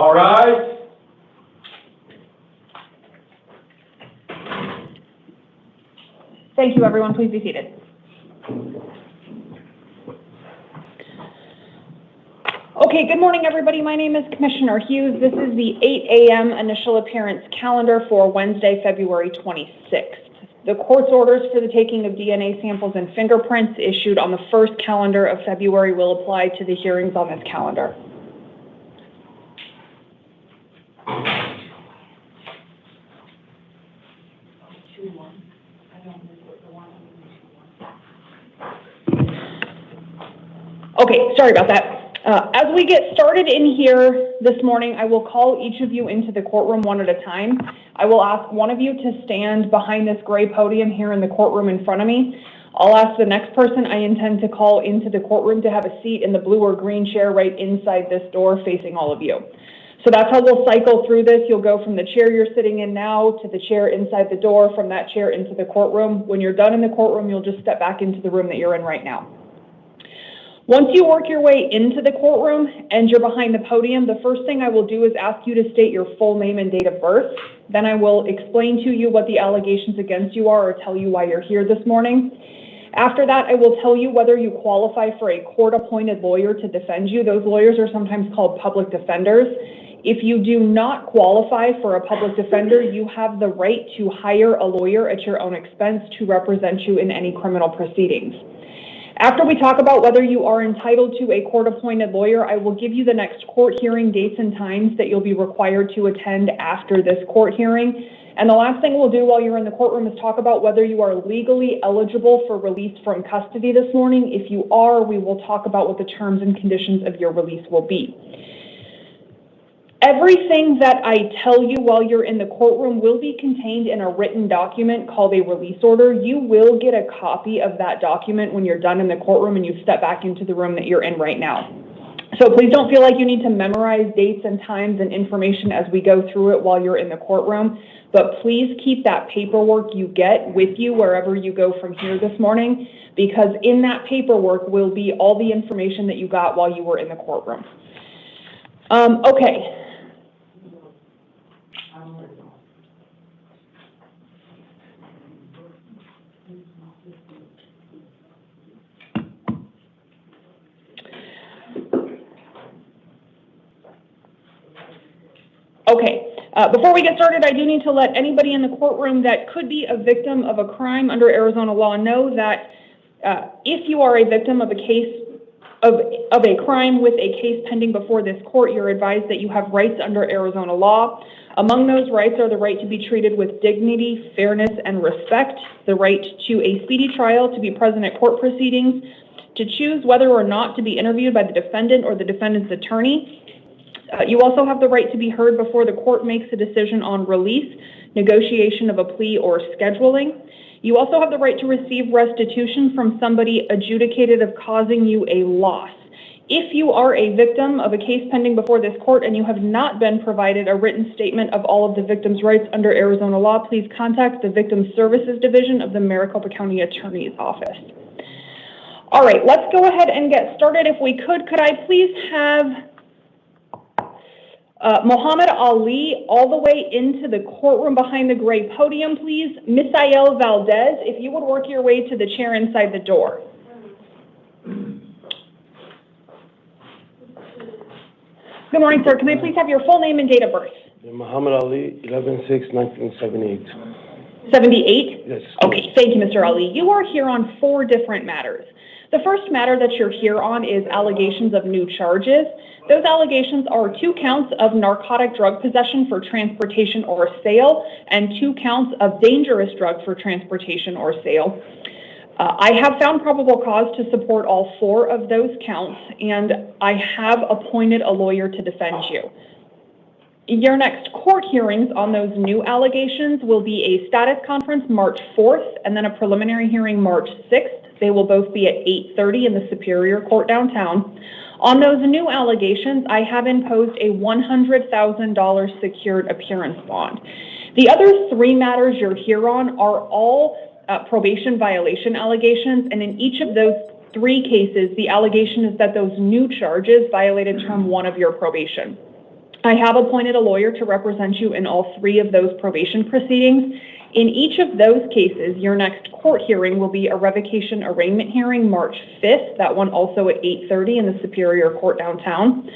All right. Thank you, everyone. Please be seated. Okay, good morning, everybody. My name is Commissioner Hughes. This is the 8 a.m. initial appearance calendar for Wednesday, February 26th. The court's orders for the taking of DNA samples and fingerprints issued on the first calendar of February will apply to the hearings on this calendar. Okay, sorry about that. As we get started in here this morning, I will call each of you into the courtroom one at a time. I will ask one of you to stand behind this gray podium here in the courtroom in front of me. I'll ask the next person I intend to call into the courtroom to have a seat in the blue or green chair right inside this door facing all of you. So that's how we'll cycle through this. You'll go from the chair you're sitting in now to the chair inside the door, from that chair into the courtroom. When you're done in the courtroom, you'll just step back into the room that you're in right now. Once you work your way into the courtroom and you're behind the podium, the first thing I will do is ask you to state your full name and date of birth. Then I will explain to you what the allegations against you are or tell you why you're here this morning. After that, I will tell you whether you qualify for a court-appointed lawyer to defend you. Those lawyers are sometimes called public defenders. If you do not qualify for a public defender, you have the right to hire a lawyer at your own expense to represent you in any criminal proceedings. After we talk about whether you are entitled to a court-appointed lawyer, I will give you the next court hearing dates and times that you'll be required to attend after this court hearing. And the last thing we'll do while you're in the courtroom is talk about whether you are legally eligible for release from custody this morning. If you are, we will talk about what the terms and conditions of your release will be. Everything that I tell you while you're in the courtroom will be contained in a written document called a release order. You will get a copy of that document when you're done in the courtroom and you step back into the room that you're in right now. So please don't feel like you need to memorize dates and times and information as we go through it while you're in the courtroom, but please keep that paperwork you get with you wherever you go from here this morning, because in that paperwork will be all the information that you got while you were in the courtroom. Okay. Okay, before we get started, I do need to let anybody in the courtroom that could be a victim of a crime under Arizona law know that if you are a victim of a case of a crime with a case pending before this court, you're advised that you have rights under Arizona law. Among those rights are the right to be treated with dignity, fairness, and respect, the right to a speedy trial, to be present at court proceedings, to choose whether or not to be interviewed by the defendant or the defendant's attorney. You also have the right to be heard before the court makes a decision on release, negotiation of a plea, or scheduling. You also have the right to receive restitution from somebody adjudicated of causing you a loss. If you are a victim of a case pending before this court and you have not been provided a written statement of all of the victim's rights under Arizona law, please contact the Victim Services Division of the Maricopa County Attorney's Office. All right, let's go ahead and get started. If we could I please have Muhammad Ali all the way into the courtroom behind the gray podium, please. Misael Valdez, if you would work your way to the chair inside the door. Good morning, sir. Can I please have your full name and date of birth? Muhammad Ali, 11/6/1978. 78? Yes. Okay, thank you, Mr. Ali. You are here on 4 different matters. The first matter that you're here on is allegations of new charges. Those allegations are 2 counts of narcotic drug possession for transportation or sale and 2 counts of dangerous drug for transportation or sale. I have found probable cause to support all 4 of those counts, and I have appointed a lawyer to defend you. Your next court hearings on those new allegations will be a status conference March 4th and then a preliminary hearing March 6th. They will both be at 8:30 in the Superior Court downtown. On those new allegations, I have imposed a $100,000 secured appearance bond. The other 3 matters you're here on are all probation violation allegations, and in each of those 3 cases, the allegation is that those new charges violated term 1 of your probation. I have appointed a lawyer to represent you in all 3 of those probation proceedings. In each of those cases, your next court hearing will be a revocation arraignment hearing March 5th, that one also at 8:30 in the Superior Court downtown.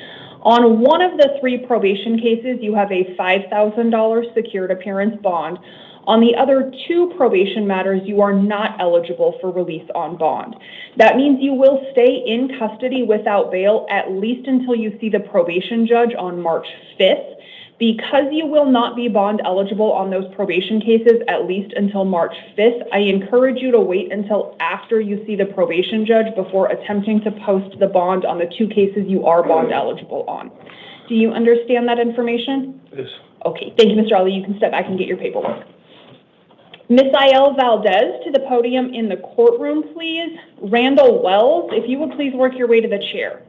On one of the 3 probation cases, you have a $5,000 secured appearance bond. On the other 2 probation matters, you are not eligible for release on bond. That means you will stay in custody without bail at least until you see the probation judge on March 5th. Because you will not be bond eligible on those probation cases at least until March 5th, I encourage you to wait until after you see the probation judge before attempting to post the bond on the 2 cases you are bond eligible on. Do you understand that information? Yes. Okay, thank you, Mr. Ali. You can step back and get your paperwork. Ms. Ayel Valdez to the podium in the courtroom, please. Randall Wells, if you would please work your way to the chair.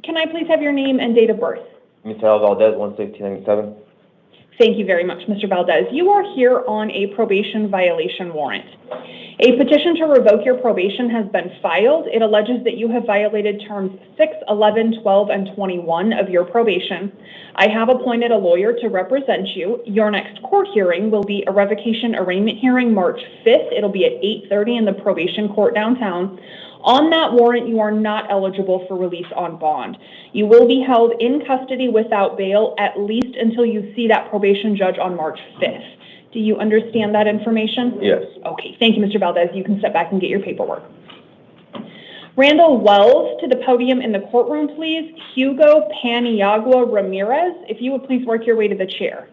Can I please have your name and date of birth? Ms. Ayel Valdez, 11697. Thank you very much, Mr. Valdez. You are here on a probation violation warrant. A petition to revoke your probation has been filed. It alleges that you have violated terms 6, 11, 12, and 21 of your probation. I have appointed a lawyer to represent you. Your next court hearing will be a revocation arraignment hearing March 5th. It'll be at 8:30 in the probation court downtown. On that warrant, you are not eligible for release on bond. You will be held in custody without bail at least until you see that probation judge on March 5th. Do you understand that information? Yes. Okay, thank you, Mr. Valdez. You can step back and get your paperwork. Randall Wells to the podium in the courtroom, please. Hugo Paniagua Ramirez, if you would please work your way to the chair.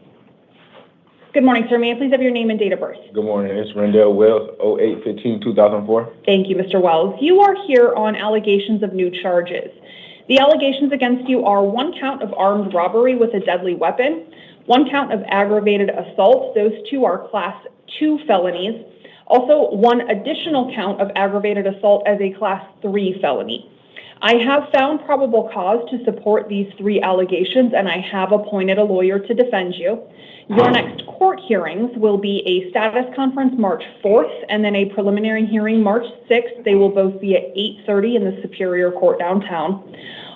Good morning, sir. May I please have your name and date of birth? Good morning. It's Rendell Wells, 08/15/2004. Thank you, Mr. Wells. You are here on allegations of new charges. The allegations against you are 1 count of armed robbery with a deadly weapon, 1 count of aggravated assault. Those 2 are Class 2 felonies. Also, 1 additional count of aggravated assault as a Class 3 felony. I have found probable cause to support these 3 allegations, and I have appointed a lawyer to defend you. Your next court hearings will be a status conference March 4th and then a preliminary hearing March 6th. They will both be at 8:30 in the Superior Court downtown.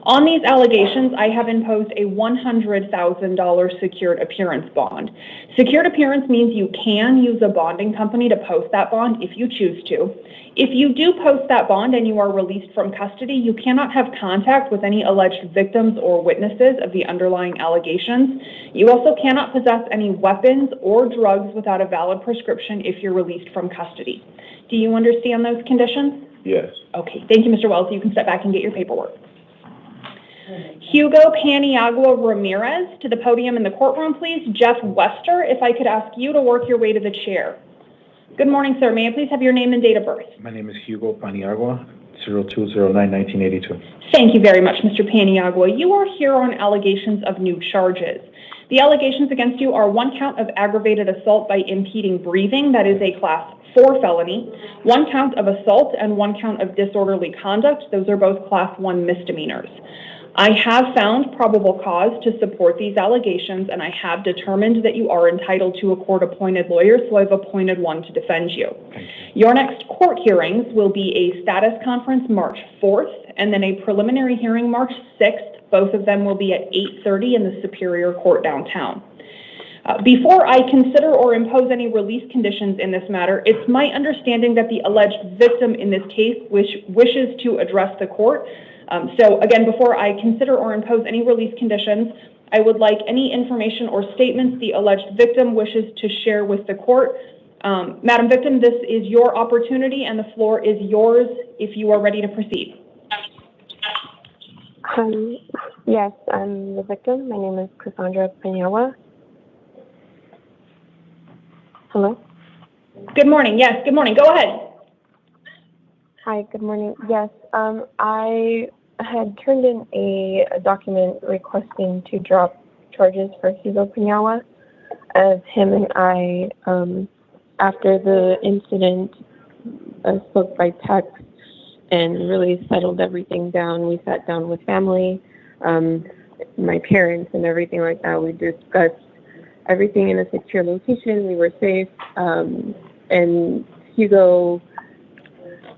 On these allegations, I have imposed a $100,000 secured appearance bond. Secured appearance means you can use a bonding company to post that bond if you choose to. If you do post that bond and you are released from custody, you cannot have contact with any alleged victims or witnesses of the underlying allegations. You also cannot possess any weapons or drugs without a valid prescription if you're released from custody. Do you understand those conditions? Yes. Okay, thank you, Mr. Wells. You can step back and get your paperwork. Hugo Paniagua Ramirez to the podium in the courtroom, please. Jeff Wester, if I could ask you to work your way to the chair. Good morning, sir. May I please have your name and date of birth? My name is Hugo Paniagua, 02/09/1982. Thank you very much, Mr. Paniagua. You are here on allegations of new charges. The allegations against you are 1 count of aggravated assault by impeding breathing, that is a Class 4 felony, 1 count of assault, and 1 count of disorderly conduct. Those are both Class 1 misdemeanors. I have found probable cause to support these allegations, and I have determined that you are entitled to a court-appointed lawyer, so I've appointed one to defend you. Your next court hearings will be a status conference March 4th, and then a preliminary hearing March 6th. Both of them will be at 8:30 in the Superior Court downtown. Before I consider or impose any release conditions in this matter, it's my understanding that the alleged victim in this case wishes to address the court. So again, before I consider or impose any release conditions, I would like any information or statements the alleged victim wishes to share with the court. Madam Victim, this is your opportunity and the floor is yours if you are ready to proceed. Yes, I'm the victim. My name is Cassandra Paniagua. Hello? Good morning. Yes, good morning. Go ahead. Hi, good morning. Yes, I had turned in a document requesting to drop charges for Hugo Paniagua, as him and I, after the incident, spoke by text and really settled everything down. We sat down with family, my parents and everything like that. We discussed everything in a secure location. We were safe, and Hugo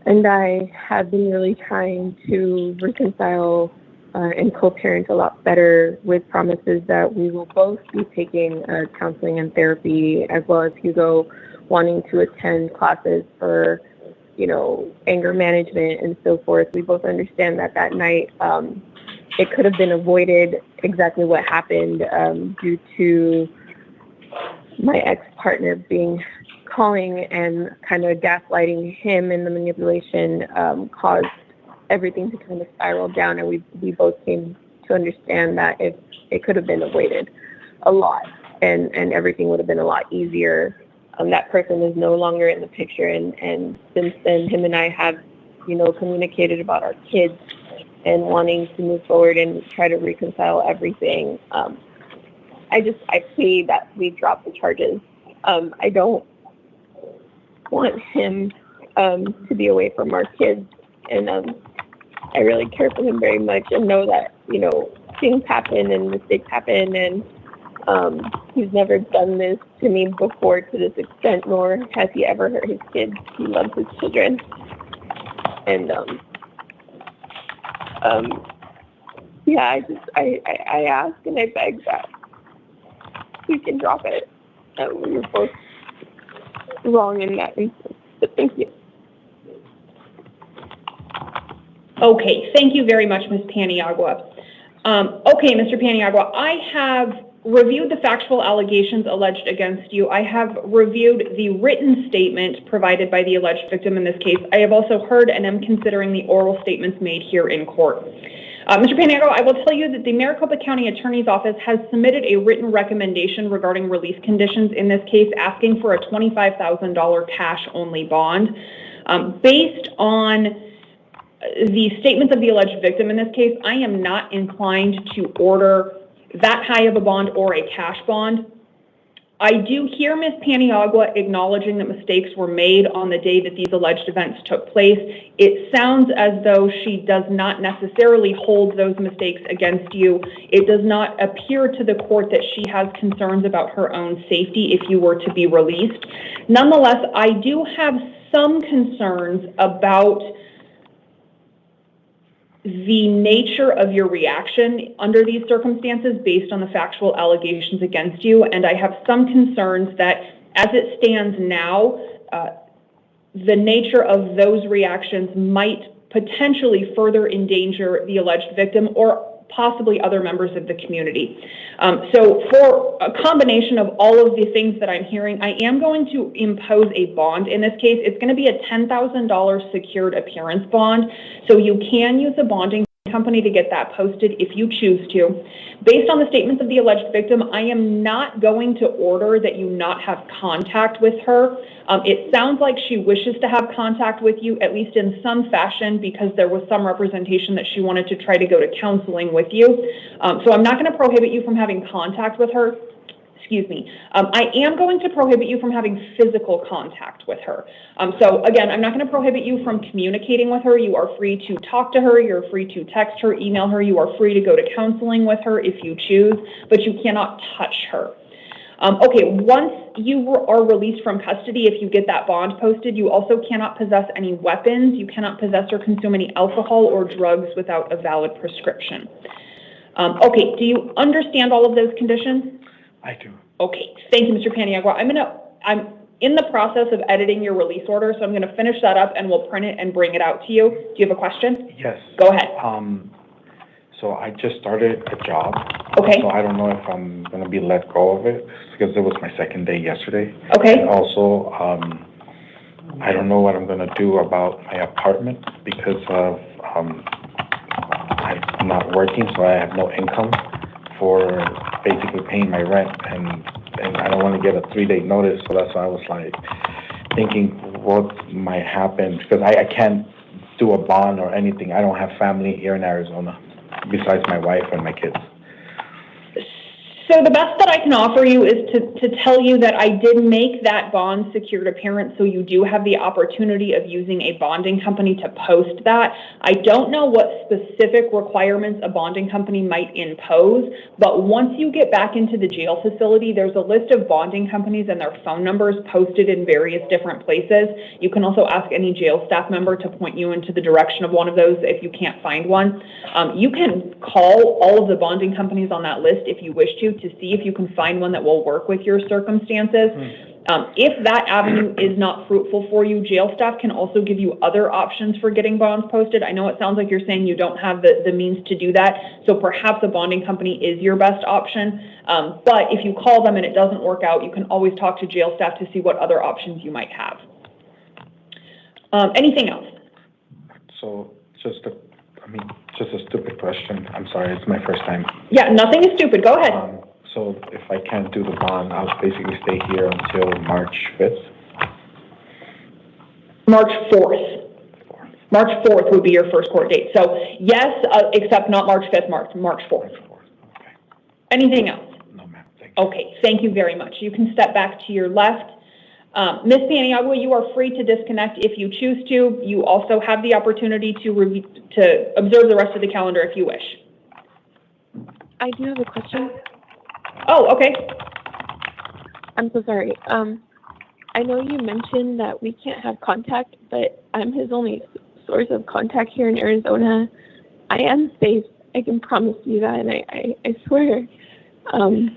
and I have been really trying to reconcile and co-parent a lot better with promises that we will both be taking counseling and therapy, as well as Hugo wanting to attend classes for, anger management and so forth. We both understand that night it could have been avoided exactly what happened due to my ex-partner calling and kind of gaslighting him, and the manipulation caused everything to kind of spiral down, and we both came to understand that if it could have been avoided a lot, and everything would have been a lot easier. That person is no longer in the picture, and since then, him and I have, communicated about our kids and wanting to move forward and try to reconcile everything. I plead that we drop the charges. I don't want him to be away from our kids, and I really care for him very much, and know that things happen and mistakes happen, and he's never done this to me before to this extent, nor has he ever hurt his kids. He loves his children, and I ask and I beg that we can drop it. We were both wrong in that instance, but thank you. Okay, thank you very much, Ms. Paniagua. Okay, Mr. Paniagua, I have reviewed the factual allegations alleged against you. I have reviewed the written statement provided by the alleged victim in this case. I have also heard and am considering the oral statements made here in court. Mr. Paniagua, I will tell you that the Maricopa County Attorney's Office has submitted a written recommendation regarding release conditions in this case, asking for a $25,000 cash-only bond. Based on the statements of the alleged victim in this case, I am not inclined to order that high of a bond or a cash bond. I do hear Ms. Paniagua acknowledging that mistakes were made on the day that these alleged events took place. It sounds as though she does not necessarily hold those mistakes against you. It does not appear to the court that she has concerns about her own safety if you were to be released. Nonetheless, I do have some concerns about the nature of your reaction under these circumstances based on the factual allegations against you, and I have some concerns that as it stands now, the nature of those reactions might potentially further endanger the alleged victim or possibly other members of the community. So for a combination of all of the things that I'm hearing, I am going to impose a bond in this case. It's going to be a $10,000 secured appearance bond. So you can use a bonding company to get that posted if you choose to. Based on the statements of the alleged victim, I am not going to order that you not have contact with her. It sounds like she wishes to have contact with you, at least in some fashion, because there was some representation that she wanted to try to go to counseling with you. So I'm not going to prohibit you from having contact with her. Excuse me. I am going to prohibit you from having physical contact with her. So again, I'm not going to prohibit you from communicating with her. You are free to talk to her. You're free to text her, email her. You are free to go to counseling with her if you choose, but you cannot touch her. Okay, once you are released from custody, if you get that bond posted, you also cannot possess any weapons. You cannot possess or consume any alcohol or drugs without a valid prescription. Okay, do you understand all of those conditions? I do. Okay, thank you, Mr. Paniagua. I'm in the process of editing your release order, so I'm going to finish that up and we'll print it and bring it out to you. Do you have a question? Yes. Go ahead. So I just started a job. Okay. So I don't know if I'm going to be let go of it because it was my second day yesterday. Okay. And also, I don't know what I'm going to do about my apartment because of I'm not working, so I have no income for basically paying my rent, and I don't want to get a 3-day notice, so that's why I was like thinking what might happen because I can't do a bond or anything. I don't have family here in Arizona besides my wife and my kids. So the best that I can offer you is to tell you that I did make that bond secured appearance, so you do have the opportunity of using a bonding company to post that. I don't know what specific requirements a bonding company might impose, but once you get back into the jail facility, there's a list of bonding companies and their phone numbers posted in various different places. You can also ask any jail staff member to point you into the direction of one of those if you can't find one. You can call all of the bonding companies on that list if you wish to see if you can find one that will work with your circumstances. If that avenue is not fruitful for you, jail staff can also give you other options for getting bonds posted. I know it sounds like you're saying you don't have the means to do that, so perhaps a bonding company is your best option. But if you call them and it doesn't work out, you can always talk to jail staff to see what other options you might have. Anything else? So just a stupid question. I'm sorry, it's my first time. Yeah, nothing is stupid. Go ahead. So if I can't do the bond, I'll basically stay here until March 5th? March 4th. March 4th would be your first court date. So yes, except not March 5th, March 4th. Okay. Anything else? No, ma'am. Thank you. Okay, thank you very much. You can step back to your left. Ms. Paniagua, you are free to disconnect if you choose to. You also have the opportunity to observe the rest of the calendar if you wish. I do have a question. Oh, okay. I'm so sorry. I know you mentioned that we can't have contact, but I'm his only source of contact here in Arizona. I am safe. I can promise you that, and I swear.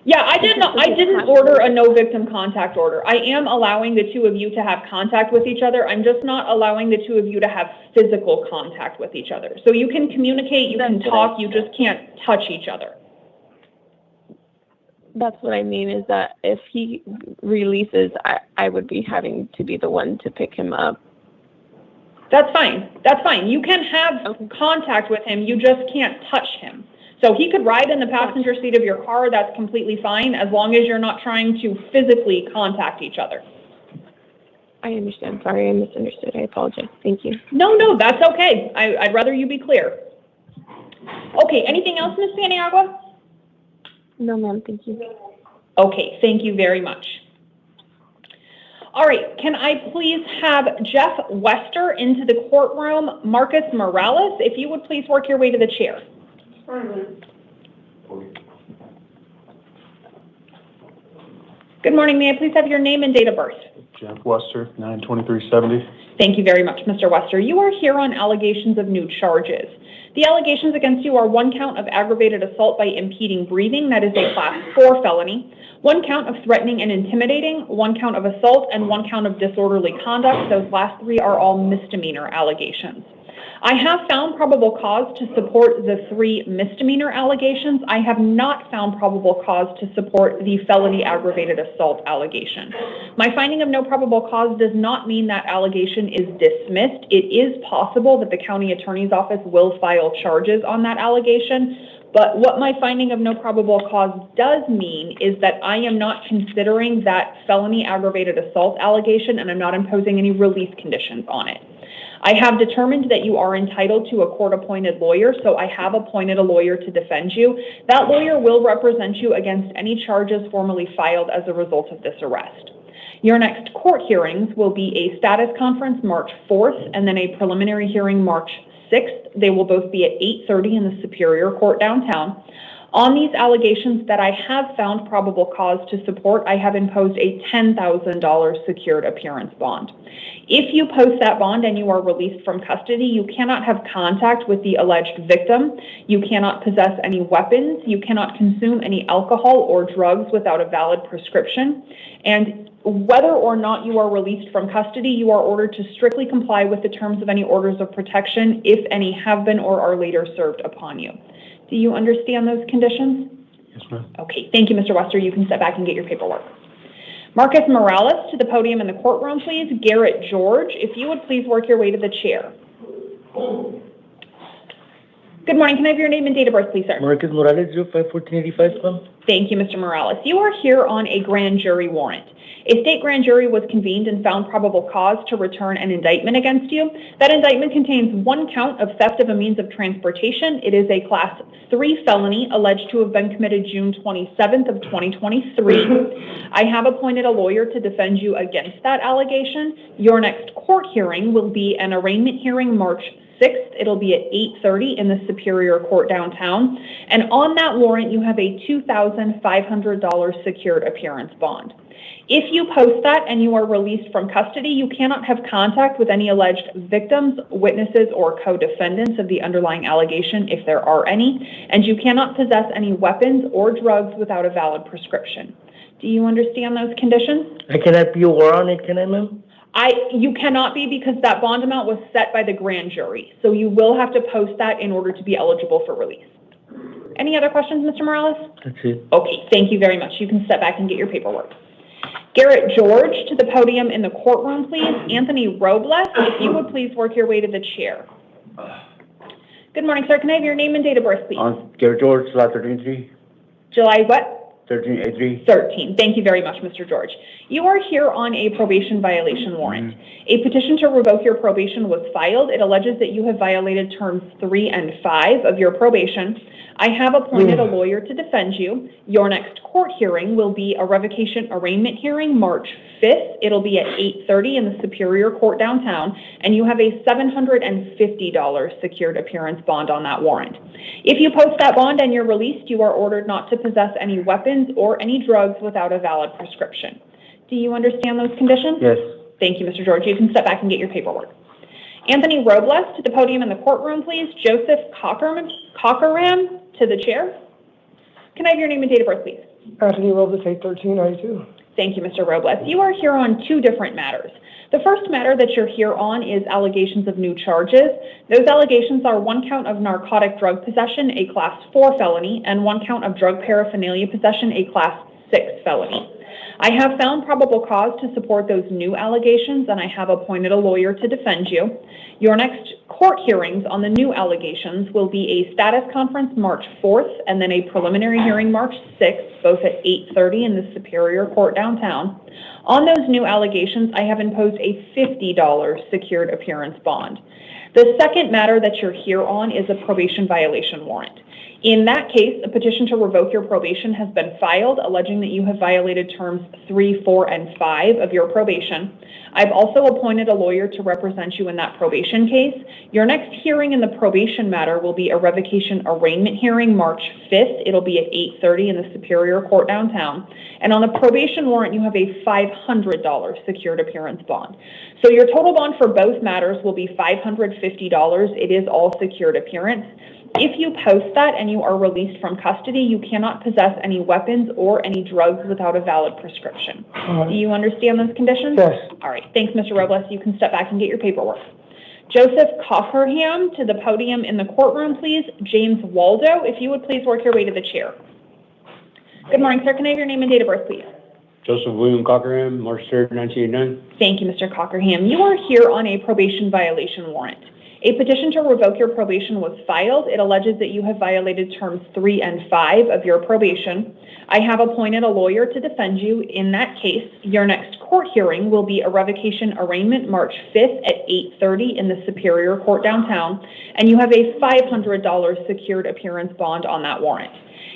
Yeah, I didn't order a no victim contact order. I am allowing the two of you to have contact with each other. I'm just not allowing the two of you to have physical contact with each other. So you can communicate, you can talk, you just can't touch each other. That's what I mean, is that if he releases, I would be having to be the one to pick him up. That's fine. That's fine. You can have contact with him, you just can't touch him. So he could ride in the passenger seat of your car, that's completely fine, as long as you're not trying to physically contact each other. I understand. Sorry, I misunderstood. I apologize. Thank you. No, that's okay. I'd rather you be clear. Okay, anything else, Ms. Paniagua? No, ma'am. Thank you. Okay, thank you very much. All right, can I please have Jeff Wester into the courtroom? Marcus Morales, if you would please work your way to the chair. Good morning. May I please have your name and date of birth? Jeff Wester, 9/23/70. Thank you very much, Mr. Wester. You are here on allegations of new charges. The allegations against you are 1 count of aggravated assault by impeding breathing, that is a Class 4 felony, 1 count of threatening and intimidating, 1 count of assault, and 1 count of disorderly conduct. Those last 3 are all misdemeanor allegations. I have found probable cause to support the 3 misdemeanor allegations. I have not found probable cause to support the felony aggravated assault allegation. My finding of no probable cause does not mean that allegation is dismissed. It is possible that the county attorney's office will file charges on that allegation, but what my finding of no probable cause does mean is that I am not considering that felony aggravated assault allegation, and I'm not imposing any release conditions on it. I have determined that you are entitled to a court-appointed lawyer, so I have appointed a lawyer to defend you. That lawyer will represent you against any charges formally filed as a result of this arrest. Your next court hearings will be a status conference March 4th and then a preliminary hearing March 6th. They will both be at 8:30 in the Superior Court downtown. On these allegations that I have found probable cause to support, I have imposed a $10,000 secured appearance bond. If you post that bond and you are released from custody, you cannot have contact with the alleged victim, you cannot possess any weapons, you cannot consume any alcohol or drugs without a valid prescription, and whether or not you are released from custody, you are ordered to strictly comply with the terms of any orders of protection, if any have been or are later served upon you. Do you understand those conditions? Yes, ma'am. Okay, thank you, Mr. Wester. You can step back and get your paperwork. Marcus Morales, to the podium in the courtroom, please. Garrett George, if you would please work your way to the chair. Good morning. Can I have your name and date of birth, please, sir? Marcus Morales, 05-1485, ma'am. Thank you, Mr. Morales. You are here on a grand jury warrant. A state grand jury was convened and found probable cause to return an indictment against you. That indictment contains 1 count of theft of a means of transportation. It is a Class 3 felony alleged to have been committed June 27th of 2023. I have appointed a lawyer to defend you against that allegation. Your next court hearing will be an arraignment hearing March 6th. It'll be at 8:30 in the Superior Court downtown. And on that warrant, you have a $2,500 secured appearance bond. If you post that and you are released from custody, you cannot have contact with any alleged victims, witnesses, or co-defendants of the underlying allegation, if there are any, and you cannot possess any weapons or drugs without a valid prescription. Do you understand those conditions? I cannot be a war on it, can I, ma'am? You cannot be, because that bond amount was set by the grand jury. So you will have to post that in order to be eligible for release. Any other questions, Mr. Morales? That's it. Okay, thank you very much. You can step back and get your paperwork. Garrett George to the podium in the courtroom, please. Anthony Robles, if you would please work your way to the chair. Good morning, sir. Can I have your name and date of birth, please? Garrett George, July 13th, July what? 1383. 13. Thank you very much, Mr. George. You are here on a probation violation warrant. A petition to revoke your probation was filed. It alleges that you have violated terms 3 and 5 of your probation. I have appointed a lawyer to defend you. Your next court hearing will be a revocation arraignment hearing March 5th. It'll be at 8:30 in the Superior Court downtown, and you have a $750 secured appearance bond on that warrant. If you post that bond and you're released, you are ordered not to possess any weapons or any drugs without a valid prescription. Do you understand those conditions? Yes. Thank you, Mr. George. You can step back and get your paperwork. Anthony Robles to the podium in the courtroom, please. Joseph Cockerham to the chair. Can I have your name and date of birth, please? Anthony Robles, 8/13/92. Thank you, Mr. Robles. You are here on 2 different matters. The first matter that you're here on is allegations of new charges. Those allegations are 1 count of narcotic drug possession, a Class 4 felony, and 1 count of drug paraphernalia possession, a Class 6 felony. I have found probable cause to support those new allegations, and I have appointed a lawyer to defend you. Your next court hearings on the new allegations will be a status conference March 4th, and then a preliminary hearing March 6th, both at 8:30 in the Superior Court downtown. On those new allegations, I have imposed a $50 secured appearance bond. The second matter that you're here on is a probation violation warrant. In that case, a petition to revoke your probation has been filed, alleging that you have violated terms 3, 4, and 5 of your probation. I've also appointed a lawyer to represent you in that probation case. Your next hearing in the probation matter will be a revocation arraignment hearing March 5th. It'll be at 8:30 in the Superior Court downtown. And on the probation warrant, you have a $500 secured appearance bond. So your total bond for both matters will be $550. It is all secured appearance. If you post that and you are released from custody, you cannot possess any weapons or any drugs without a valid prescription. Do you understand those conditions? Yes. All right. Thanks, Mr. Robles. You can step back and get your paperwork. Joseph Cockerham to the podium in the courtroom, please. James Waldo, if you would please work your way to the chair. Good morning, sir. Can I have your name and date of birth, please? Joseph William Cockerham, March 3rd, 1989. Thank you, Mr. Cockerham. You are here on a probation violation warrant. A petition to revoke your probation was filed. It alleges that you have violated terms 3 and 5 of your probation. I have appointed a lawyer to defend you in that case. Your next court hearing will be a revocation arraignment March 5th at 8:30 in the Superior Court downtown, and you have a $500 secured appearance bond on that warrant.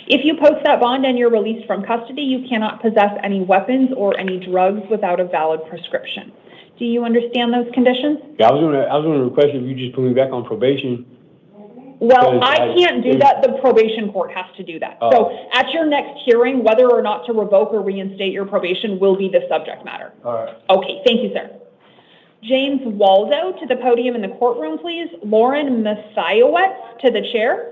If you post that bond and you're released from custody, you cannot possess any weapons or any drugs without a valid prescription. Do you understand those conditions? Yeah, I was gonna request if you just put me back on probation. Well, I can't do that. The probation court has to do that. So at your next hearing, whether or not to revoke or reinstate your probation will be the subject matter. All right. Okay, thank you, sir. James Waldo to the podium in the courtroom, please. Lauren Messiahowitz to the chair.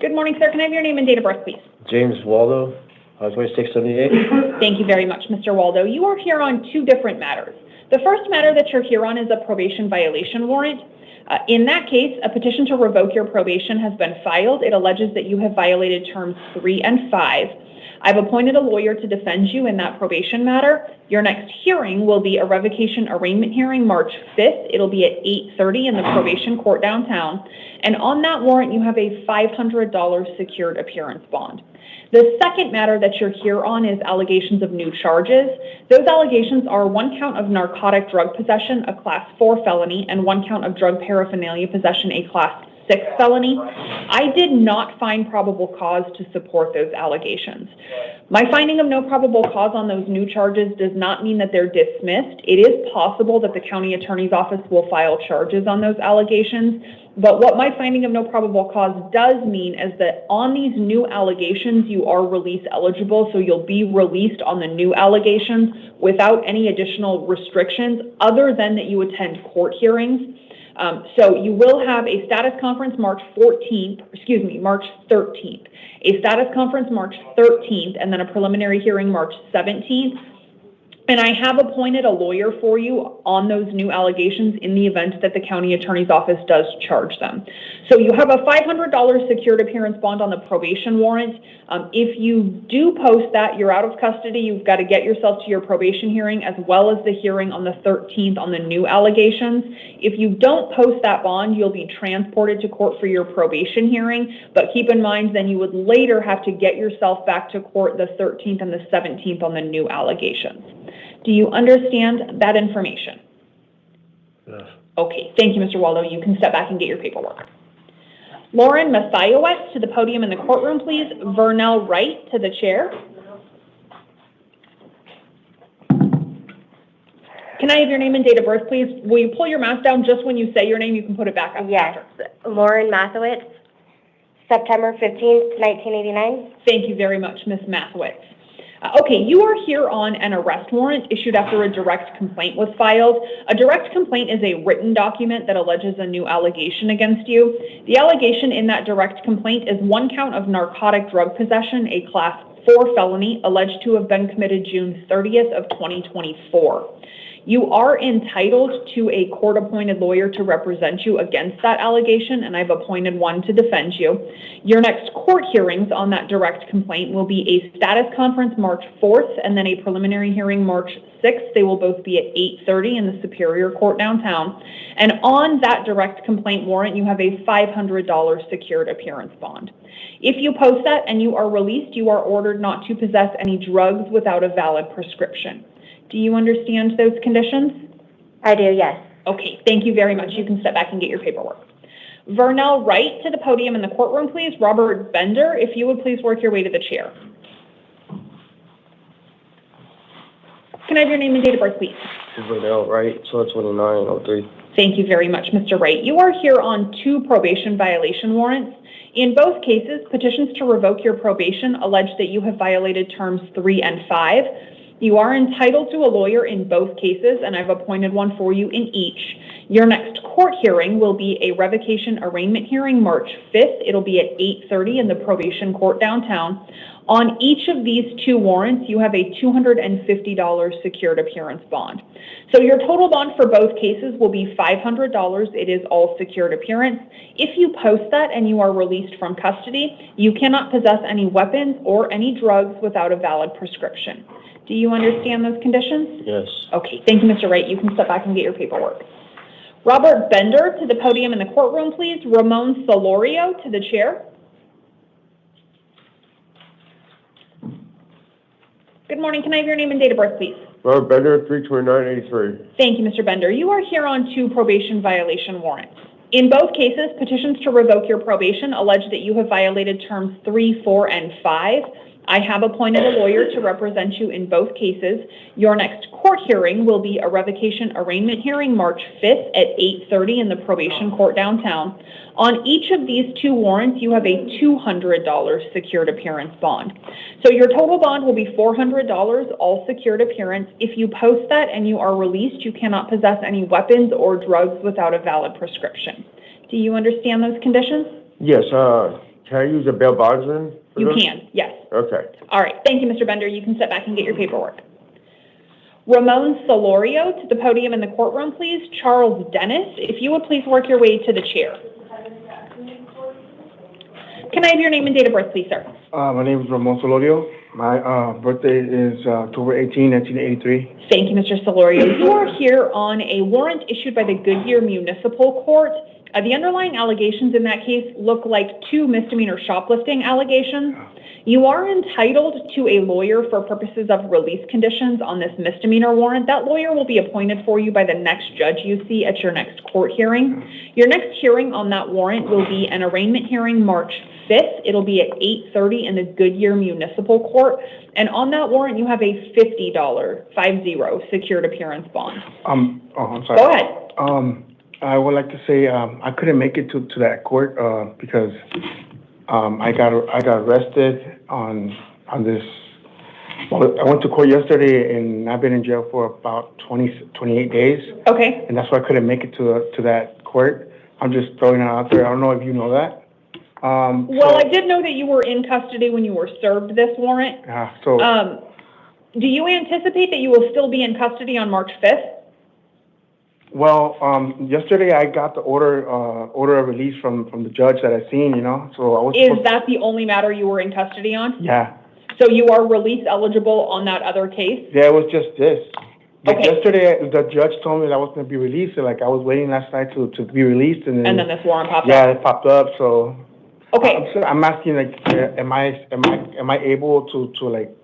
Good morning, sir. Can I have your name and date of birth, please? James Waldo, 2678. Thank you very much, Mr. Waldo. You are here on 2 different matters. The first matter that you're here on is a probation violation warrant. In that case, a petition to revoke your probation has been filed. It alleges that you have violated terms 3 and 5. I've appointed a lawyer to defend you in that probation matter. Your next hearing will be a revocation arraignment hearing March 5th. It'll be at 8:30 in the probation court downtown. And on that warrant, you have a $500 secured appearance bond. The second matter that you're here on is allegations of new charges. Those allegations are 1 count of narcotic drug possession, a Class 4 felony, and 1 count of drug paraphernalia possession, a Class 6 felony. I did not find probable cause to support those allegations. My finding of no probable cause on those new charges does not mean that they're dismissed. It is possible that the county attorney's office will file charges on those allegations, but what my finding of no probable cause does mean is that on these new allegations, you are release eligible, so you'll be released on the new allegations without any additional restrictions other than that you attend court hearings. So you will have a status conference March 13th, a status conference March 13th, and then a preliminary hearing March 17th. And I have appointed a lawyer for you on those new allegations in the event that the county attorney's office does charge them. So you have a $500 secured appearance bond on the probation warrant. If you do post that, you're out of custody. You've got to get yourself to your probation hearing as well as the hearing on the 13th on the new allegations. If you don't post that bond, you'll be transported to court for your probation hearing. But keep in mind, then you would later have to get yourself back to court the 13th and the 17th on the new allegations. Do you understand that information? Yes. Okay, thank you, Mr. Waldo. You can step back and get your paperwork. Lauren Mathiowicz to the podium in the courtroom, please. Vernell Wright to the chair. Can I have your name and date of birth, please? Will you pull your mask down just when you say your name? You can put it back up. Yes, Lauren Mathiowicz, September 15th, 1989. Thank you very much, Ms. Mathiowicz. Okay, you are here on an arrest warrant issued after a direct complaint was filed. A direct complaint is a written document that alleges a new allegation against you. The allegation in that direct complaint is 1 count of narcotic drug possession, a Class 4 felony alleged to have been committed June 30th of 2024. You are entitled to a court-appointed lawyer to represent you against that allegation, and I've appointed one to defend you. Your next court hearings on that direct complaint will be a status conference March 4th and then a preliminary hearing March 6th. They will both be at 8:30 in the Superior Court downtown. And on that direct complaint warrant, you have a $500 secured appearance bond. If you post that and you are released, you are ordered not to possess any drugs without a valid prescription. Do you understand those conditions? I do, yes. Okay, thank you very much. You can step back and get your paperwork. Vernell Wright to the podium in the courtroom, please. Robert Bender, if you would please work your way to the chair. Can I have your name and date of birth, please? Vernell Wright, 2903. Thank you very much, Mr. Wright. You are here on 2 probation violation warrants. In both cases, petitions to revoke your probation allege that you have violated terms 3 and 5. You are entitled to a lawyer in both cases, and I've appointed one for you in each. Your next court hearing will be a revocation arraignment hearing March 5th. It'll be at 8:30 in the probation court downtown. On each of these 2 warrants, you have a $250 secured appearance bond. So your total bond for both cases will be $500. It is all secured appearance. If you post that and you are released from custody, you cannot possess any weapons or any drugs without a valid prescription. Do you understand those conditions? Yes. Okay, thank you, Mr. Wright. You can step back and get your paperwork. Robert Bender to the podium in the courtroom, please. Ramon Solorio to the chair. Good morning. Can I have your name and date of birth, please? Robert Bender, 32983. Thank you, Mr. Bender. You are here on 2 probation violation warrants. In both cases, petitions to revoke your probation allege that you have violated terms 3, 4, and 5. I have appointed a lawyer to represent you in both cases. Your next court hearing will be a revocation arraignment hearing March 5th at 8:30 in the probation court downtown. On each of these 2 warrants, you have a $200 secured appearance bond. So your total bond will be $400, all secured appearance. If you post that and you are released, you cannot possess any weapons or drugs without a valid prescription. Do you understand those conditions? Yes, can I use a bail bondsman? You can, yes. Okay. All right, thank you, Mr. Bender. You can step back and get your paperwork. Ramon Solorio to the podium in the courtroom, please. Charles Dennis, if you would please work your way to the chair. Can I have your name and date of birth, please, sir? My name is Ramon Solorio. My birthday is October 18, 1983. Thank you, Mr. Solorio. You are here on a warrant issued by the Goodyear Municipal Court. The underlying allegations in that case look like 2 misdemeanor shoplifting allegations. You are entitled to a lawyer for purposes of release conditions on this misdemeanor warrant. That lawyer will be appointed for you by the next judge you see at your next court hearing. Your next hearing on that warrant will be an arraignment hearing March 5th. It'll be at 8:30 in the Goodyear Municipal Court. And on that warrant, you have a $50 secured appearance bond. I'm sorry. Go ahead. I would like to say I couldn't make it to that court because I got arrested on this. Well, I went to court yesterday and I've been in jail for about 28 days. Okay. And that's why I couldn't make it to that court. I'm just throwing it out there. I don't know if you know that. Well, I did know that you were in custody when you were served this warrant. Yeah. Do you anticipate that you will still be in custody on March 5th? Well, yesterday I got the order of release from the judge that I seen, so I was. Is that the only matter you were in custody on? Yeah. So you are release eligible on that other case? Yeah, it was just this. Like Okay. yesterday, the judge told me that I was going to be released, and like I was waiting last night to be released, and then this warrant popped up? Yeah, it popped up, so. Okay. I'm asking, like, am I able to like,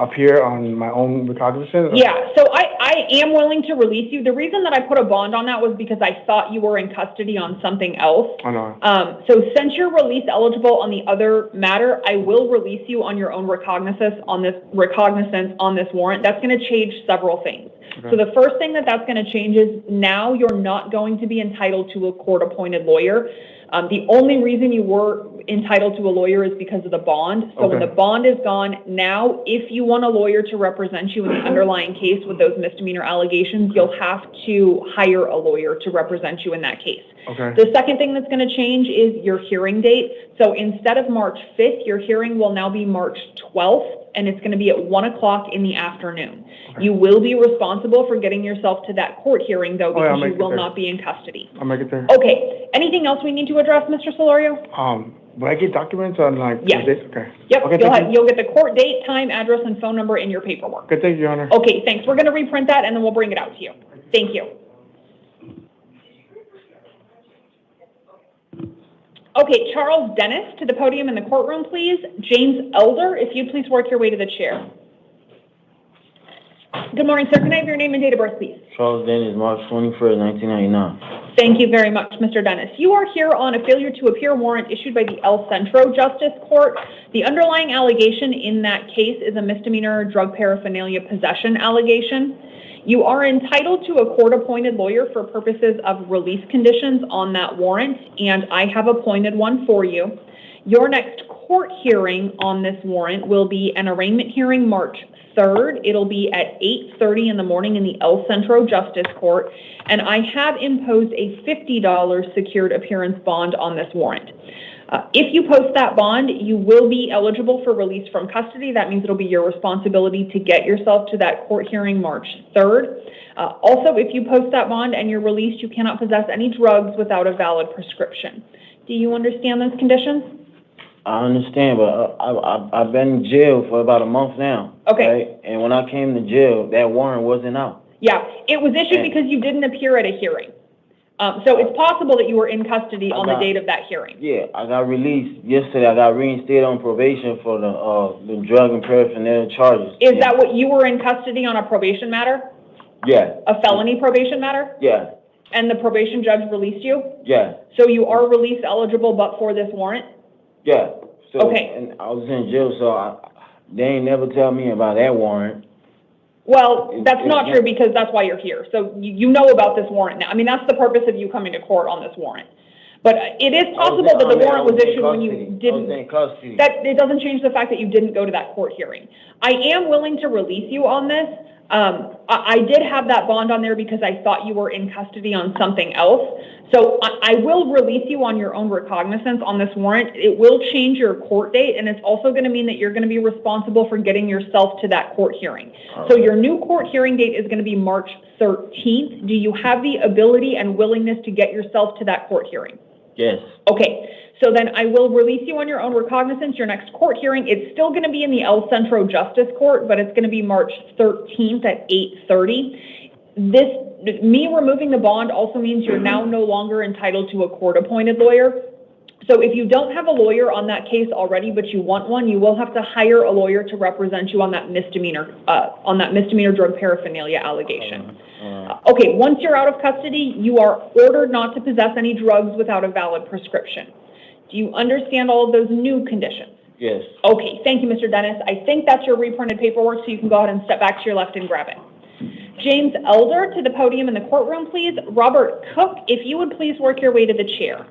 appear on my own recognizance? Yeah, so I am willing to release you. The reason that I put a bond on that was because I thought you were in custody on something else. I know. So since you're release eligible on the other matter, I will release you on your own recognizance on this warrant. That's going to change several things. Okay. So the first thing that's going to change is now you're not going to be entitled to a court-appointed lawyer. The only reason you were entitled to a lawyer is because of the bond. So when the bond is gone, now if you want a lawyer to represent you in the underlying case with those misdemeanor allegations, you'll have to hire a lawyer to represent you in that case. Okay. The second thing that's going to change is your hearing date. So instead of March 5th, your hearing will now be March 12th, and it's going to be at 1 o'clock in the afternoon. Okay. You will be responsible for getting yourself to that court hearing, though, because you will not be in custody. I'll make it there. Okay. Anything else we need to address, Mr. Solorio? Will I get documents on, like, yes. this? Okay. Yep. Okay, you'll get the court date, time, address, and phone number in your paperwork. Good, thank you, Your Honor. Okay, thanks. We're going to reprint that, and then we'll bring it out to you. Thank you. Okay, Charles Dennis to the podium in the courtroom, please. James Elder, if you'd please work your way to the chair. Good morning, sir. Can I have your name and date of birth, please? Charles Dennis, March 21st, 1999. Thank you very much, Mr. Dennis. You are here on a failure to appear warrant issued by the El Centro Justice Court. The underlying allegation in that case is a misdemeanor drug paraphernalia possession allegation. You are entitled to a court-appointed lawyer for purposes of release conditions on that warrant, and I have appointed one for you. Your next court hearing on this warrant will be an arraignment hearing March 3rd. It'll be at 8:30 in the morning in the El Centro Justice Court, and I have imposed a $50 secured appearance bond on this warrant. If you post that bond, you will be eligible for release from custody. That means it'll be your responsibility to get yourself to that court hearing March 3rd. Also, if you post that bond and you're released, you cannot possess any drugs without a valid prescription. Do you understand those conditions? I understand, but I've been in jail for about a month now. Okay. Right? And when I came to jail, that warrant wasn't out. Yeah, it was issued because you didn't appear at a hearing. So it's possible that you were in custody on the date of that hearing. Yeah, I got released yesterday. I got reinstated on probation for the drug and paraphernalia charges. Is that what you were in custody on a probation matter? Yeah. A felony probation matter? Yeah. And the probation judge released you? Yeah. So you are release eligible but for this warrant? Yeah. So, okay. And I was in jail, so they ain't never tell me about that warrant. Well, that's not true because that's why you're here. So you know about this warrant now. I mean, that's the purpose of you coming to court on this warrant. But it is possible that the warrant was issued when you didn't. That it doesn't change the fact that you didn't go to that court hearing. I am willing to release you on this. I did have that bond on there because I thought you were in custody on something else. So I will release you on your own recognizance on this warrant. It will change your court date, and it's also going to mean that you're going to be responsible for getting yourself to that court hearing. So your new court hearing date is going to be March 13th. Do you have the ability and willingness to get yourself to that court hearing? Yes. Okay, so then I will release you on your own recognizance. Your next court hearing, it's still going to be in the El Centro Justice Court, but it's going to be March 13th at 8:30. Me removing the bond also means you're now no longer entitled to a court-appointed lawyer. So if you don't have a lawyer on that case already, but you want one, you will have to hire a lawyer to represent you on that misdemeanor drug paraphernalia allegation. Okay, once you're out of custody, you are ordered not to possess any drugs without a valid prescription. Do you understand all of those new conditions? Yes. Okay, thank you, Mr. Dennis. I think that's your reprinted paperwork, so you can go ahead and step back to your left and grab it. James Elder to the podium in the courtroom, please. Robert Cook, if you would please work your way to the chair.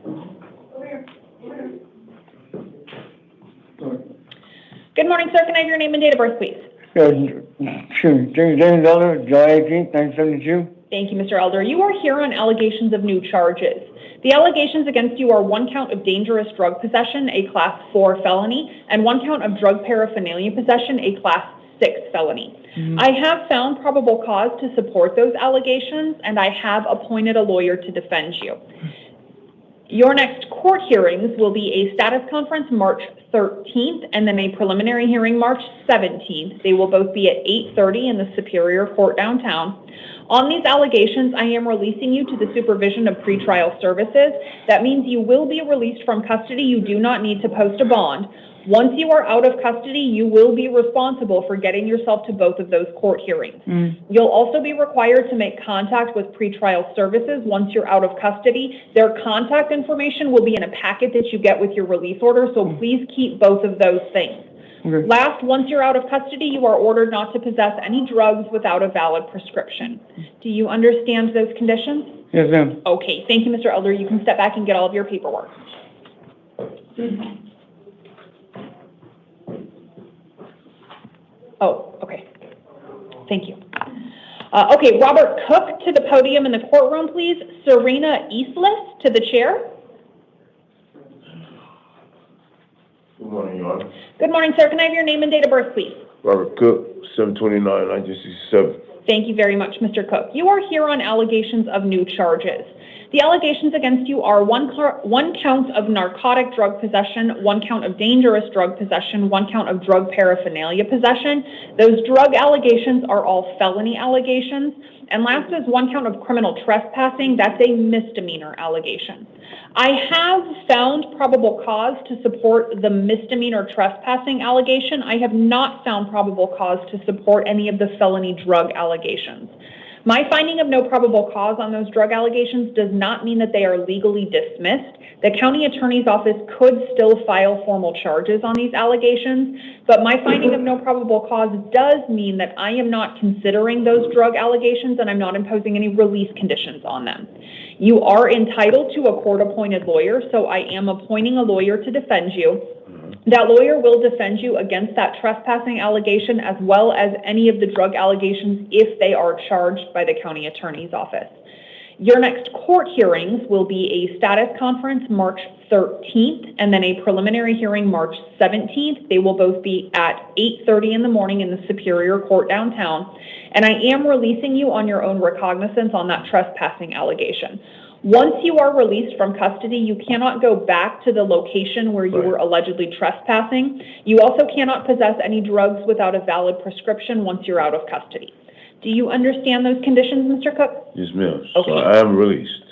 Good morning, sir. Can I have your name and date of birth, please? Sure. James Elder, July 18th, 1972. Thank you, Mr. Elder. You are here on allegations of new charges. The allegations against you are 1 count of dangerous drug possession, a Class 4 felony, and 1 count of drug paraphernalia possession, a Class 6 felony. I have found probable cause to support those allegations, and I have appointed a lawyer to defend you. Your next court hearings will be a status conference March 13th and then a preliminary hearing March 17th. They will both be at 8:30 in the Superior Court downtown. On these allegations, I am releasing you to the supervision of pretrial services. That means you will be released from custody. You do not need to post a bond. Once you are out of custody, you will be responsible for getting yourself to both of those court hearings. You'll also be required to make contact with pretrial services once you're out of custody. Their contact information will be in a packet that you get with your release order, so please keep both of those things. Okay. Last, once you're out of custody, you are ordered not to possess any drugs without a valid prescription. Do you understand those conditions? Yes, ma'am. Okay, thank you, Mr. Elder. You can step back and get all of your paperwork. Oh, okay. Thank you. Okay, Robert Cook to the podium in the courtroom, please. Serena Eastwood to the chair. Good morning, Your Honor. Good morning, sir. Can I have your name and date of birth, please? Robert Cook, 7/29/1967. Thank you very much, Mr. Cook. You are here on allegations of new charges. The allegations against you are 1 count of narcotic drug possession, 1 count of dangerous drug possession, 1 count of drug paraphernalia possession. Those drug allegations are all felony allegations. And last is 1 count of criminal trespassing. That's a misdemeanor allegation. I have found probable cause to support the misdemeanor trespassing allegation. I have not found probable cause to support any of the felony drug allegations. My finding of no probable cause on those drug allegations does not mean that they are legally dismissed. The county attorney's office could still file formal charges on these allegations, but my finding of no probable cause does mean that I am not considering those drug allegations and I'm not imposing any release conditions on them. You are entitled to a court-appointed lawyer, so I am appointing a lawyer to defend you. That lawyer will defend you against that trespassing allegation as well as any of the drug allegations if they are charged by the county attorney's office. Your next court hearings will be a status conference March 13th and then a preliminary hearing March 17th. They will both be at 8:30 in the morning in the Superior Court downtown. And I am releasing you on your own recognizance on that trespassing allegation. Once you are released from custody, you cannot go back to the location where you were allegedly trespassing. You also cannot possess any drugs without a valid prescription once you're out of custody. Do you understand those conditions, Mr. Cook? Yes, ma'am. Okay. So I am released.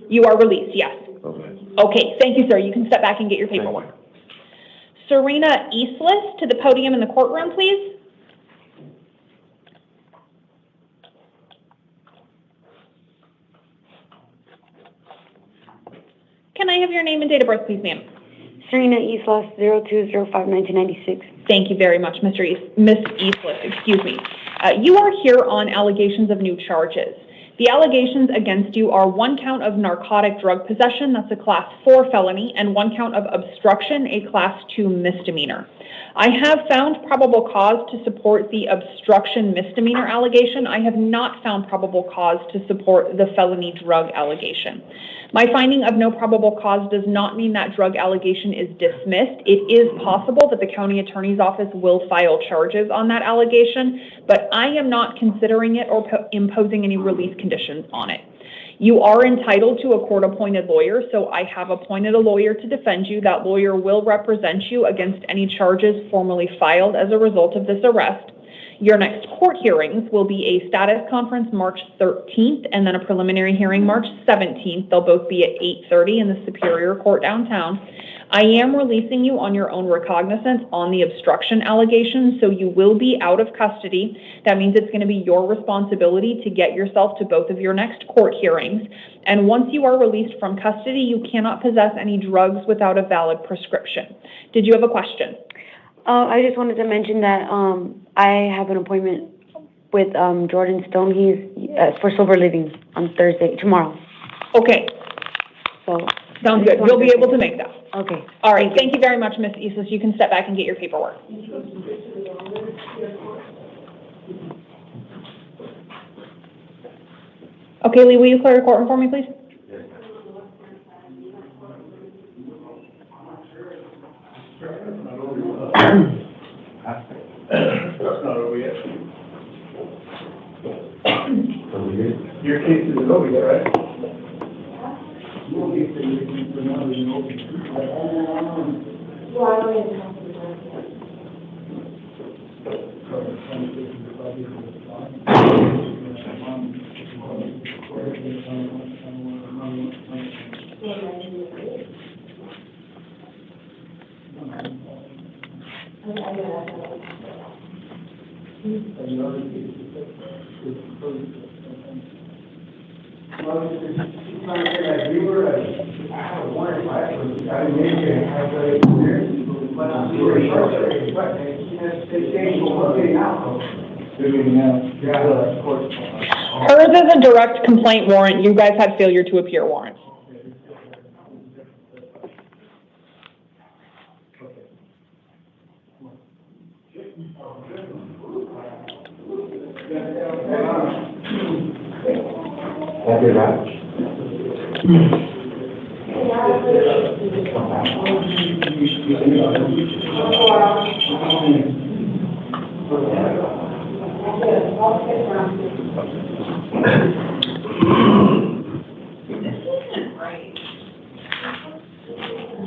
You are released, yes. Okay. Okay, thank you, sir. You can step back and get your paperwork. Serena Eastwood to the podium in the courtroom, please. Can I have your name and date of birth, please, ma'am? Serena Eastwood, 02/05/1996. Thank you very much, Miss Eastwood. Excuse me. You are here on allegations of new charges. The allegations against you are 1 count of narcotic drug possession, that's a Class 4 felony, and 1 count of obstruction, a Class 2 misdemeanor. I have found probable cause to support the obstruction misdemeanor allegation. I have not found probable cause to support the felony drug allegation. My finding of no probable cause does not mean that drug allegation is dismissed. It is possible that the county attorney's office will file charges on that allegation, but I am not considering it or imposing any release conditions on it. You are entitled to a court-appointed lawyer, so I have appointed a lawyer to defend you. That lawyer will represent you against any charges formally filed as a result of this arrest. Your next court hearings will be a status conference March 13th and then a preliminary hearing March 17th. They'll both be at 8:30 in the Superior Court downtown. I am releasing you on your own recognizance on the obstruction allegations, so you will be out of custody. That means it's going to be your responsibility to get yourself to both of your next court hearings. And once you are released from custody, you cannot possess any drugs without a valid prescription. Did you have a question? I just wanted to mention that I have an appointment with Jordan Stone. He's for Sober Living on tomorrow. Okay. So sounds good. You'll be able to make that. Okay. All right. Thank you very much, Ms. Islas. You can step back and get your paperwork. Okay, Lee, will you clear the courtroom for me, please? That's not over yet. Your case isn't over yet, right? Hers is a direct complaint warrant. You guys had failure to appear warrants.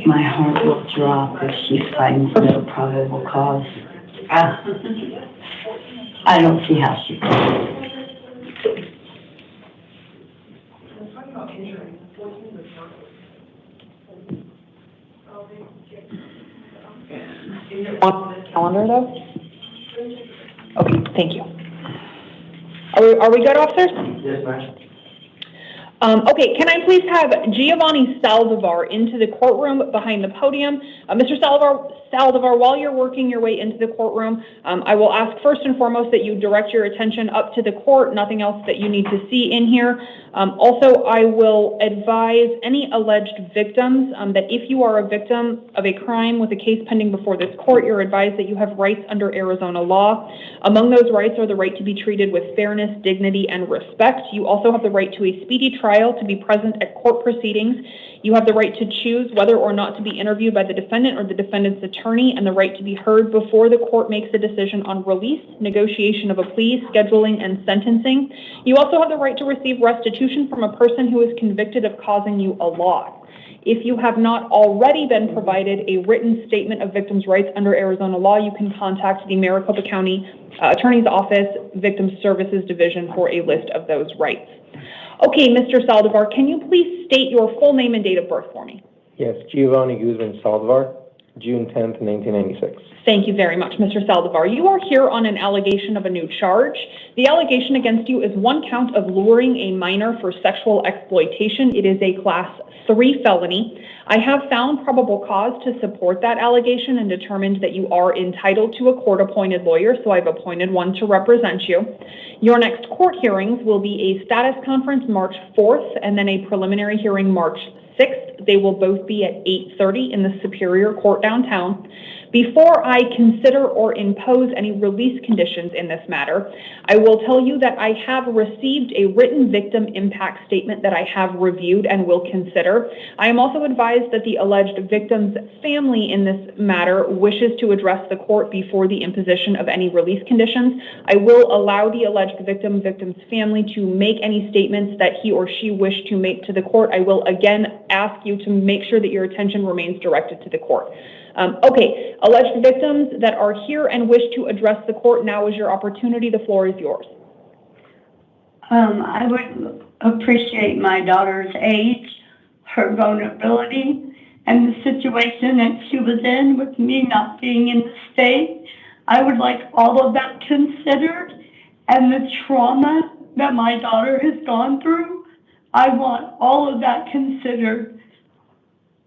My heart will drop if she finds no probable cause. I don't see how she could. On the calendar, though? Okay, thank you. Are we good, officers? Yes, ma'am. Okay, can I please have Giovanni Saldivar into the courtroom behind the podium? Mr. Saldivar, while you're working your way into the courtroom, I will ask first and foremost that you direct your attention up to the court, nothing else that you need to see in here. Also, I will advise any alleged victims that if you are a victim of a crime with a case pending before this court, you're advised that you have rights under Arizona law. Among those rights are the right to be treated with fairness, dignity, and respect. You also have the right to a speedy trial, to be present at court proceedings. You have the right to choose whether or not to be interviewed by the defendant or the defendant's attorney, and the right to be heard before the court makes a decision on release, negotiation of a plea, scheduling, and sentencing. You also have the right to receive restitution from a person who is convicted of causing you a loss. If you have not already been provided a written statement of victims' rights under Arizona law, you can contact the Maricopa County Attorney's Office Victim Services Division for a list of those rights. Okay, Mr. Saldivar, can you please state your full name and date of birth for me? Yes, Giovanni Guzman Saldivar, June 10th, 1996. Thank you very much, Mr. Saldivar. You are here on an allegation of a new charge. The allegation against you is one count of luring a minor for sexual exploitation. It is a Class 3 felony. I have found probable cause to support that allegation and determined that you are entitled to a court-appointed lawyer, so I've appointed one to represent you. Your next court hearings will be a status conference March 4th and then a preliminary hearing March 6th. They will both be at 8:30 in the Superior Court downtown. Before I consider or impose any release conditions in this matter, I will tell you that I have received a written victim impact statement that I have reviewed and will consider. I am also advised that the alleged victim's family in this matter wishes to address the court before the imposition of any release conditions. I will allow the alleged victim's family to make any statements that he or she wish to make to the court. I will again ask you to make sure that your attention remains directed to the court. Okay, alleged victims that are here and wish to address the court, now is your opportunity. The floor is yours. I would appreciate my daughter's age, her vulnerability, and the situation that she was in with me not being in the state. I would like all of that considered, and the trauma that my daughter has gone through. I want all of that considered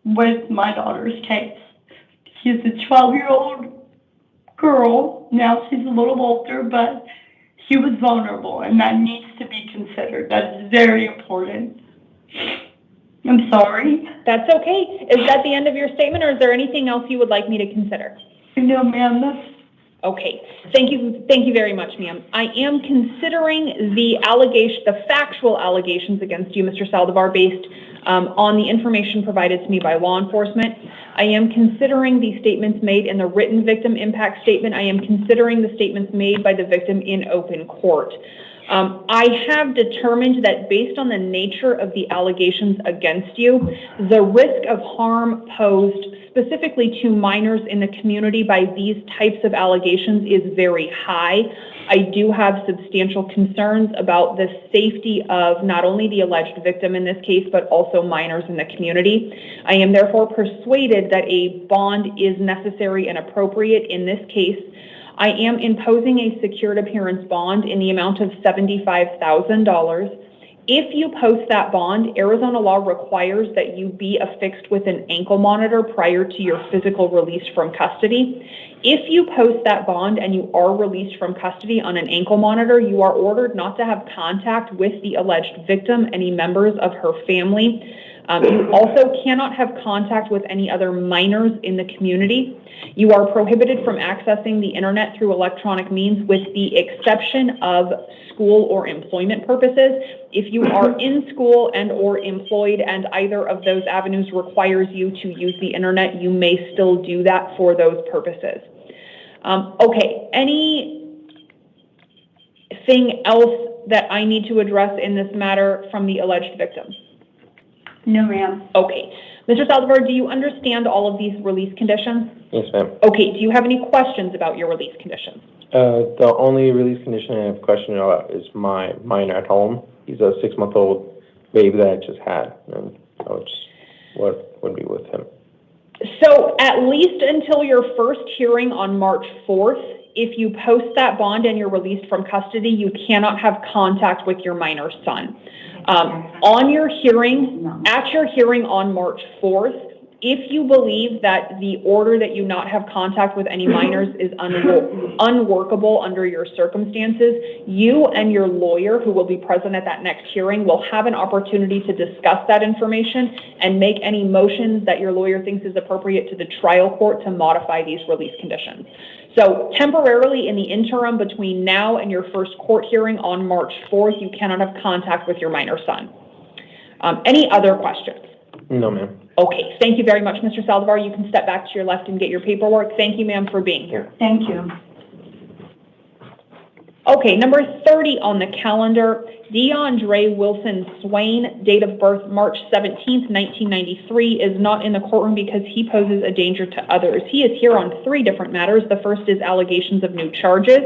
with my daughter's case. She's a 12-year-old girl. Now she's a little older, but she was vulnerable, and that needs to be considered. That's very important. I'm sorry. That's okay. Is that the end of your statement, or is there anything else you would like me to consider? No, ma'am. That's okay. Thank you very much, ma'am. I am considering the factual allegations against you, Mr. Saldivar, based on the information provided to me by law enforcement. I am considering the statements made in the written victim impact statement. I am considering the statements made by the victim in open court. I have determined that based on the nature of the allegations against you, the risk of harm posed specifically to minors in the community by these types of allegations is very high. I do have substantial concerns about the safety of not only the alleged victim in this case, but also minors in the community. I am therefore persuaded that a bond is necessary and appropriate in this case. I am imposing a secured appearance bond in the amount of $75,000. If you post that bond, Arizona law requires that you be affixed with an ankle monitor prior to your physical release from custody. If you post that bond and you are released from custody on an ankle monitor, you are ordered not to have contact with the alleged victim, any members of her family. You also cannot have contact with any other minors in the community. You are prohibited from accessing the internet through electronic means with the exception of school or employment purposes. If you are in school and or employed and either of those avenues requires you to use the internet, you may still do that for those purposes. Okay, anything else that I need to address in this matter from the alleged victim? no, ma'am. Okay. Mr. Saldivar, do you understand all of these release conditions? Yes, ma'am. Okay. Do you have any questions about your release conditions? The only release condition I have question about is my minor at home. He's a 6-month-old baby that I just had, and what would be with him? So at least until your first hearing on March 4th, if you post that bond and you're released from custody, you cannot have contact with your minor son. On your hearing, at your hearing on March 4th, if you believe that the order that you not have contact with any minors is unworkable under your circumstances, you and your lawyer, who will be present at that next hearing, will have an opportunity to discuss that information and make any motions that your lawyer thinks is appropriate to the trial court to modify these release conditions. So temporarily in the interim between now and your first court hearing on March 4th, you cannot have contact with your minor son. Any other questions? No, ma'am. Okay, thank you very much, Mr. Saldivar. You can step back to your left and get your paperwork. Thank you, ma'am, for being here. Thank you. Okay, number 30 on the calendar, DeAndre Wilson Swain, date of birth March 17th, 1993, is not in the courtroom because he poses a danger to others. He is here on 3 different matters. The first is allegations of new charges.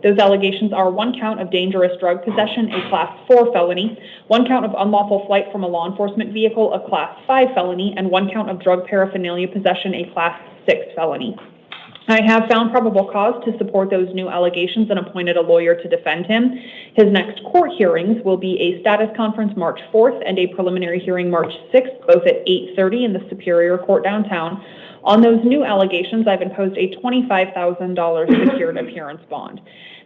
Those allegations are 1 count of dangerous drug possession, a Class 4 felony, 1 count of unlawful flight from a law enforcement vehicle, a Class 5 felony, and 1 count of drug paraphernalia possession, a Class 6 felony. I have found probable cause to support those new allegations and appointed a lawyer to defend him. His next court hearings will be a status conference March 4th and a preliminary hearing March 6th, both at 8:30 in the Superior Court downtown. On those new allegations, I've imposed a $25,000 secured appearance bond.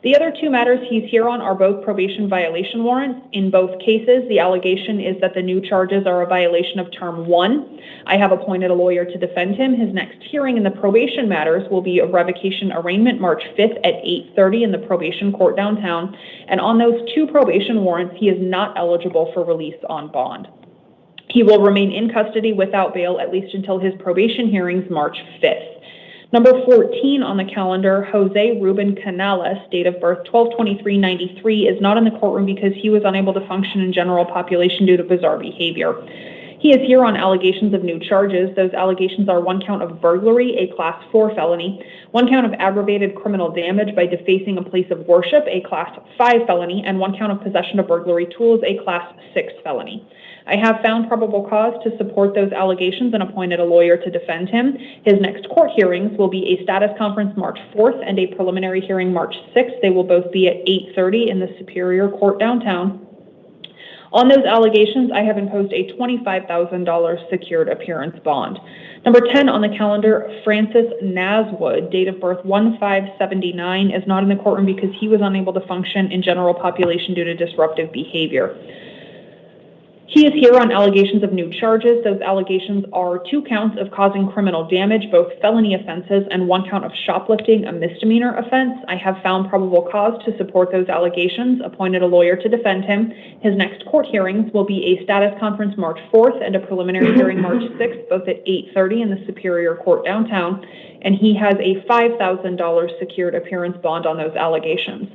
The other two matters he's here on are both probation violation warrants. In both cases, the allegation is that the new charges are a violation of Term 1. I have appointed a lawyer to defend him. His next hearing in the probation matters will be a revocation arraignment March 5th at 8:30 in the probation court downtown. And on those two probation warrants, he is not eligible for release on bond. He will remain in custody without bail at least until his probation hearings March 5th. Number 14 on the calendar, Jose Ruben Canales, date of birth 12/23/93, is not in the courtroom because he was unable to function in general population due to bizarre behavior. He is here on allegations of new charges. Those allegations are one count of burglary, a Class 4 felony, one count of aggravated criminal damage by defacing a place of worship, a Class 5 felony, and one count of possession of burglary tools, a Class 6 felony. I have found probable cause to support those allegations and appointed a lawyer to defend him. His next court hearings will be a status conference March 4th and a preliminary hearing March 6th. They will both be at 8:30 in the Superior Court downtown. On those allegations, I have imposed a $25,000 secured appearance bond. Number 10 on the calendar, Francis Naswood, date of birth 1/5/79, is not in the courtroom because he was unable to function in general population due to disruptive behavior. He is here on allegations of new charges. Those allegations are two counts of causing criminal damage, both felony offenses, and one count of shoplifting, a misdemeanor offense. I have found probable cause to support those allegations, appointed a lawyer to defend him. His next court hearings will be a status conference March 4th and a preliminary hearing March 6th, both at 8:30 in the Superior Court downtown, and he has a $5,000 secured appearance bond on those allegations.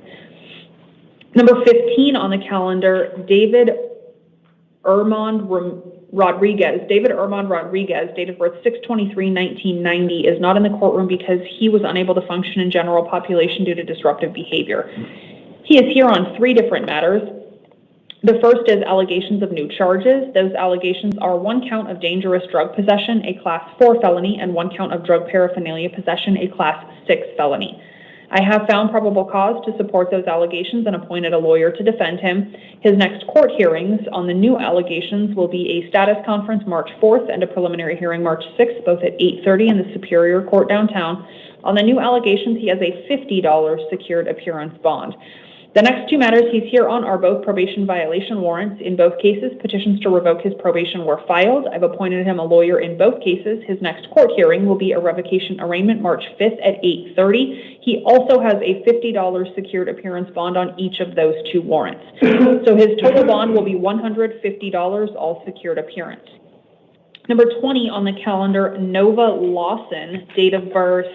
Number 15 on the calendar, David Armand Rodriguez, date of birth 6/23/1990, is not in the courtroom because he was unable to function in general population due to disruptive behavior. He is here on three different matters. The first is allegations of new charges. Those allegations are one count of dangerous drug possession, a Class 4 felony, and one count of drug paraphernalia possession, a Class 6 felony. I have found probable cause to support those allegations and appointed a lawyer to defend him. His next court hearings on the new allegations will be a status conference March 4th and a preliminary hearing March 6th, both at 8:30 in the Superior Court downtown. On the new allegations, he has a $50 secured appearance bond. The next two matters he's here on are both probation violation warrants. In both cases, petitions to revoke his probation were filed. I've appointed him a lawyer in both cases. His next court hearing will be a revocation arraignment March 5th at 8:30. He also has a $50 secured appearance bond on each of those two warrants. So his total bond will be $150, all secured appearance. Number 20 on the calendar, Nova Lawson, date of birth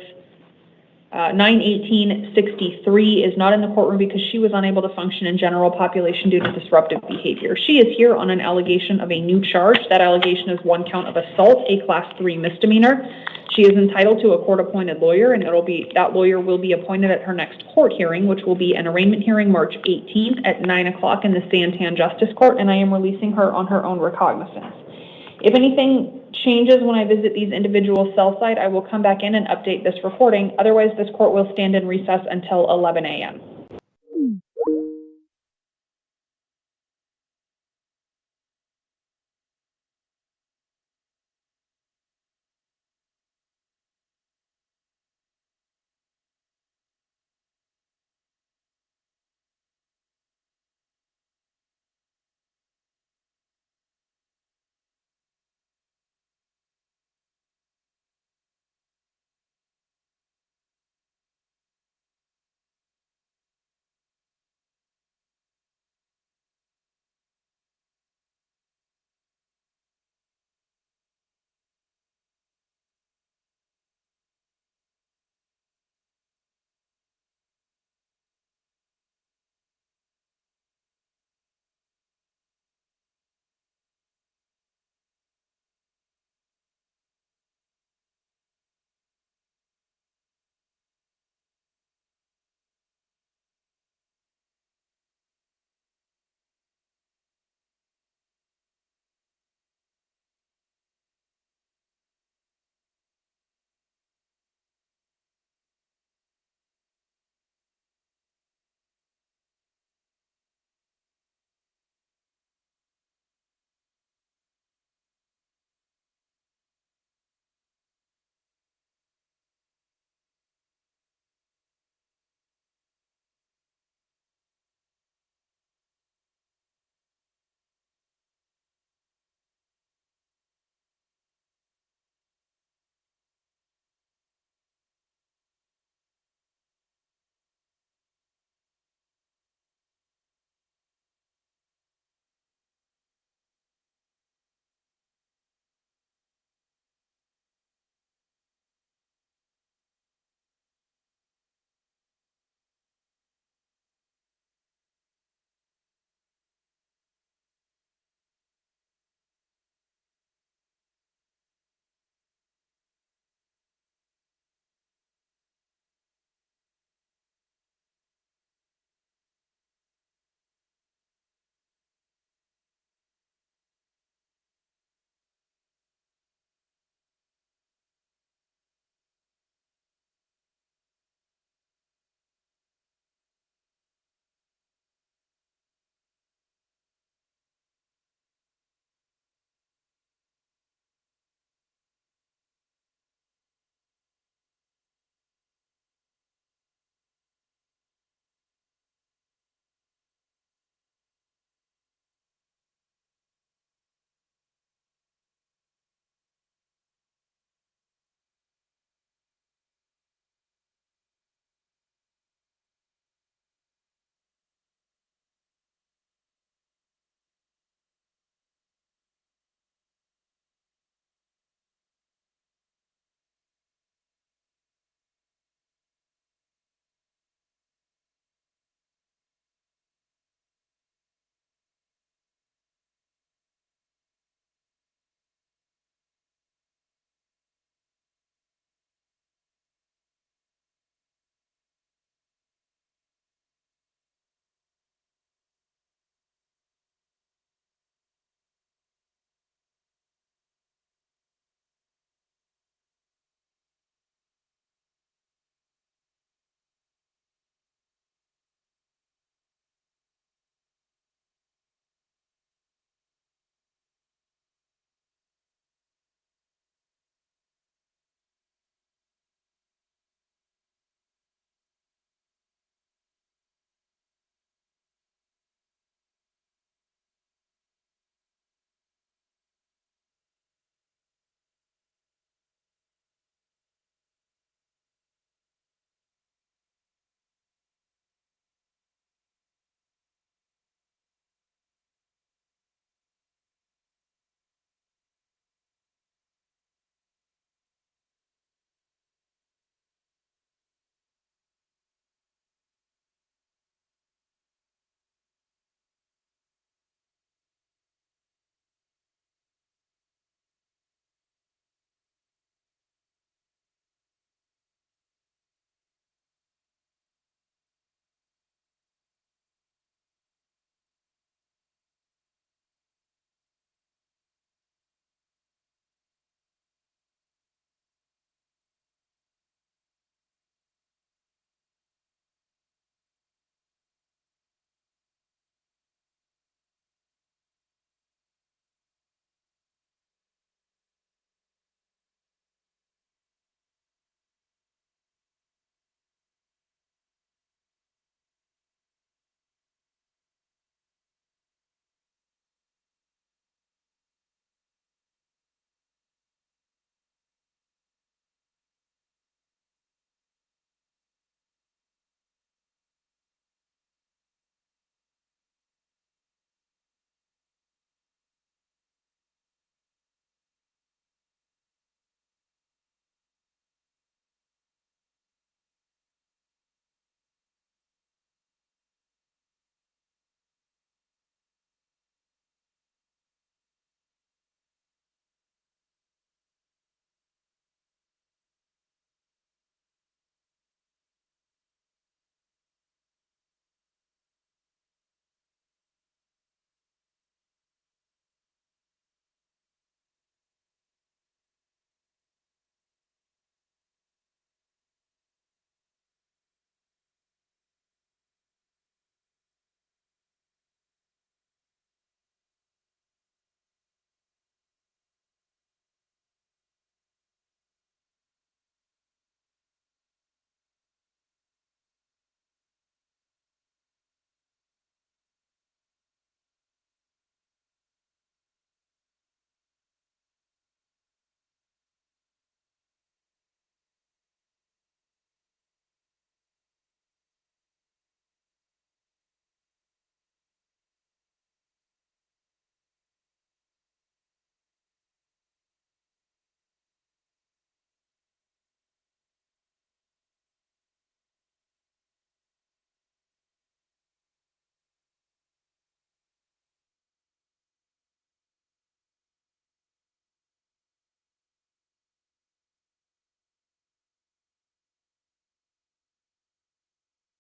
9/18/63, is not in the courtroom because she was unable to function in general population due to disruptive behavior. She is here on an allegation of a new charge. That allegation is one count of assault, a Class 3 misdemeanor. She is entitled to a court-appointed lawyer, and that lawyer will be appointed at her next court hearing, which will be an arraignment hearing March 18th at 9 o'clock in the Santan Justice Court, and I am releasing her on her own recognizance. If anything changes when I visit these individuals' cell site, I will come back in and update this recording. Otherwise, this court will stand in recess until 11 a.m.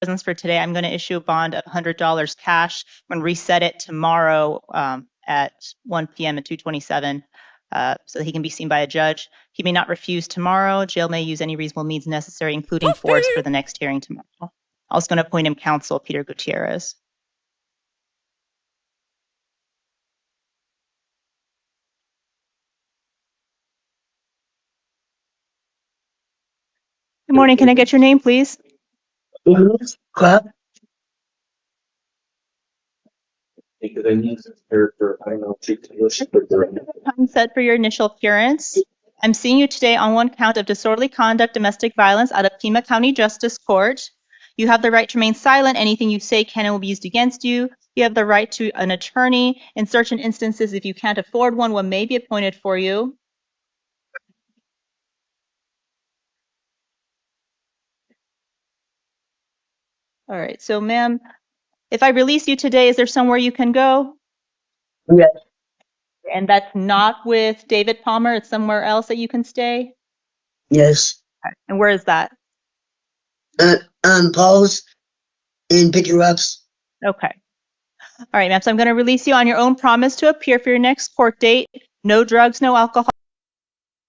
presence for today. I'm going to issue a bond of $100 cash. I'm going to reset it tomorrow at 1 p.m. at 2:27 so that he can be seen by a judge. He may not refuse tomorrow. Jail may use any reasonable means necessary, including force, for the next hearing tomorrow. Also going to appoint him counsel, Peter Gutierrez. Good morning. Can I get your name, please? Clap. Time set for your initial appearance. I'm seeing you today on one count of disorderly conduct, domestic violence out of Pima County Justice Court. You have the right to remain silent. Anything you say can and will be used against you. You have the right to an attorney. In certain instances, if you can't afford one, one may be appointed for you. All right, so ma'am, if I release you today, is there somewhere you can go? Yes. And that's not with David Palmer, it's somewhere else that you can stay? Yes. Okay. And where is that? Paul's in Picker Ups. Okay. All right, ma'am, so I'm going to release you on your own promise to appear for your next court date. No drugs, no alcohol.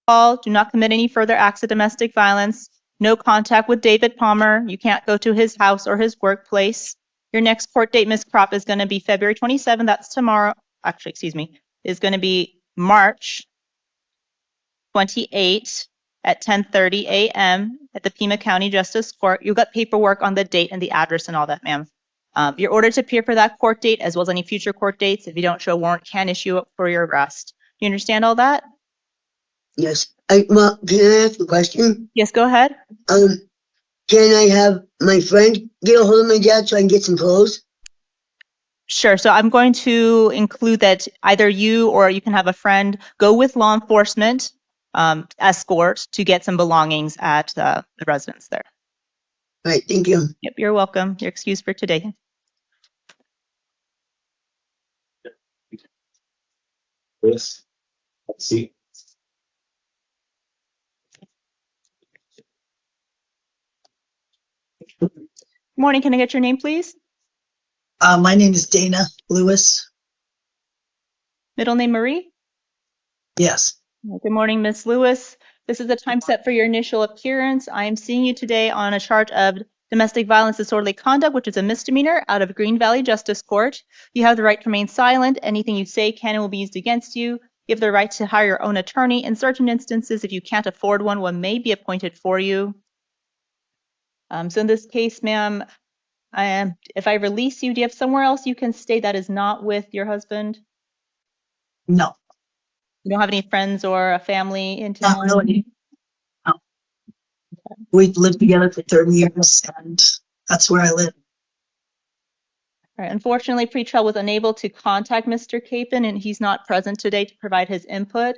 Do not commit any further acts of domestic violence. No contact with David Palmer. You can't go to his house or his workplace. Your next court date, Ms. Kropp, is going to be February 27th. That's tomorrow. Actually, excuse me. Is going to be March 28th at 10:30 a.m. at the Pima County Justice Court. You'll get paperwork on the date and the address and all that, ma'am. You're ordered to appear for that court date as well as any future court dates. If you don't show a warrant, can issue it for your arrest. Do you understand all that? Yes. Well, can I ask a question? Yes, go ahead. Can I have my friend get a hold of my dad so I can get some clothes? Sure. So I'm going to include that either you or you can have a friend go with law enforcement escort to get some belongings at the residence there. All right. Thank you. Yep. You're welcome. You're excused for today. Let's see. Good morning. Can I get your name, please? My name is Dana Lewis. Middle name Marie? Yes. Good morning, Ms. Lewis. This is the time set for your initial appearance. I am seeing you today on a charge of domestic violence disorderly conduct, which is a misdemeanor out of Green Valley Justice Court. You have the right to remain silent. Anything you say can and will be used against you. You have the right to hire your own attorney. In certain instances, if you can't afford one, one may be appointed for you. So in this case, ma'am, if I release you, do you have somewhere else you can stay that is not with your husband? No. You don't have any friends or a family in town? No. We've lived together for 30 years, and that's where I live. All right. Unfortunately, pretrial was unable to contact Mr. Capon, and he's not present today to provide his input.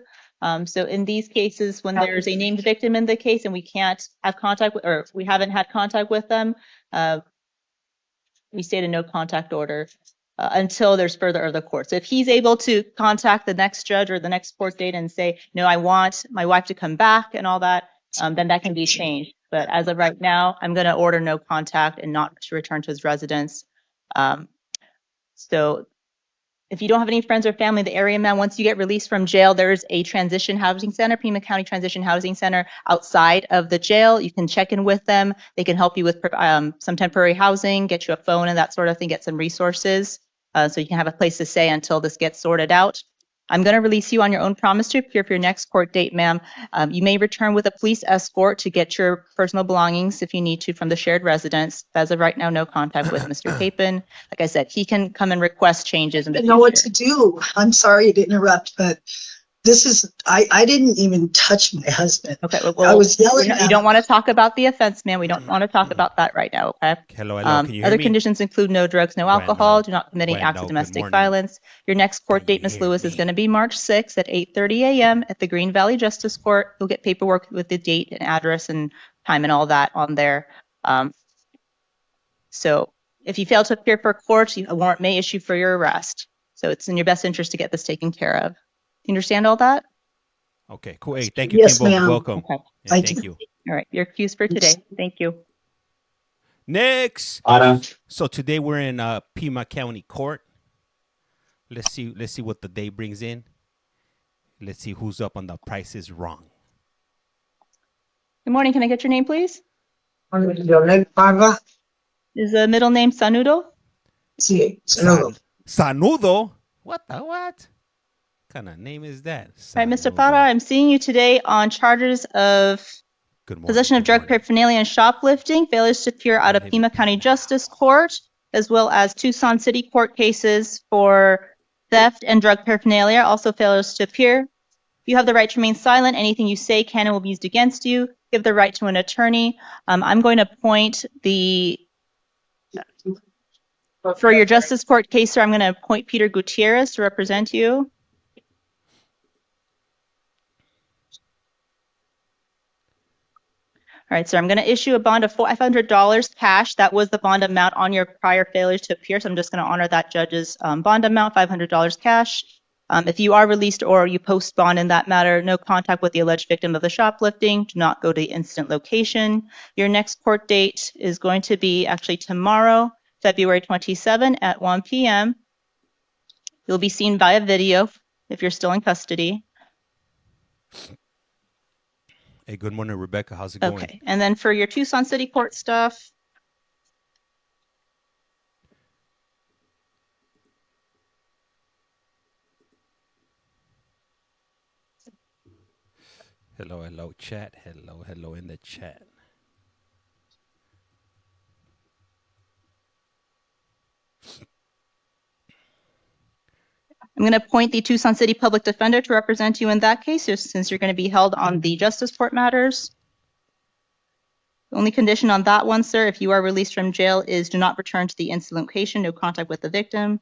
So in these cases, when there's a named victim in the case and we can't have contact with, or we haven't had contact with them, we state a no contact order until there's further of the court. So if he's able to contact the next judge or the next court date and say, no, I want my wife to come back and all that, then that can be changed. But as of right now, I'm going to order no contact and not to return to his residence. So if you don't have any friends or family in the area, ma'am, once you get released from jail, there's a transition housing center, Pima County Transition Housing Center outside of the jail. You can check in with them. They can help you with some temporary housing, get you a phone and that sort of thing, get some resources so you can have a place to stay until this gets sorted out. I'm going to release you on your own promise to appear for your next court date, ma'am. You may return with a police escort to get your personal belongings if you need to from the shared residence. As of right now, no contact with Mr. Capon. Like I said, he can come and request changes in the future. I know what to do. I'm sorry to interrupt, but this is, I didn't even touch my husband. Okay, well, I was yelling at you don't want to talk about the offense, ma'am. We don't want to talk about that right now, okay? Hello, can you hear other me? conditions include no drugs, no alcohol, do not commit any acts of good domestic morning. violence. Your next court date, Ms. Lewis, is going to be March 6th at 8:30 a.m. at the Green Valley Justice Court. You'll get paperwork with the date and address and time and all that on there. So if you fail to appear for court, a warrant may issue for your arrest. So it's in your best interest to get this taken care of. You understand all that? Okay, cool. Hey, thank you, Yes, Kimbo. ma'am. Welcome. Okay. And thank you. All right, you're excused for today. Thank you. Next. Para. So today we're in Pima County Court. Let's see what the day brings in. Let's see who's up on the Price is Wrong. Good morning. Can I get your name, please? Leonel Parra. Is the middle name Sanudo? Sí, Sanudo. Sanudo? What? What kind of name is that? All right, Mr. Parra, I'm seeing you today on charges of possession of drug paraphernalia and shoplifting, failures to appear out of Pima County Justice Court, as well as Tucson City Court cases for theft and drug paraphernalia, also failures to appear. You have the right to remain silent. Anything you say can and will be used against you. You have the right to an attorney. I'm going to appoint for your Justice Court case, sir, I'm going to appoint Peter Gutierrez to represent you. All right, sir, I'm going to issue a bond of $500 cash. That was the bond amount on your prior failures to appear, so I'm just going to honor that judge's bond amount, $500 cash. If you are released or you post bond in that matter, no contact with the alleged victim of the shoplifting. Do not go to the incident location. Your next court date is going to be actually tomorrow, February 27 at 1 p.m. You'll be seen via video if you're still in custody. Hey, good morning, Rebecca. How's it going? Okay, and then for your Tucson City Court stuff, Hello, chat. Hello in the chat. I'm going to appoint the Tucson City Public Defender to represent you in that case, since you're going to be held on the Justice Court matters. The only condition on that one, sir, if you are released from jail, is do not return to the incident location, no contact with the victim.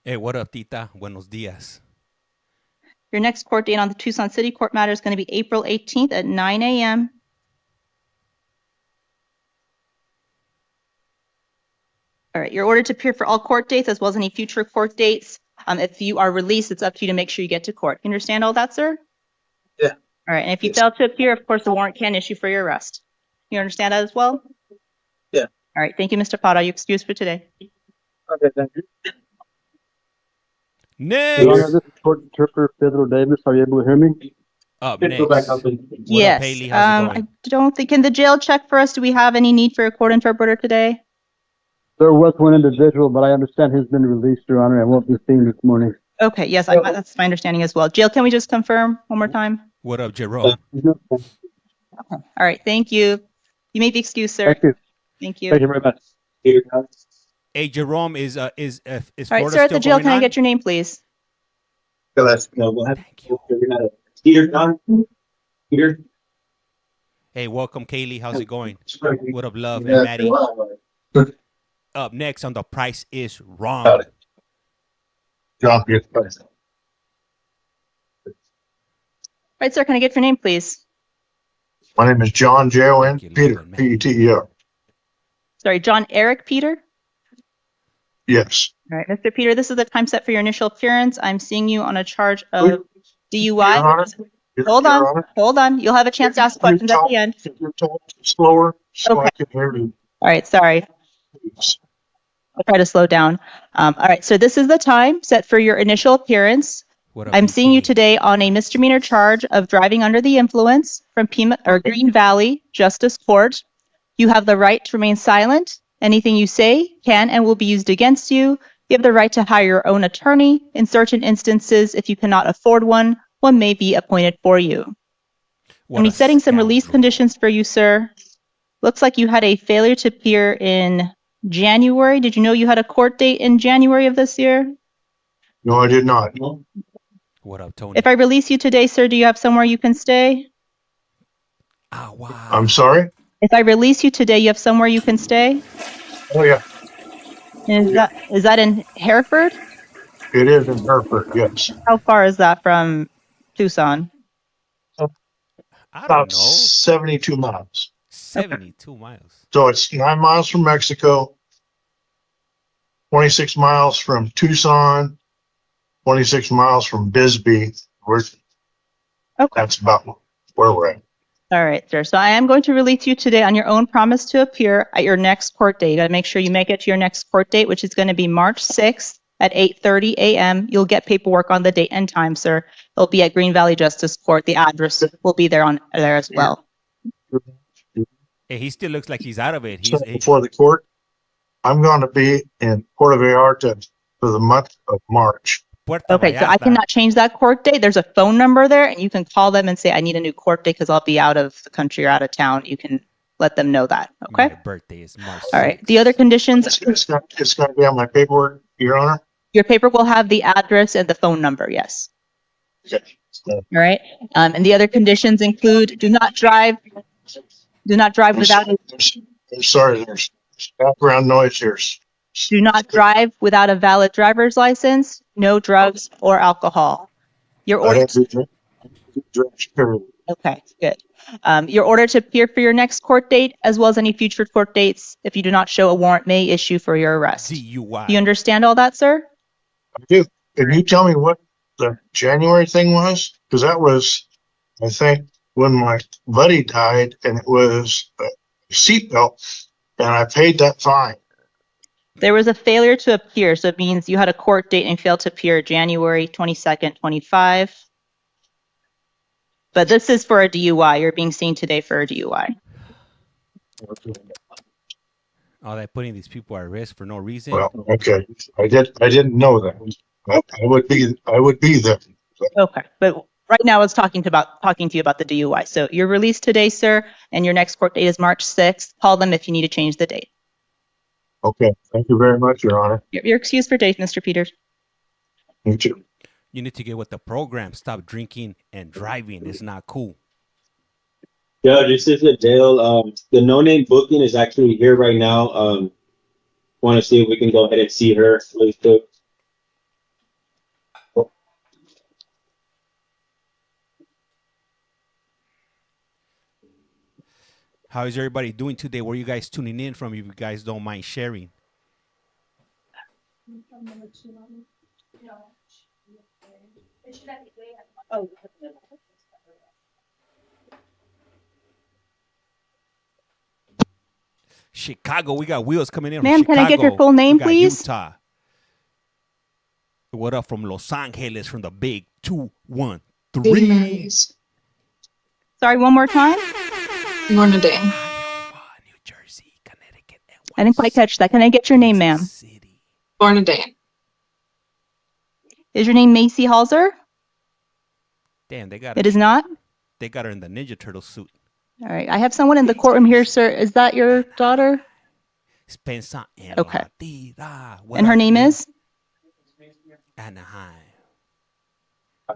Hey, what up, Tita? Buenos dias. Your next court date on the Tucson City Court matter is going to be April 18th at 9 a.m. All right, you're ordered to appear for all court dates as well as any future court dates. If you are released, it's up to you to make sure you get to court. You understand all that, sir? Yeah. All right, and if you fail to appear, of course, a warrant can issue for your arrest. You understand that as well? Yeah. All right, thank you, Mr. Parra. You're excused for today. Okay, thank you. Next. Your Honor, this is Court Interpreter Pedro Davis. Are you able to hear me? Up Go next. back up and Yes. Haley? How's it going? I don't think, can the jail check for us? Do we have any need for a court interpreter today? There was one individual, but I understand he's been released, Your Honor, and won't be seen this morning. Okay, yes, that's my understanding as well. Jail, can we just confirm one more time? What up, Jerome? All right, thank you. You may be excused, sir. Thank you. Thank you. Thank you very much. Hey, Jerome, is All right, Florida sir, at the still jail, going can I on? get your name, please? Thank you. Peter. Hey, welcome, Kaylee. How's it going? What up, Love Yeah. and Maddie? Up next on The Price is Wrong. John, yes, All right, sir, can I get your name, please? My name is John J-O-N, Thank you, Peter, Lord, man. P-E-T-E-R. Sorry, John Eric Peter? Yes. All right, Mr. Peter, this is the time set for your initial appearance. I'm seeing you on a charge of Your DUI. Honor, Hold on. You'll have a chance to ask questions at the end. Can you talk slower so Okay. I can hear you? All right, sorry. I'll try to slow down. All right, so this is the time set for your initial appearance. What up, I'm seeing you BK? today on a misdemeanor charge of driving under the influence from Green Valley Justice Court. You have the right to remain silent. Anything you say can and will be used against you. You have the right to hire your own attorney. In certain instances, if you cannot afford one, one may be appointed for you. What I'm a setting some release scoundrel. conditions for you, sir. Looks like you had a failure to appear in January. Did you know you had a court date in January of this year? No, I did not. What up, Tony? If I release you today, sir, do you have somewhere you can stay? Ah, wow. I'm sorry? If I release you today, you have somewhere you can stay? Oh, yeah. Is that in Hereford? It is in Hereford, yes. How far is that from Tucson? I About don't know. 72 miles. 72 miles. So it's 9 miles from Mexico, 26 miles from Tucson, 26 miles from Bisbee. That's about where we're at. All right, sir. So I am going to release you today on your own promise to appear at your next court date. You got to make sure you make it to your next court date, which is going to be March 6th at 8:30 a.m. You'll get paperwork on the date and time, sir. It'll be at Green Valley Justice Court. The address will be there as well. Hey, he still looks like he's out of it. So before the court, I'm going to be in Puerto Vallarta for the month of March. Okay, so I cannot change that court date. There's a phone number there, and you can call them and say, I need a new court date because I'll be out of the country or out of town. You can let them know that, okay? My birthday is March 6th. All right, the other conditions. It's going to be on my paperwork, Your Honor? Your paperwork will have the address and the phone number, yes. Okay. All right, and the other conditions include do not drive without. I'm sorry, there's background noise here. Do not drive without a valid driver's license, no drugs or alcohol. Your order. I don't do drugs, period. Okay, good. Your order to appear for your next court date, as well as any future court dates, if you do not show a warrant, may issue for your arrest. DUI. Do you understand all that, sir? I do. Can you tell me what the January thing was? Because that was, I think, when my buddy died, and it was a seatbelt, and I paid that fine. There was a failure to appear, so it means you had a court date and failed to appear January 22nd, 25. But this is for a DUI. You're being seen today for a DUI. Oh, they're putting these people at risk for no reason. Well, okay. I didn't know that. I would be there. Okay, but right now it's talking to you about the DUI. So you're released today, sir, and your next court date is March 6th. Call them if you need to change the date. Okay. Thank you very much, Your Honor. You're excused for date, Mr. Peters. Thank you. You need to get with the program. Stop drinking and driving. It's not cool. Yeah, this is the jail. The no-name booking is actually here right now. Want to see if we can go ahead and see her really quick. How is everybody doing today? Where are you guys tuning in from if you guys don't mind sharing? Chicago, we got wheels coming in from Ma'am, Chicago. can I get your full name, We got please? Utah. What up from Los Angeles, from the big 213. Sorry, one more time. Morning day. I didn't quite catch that. Can I get your name, ma'am? Born a day. Is your name Macy Halser? Damn, they got It is not? They got her in the Ninja Turtle suit. All right. I have someone in the courtroom here, sir. Is that your daughter? Okay. And her name is? Anaheim.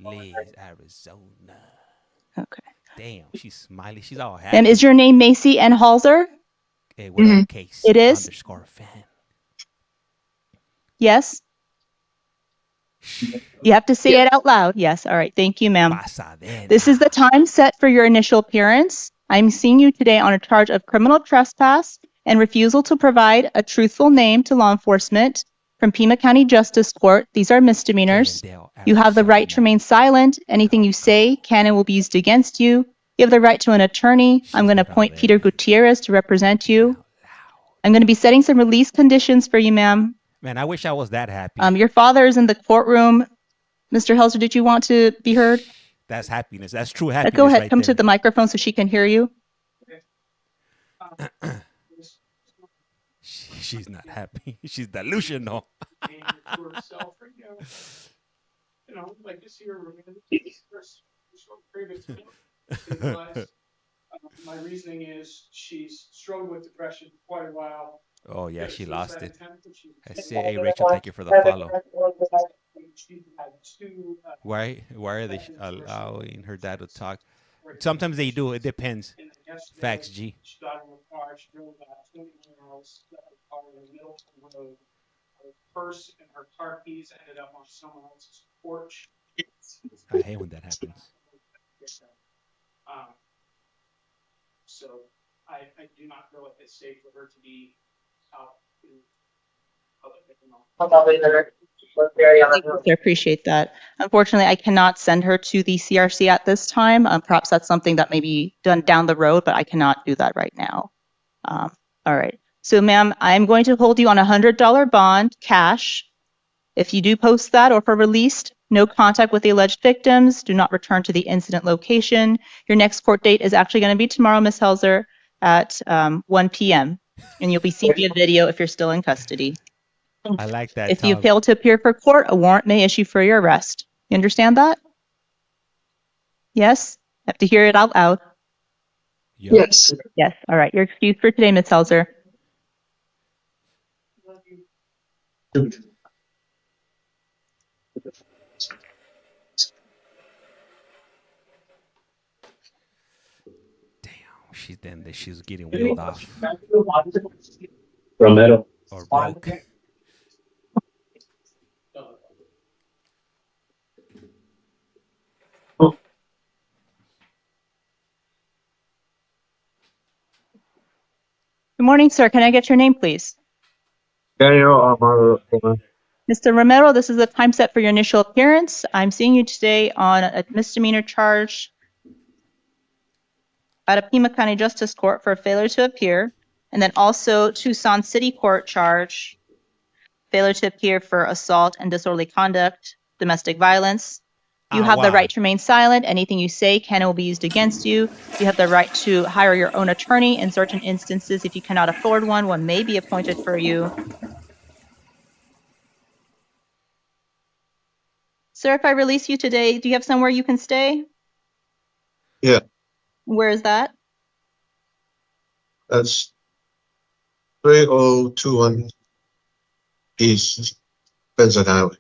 Liz, Arizona. Okay. Damn, she's smiling. She's all happy. And is your name Macy N. Halser? Hey, what up, Case? It is? _fan. Yes? You have to say it out loud. Yes. All right. Thank you, ma'am. This is the time set for your initial appearance. I'm seeing you today on a charge of criminal trespass and refusal to provide a truthful name to law enforcement from Pima County Justice Court. These are misdemeanors. You have the right to remain silent. Anything you say can and will be used against you. You have the right to an attorney. I'm going to appoint Peter Gutierrez to represent you. I'm going to be setting some release conditions for you, ma'am. Man, I wish I was that happy. Your father is in the courtroom. Mr. Halser, did you want to be heard? That's happiness. That's true happiness. Go ahead. Right Come there. to the microphone so she can hear you. She's not happy. She's delusional. You know, like this year, my reasoning is she's struggled with depression for quite a while. Oh, yeah, she lost it. I say, hey, Rachel, thank you for the follow. Why are they allowing her dad to talk? Sometimes they do. It depends. Facts, G. She got in the car. She drove about 20 miles. Got in the car in the middle of the road. Her purse and her car keys ended up on someone else's porch. I hate when that happens. So I do not feel at this stage for her to be out in Thank you, sir. Appreciate that. Unfortunately, I cannot send her to the CRC at this time. Perhaps that's something that may be done down the road, but I cannot do that right now. All right. So, ma'am, I'm going to hold you on a $100 bond, cash. If you do post that or for released, no contact with the alleged victims, do not return to the incident location. Your next court date is actually going to be tomorrow, Ms. Helzer, at 1 p.m. And you'll be seeing via video if you're still in custody. I like that. If you fail to appear for court, a warrant may issue for your arrest. You understand that? Yes? I have to hear it out loud. Yes. Yes. All right. You're excused for today, Ms. Helzer. She's getting wheeled off. Romero. Or broke. Good morning, sir. Can I get your name, please? Yayo, Mr. Romero, this is the time set for your initial appearance. I'm seeing you today on a misdemeanor charge at a Pima County Justice Court for failure to appear, and then also Tucson City Court charge, failure to appear for assault and disorderly conduct, domestic violence. You have the right to remain silent. Anything you say can and will be used against you. You have the right to hire your own attorney. In certain instances, if you cannot afford one, one may be appointed for you. Sir, if I release you today, do you have somewhere you can stay? Yeah, Where is that? that's 3021 East Benson Highway.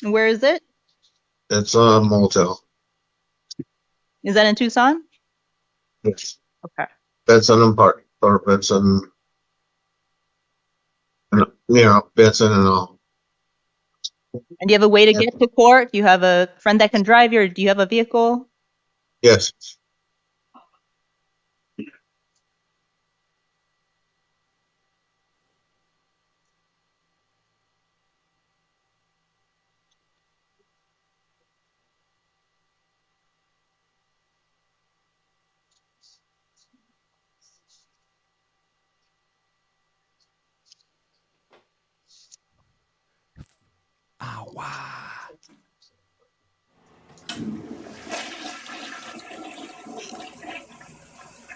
Where is it? It's a motel. Is that in Tucson? Yes. Okay. Benson and Park, or Benson, Benson and all. And do you have a way to get to court? Do you have a friend that can drive you, or do you have a vehicle? Yes.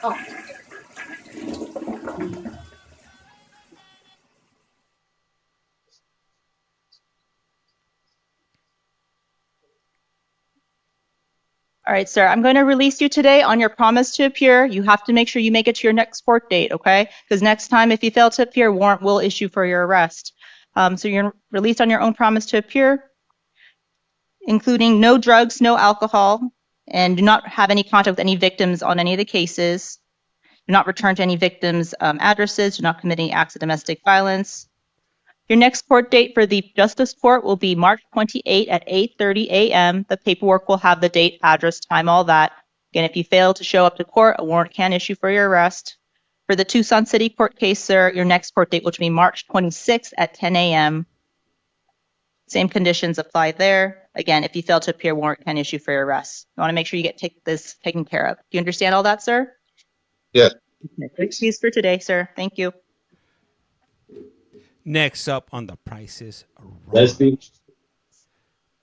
Oh. All right, sir, I'm going to release you today on your promise to appear. You have to make sure you make it to your next court date, okay? Because next time, if you fail to appear, warrant will issue for your arrest. So you're released on your own promise to appear, including no drugs, no alcohol, and do not have any contact with any victims on any of the cases. Do not return to any victims' addresses. Do not commit any acts of domestic violence. Your next court date for the Justice Court will be March 28 at 8:30 a.m. The paperwork will have the date, address, time, all that. Again, if you fail to show up to court, a warrant can issue for your arrest. For the Tucson City Court case, sir, your next court date will be March 26 at 10 a.m. Same conditions apply there. Again, if you fail to appear, warrant can issue for your arrest. You want to make sure you get this taken care of. Do you understand all that, sir? Yeah. Excuse for today, sir. Thank you. Next up on the prices.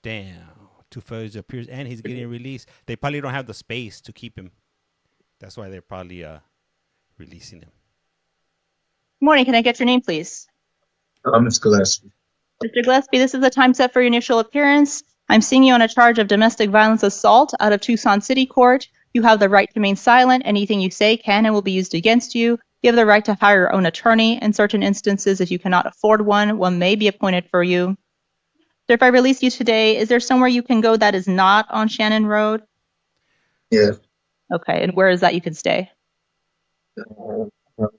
Damn. 2 failures appears and he's getting released. They probably don't have the space to keep him. That's why they're probably releasing him. Good morning. Can I get your name, please? Ms. Gillespie. Mr. Gillespie, this is the time set for your initial appearance. I'm seeing you on a charge of domestic violence assault out of Tucson City Court. You have the right to remain silent. Anything you say can and will be used against you. You have the right to hire your own attorney. In certain instances, if you cannot afford one, one may be appointed for you. So if I release you today, is there somewhere you can go that is not on Shannon Road? Yeah. Okay, and where is that you can stay? A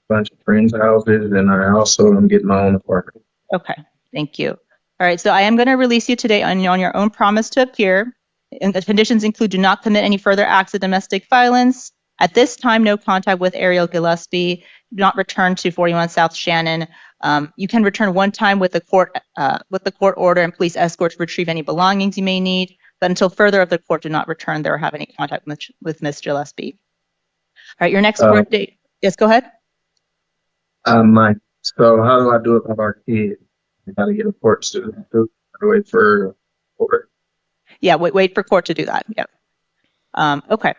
bunch of friends' houses, and I also am getting my own apartment. Okay, thank you. All right, so I am going to release you today on your own promise to appear. And the conditions include do not commit any further acts of domestic violence, At this time, no contact with Ariel Gillespie. Do not return to 41 South Shannon. You can return one time with the court order and police escort to retrieve any belongings you may need. But until further of the court, do not return there or have any contact with Ms. Gillespie. All right, your next court date. Yes, go ahead. Mike. So how do I do it about our kid? I got to get a court student to wait for court. Yeah, wait for court to do that. Yep. Okay.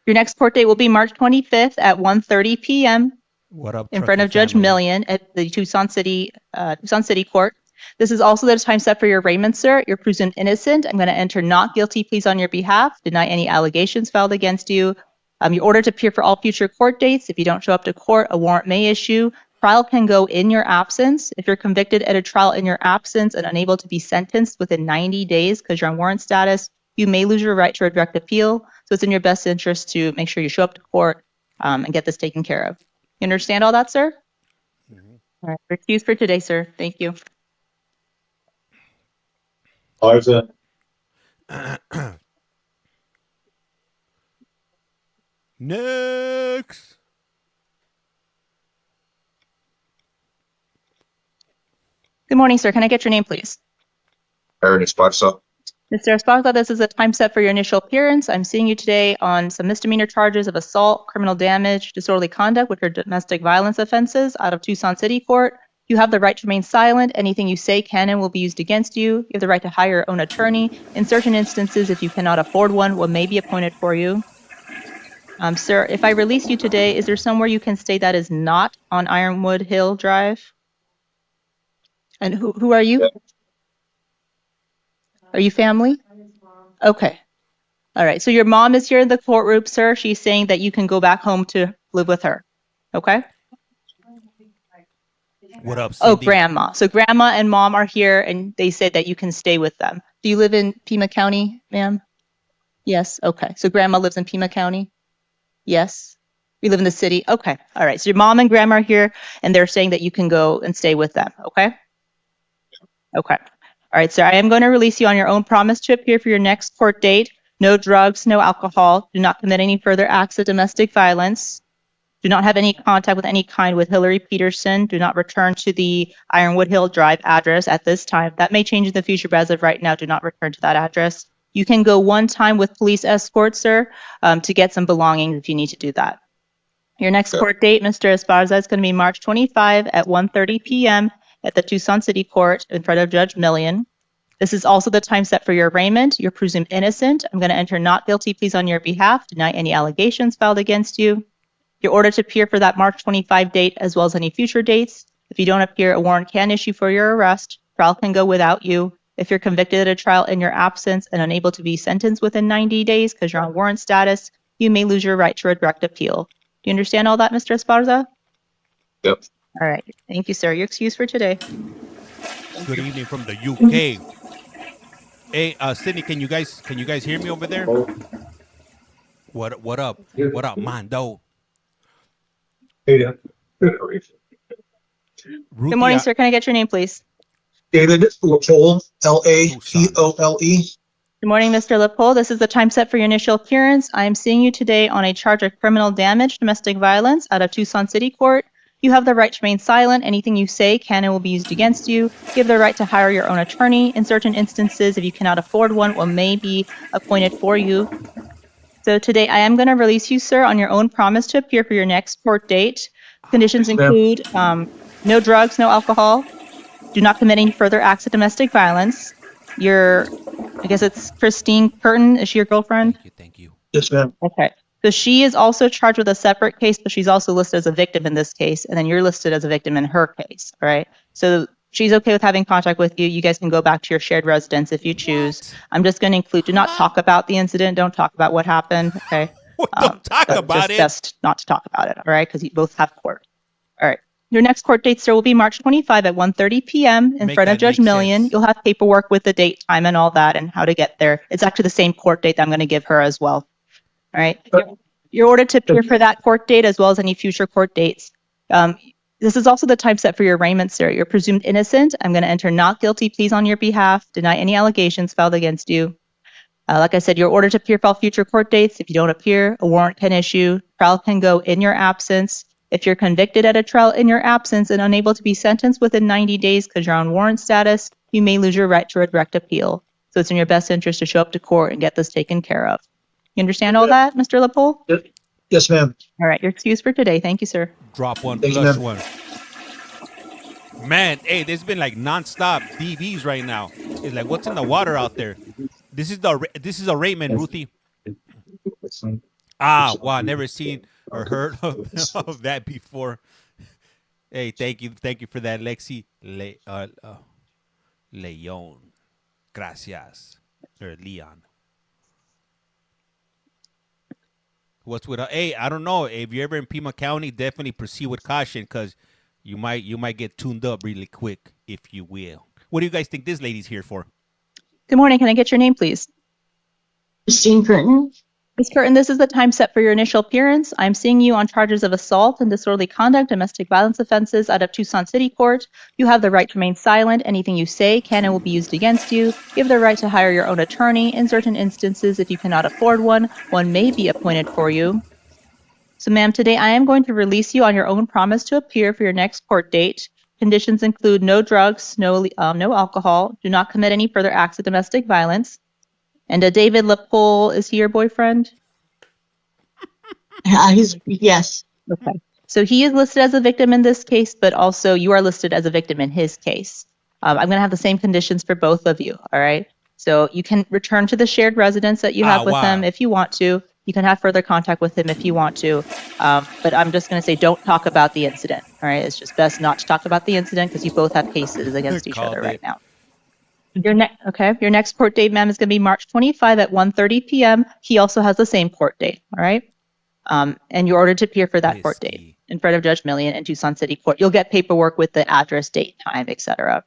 Your next court date will be March 25th at 1:30 p.m. What up, in front of Judge Million at the Tucson City Court. This is also the time set for your arraignment, sir. You're presumed innocent. I'm going to enter not guilty pleas on your behalf, deny any allegations filed against you. You're ordered to appear for all future court dates. If you don't show up to court, a warrant may issue. Trial can go in your absence. If you're convicted at a trial in your absence and unable to be sentenced within 90 days because you're on warrant status, you may lose your right to a direct appeal. So it's in your best interest to make sure you show up to court and get this taken care of. You understand all that, sir? All right. Excuse for today, sir. Thank you. Next. Good morning, sir. Can I get your name, please? Aaron Esparza. Mr. Esparza, this is a time set for your initial appearance. I'm seeing you today on some misdemeanor charges of assault, criminal damage, disorderly conduct, which are domestic violence offenses out of Tucson City Court. You have the right to remain silent. Anything you say can and will be used against you. You have the right to hire your own attorney. In certain instances, if you cannot afford one may be appointed for you. Sir, if I release you today, is there somewhere you can stay that is not on Ironwood Hill Drive? And who are you? Are you family? Okay. All right. So your mom is here in the courtroom, sir. She's saying that you can go back home to live with her. Okay? What up, Cindy? Oh, grandma. So grandma and mom are here, and they said that you can stay with them. Do you live in Pima County, ma'am? Yes. Okay. So grandma lives in Pima County? Yes. You live in the city? Okay. All right. So your mom and grandma are here, and they're saying that you can go and stay with them. Okay? Okay. All right, sir. I am going to release you on your own promise to appear for your next court date. No drugs, no alcohol. Do not commit any further acts of domestic violence. Do not have any contact with any kind with Hillary Peterson. Do not return to the Ironwood Hill Drive address at this time. That may change in the future, but as of right now, do not return to that address. You can go one time with police escort, sir, to get some belongings if you need to do that. Your next court date, Mr. Esparza, is going to be March 25 at 1:30 p.m. at the Tucson City Court in front of Judge Million. This is also the time set for your arraignment. You're presumed innocent. I'm going to enter not guilty pleas on your behalf, deny any allegations filed against you. You're ordered to appear for that March 25 date as well as any future dates. If you don't appear, a warrant can issue for your arrest. Trial can go without you. If you're convicted at a trial in your absence and unable to be sentenced within 90 days because you're on warrant status, you may lose your right to a direct appeal. Do you understand all that, Mr. Esparza? Yep. All right. Thank you, sir. You're excused for today. Good evening from the UK. Hey, Sydney, can you guys hear me over there? What up? What up, Mondo? Hey, Good morning, sir. Can I get your name, please? David Lapole, L-A-P-O-L-E. Good morning, Mr. Lapole. This is the time set for your initial appearance. I am seeing you today on a charge of criminal damage, domestic violence out of Tucson City Court. You have the right to remain silent. Anything you say can and will be used against you. You have the right to hire your own attorney. In certain instances, if you cannot afford one may be appointed for you. So today I am going to release you, sir, on your own promise to appear for your next court date. Conditions include no drugs, no alcohol. Do not commit any further acts of domestic violence. I guess it's Christine Curtin. Is she your girlfriend? Thank you. Yes, ma'am. Okay. So she is also charged with a separate case, but she's also listed as a victim in this case, and then you're listed as a victim in her case, all right? So she's okay with having contact with you. You guys can go back to your shared residence if you choose. I'm just going to include, do not talk about the incident. Don't talk about what happened, okay? Don't talk about it. Best not to talk about it, all right? Because you both have court. All right. Your next court date, sir, will be March 25 at 1:30 p.m. in front of Judge Million. You'll have paperwork with the date, time, and all that, and how to get there. It's actually the same court date that I'm going to give her as well. All right. You're ordered to appear for that court date as well as any future court dates. This is also the time set for your arraignment, sir. You're presumed innocent. I'm going to enter not guilty pleas on your behalf, deny any allegations filed against you. Like I said, you're ordered to appear for all future court dates. If you don't appear, a warrant can issue. trial can go in your absence. If you're convicted at a trial in your absence and unable to be sentenced within 90 days because you're on warrant status, you may lose your right to a direct appeal. So it's in your best interest to show up to court and get this taken care of. You understand all that, Mr. Lepole? Yes, ma'am. All right, you're excused for today. Thank you, sir. Drop one, Thank you, flush ma'am. one. Man, hey, there's been like nonstop DVs right now. It's like, what's in the water out there? This is a Raymond, Ruthie. Ah, wow, never seen or heard of that before. Hey, thank you for that, Lexi Leon. Gracias, or Leon. What's with hey? I don't know. If you're ever in Pima County, definitely proceed with caution because you might get tuned up really quick, if you will. What do you guys think this lady's here for? Good morning. Can I get your name, please? Christine Curtin. Ms. Curtin, this is the time set for your initial appearance. I'm seeing you on charges of assault and disorderly conduct, domestic violence offenses out of Tucson City Court. You have the right to remain silent. Anything you say can and will be used against you. You have the right to hire your own attorney. In certain instances, if you cannot afford one may be appointed for you. So, ma'am, today I am going to release you on your own promise to appear for your next court date. Conditions include no drugs, no alcohol, do not commit any further acts of domestic violence. And David Lepole, is he your boyfriend? Yes. Okay. So he is listed as a victim in this case, but also you are listed as a victim in his case. I'm going to have the same conditions for both of you, all right? So you can return to the shared residence that you have with him if you want to. You can have further contact with him if you want to. But I'm just going to say don't talk about the incident, all right? It's just best not to talk about the incident because you both have cases against each other right now. Your next court date, ma'am, is going to be March 25 at 1:30 p.m. He also has the same court date, all right? And you're ordered to appear for that court date in front of Judge Millian in Tucson City Court. You'll get paperwork with the address, date, time, etc.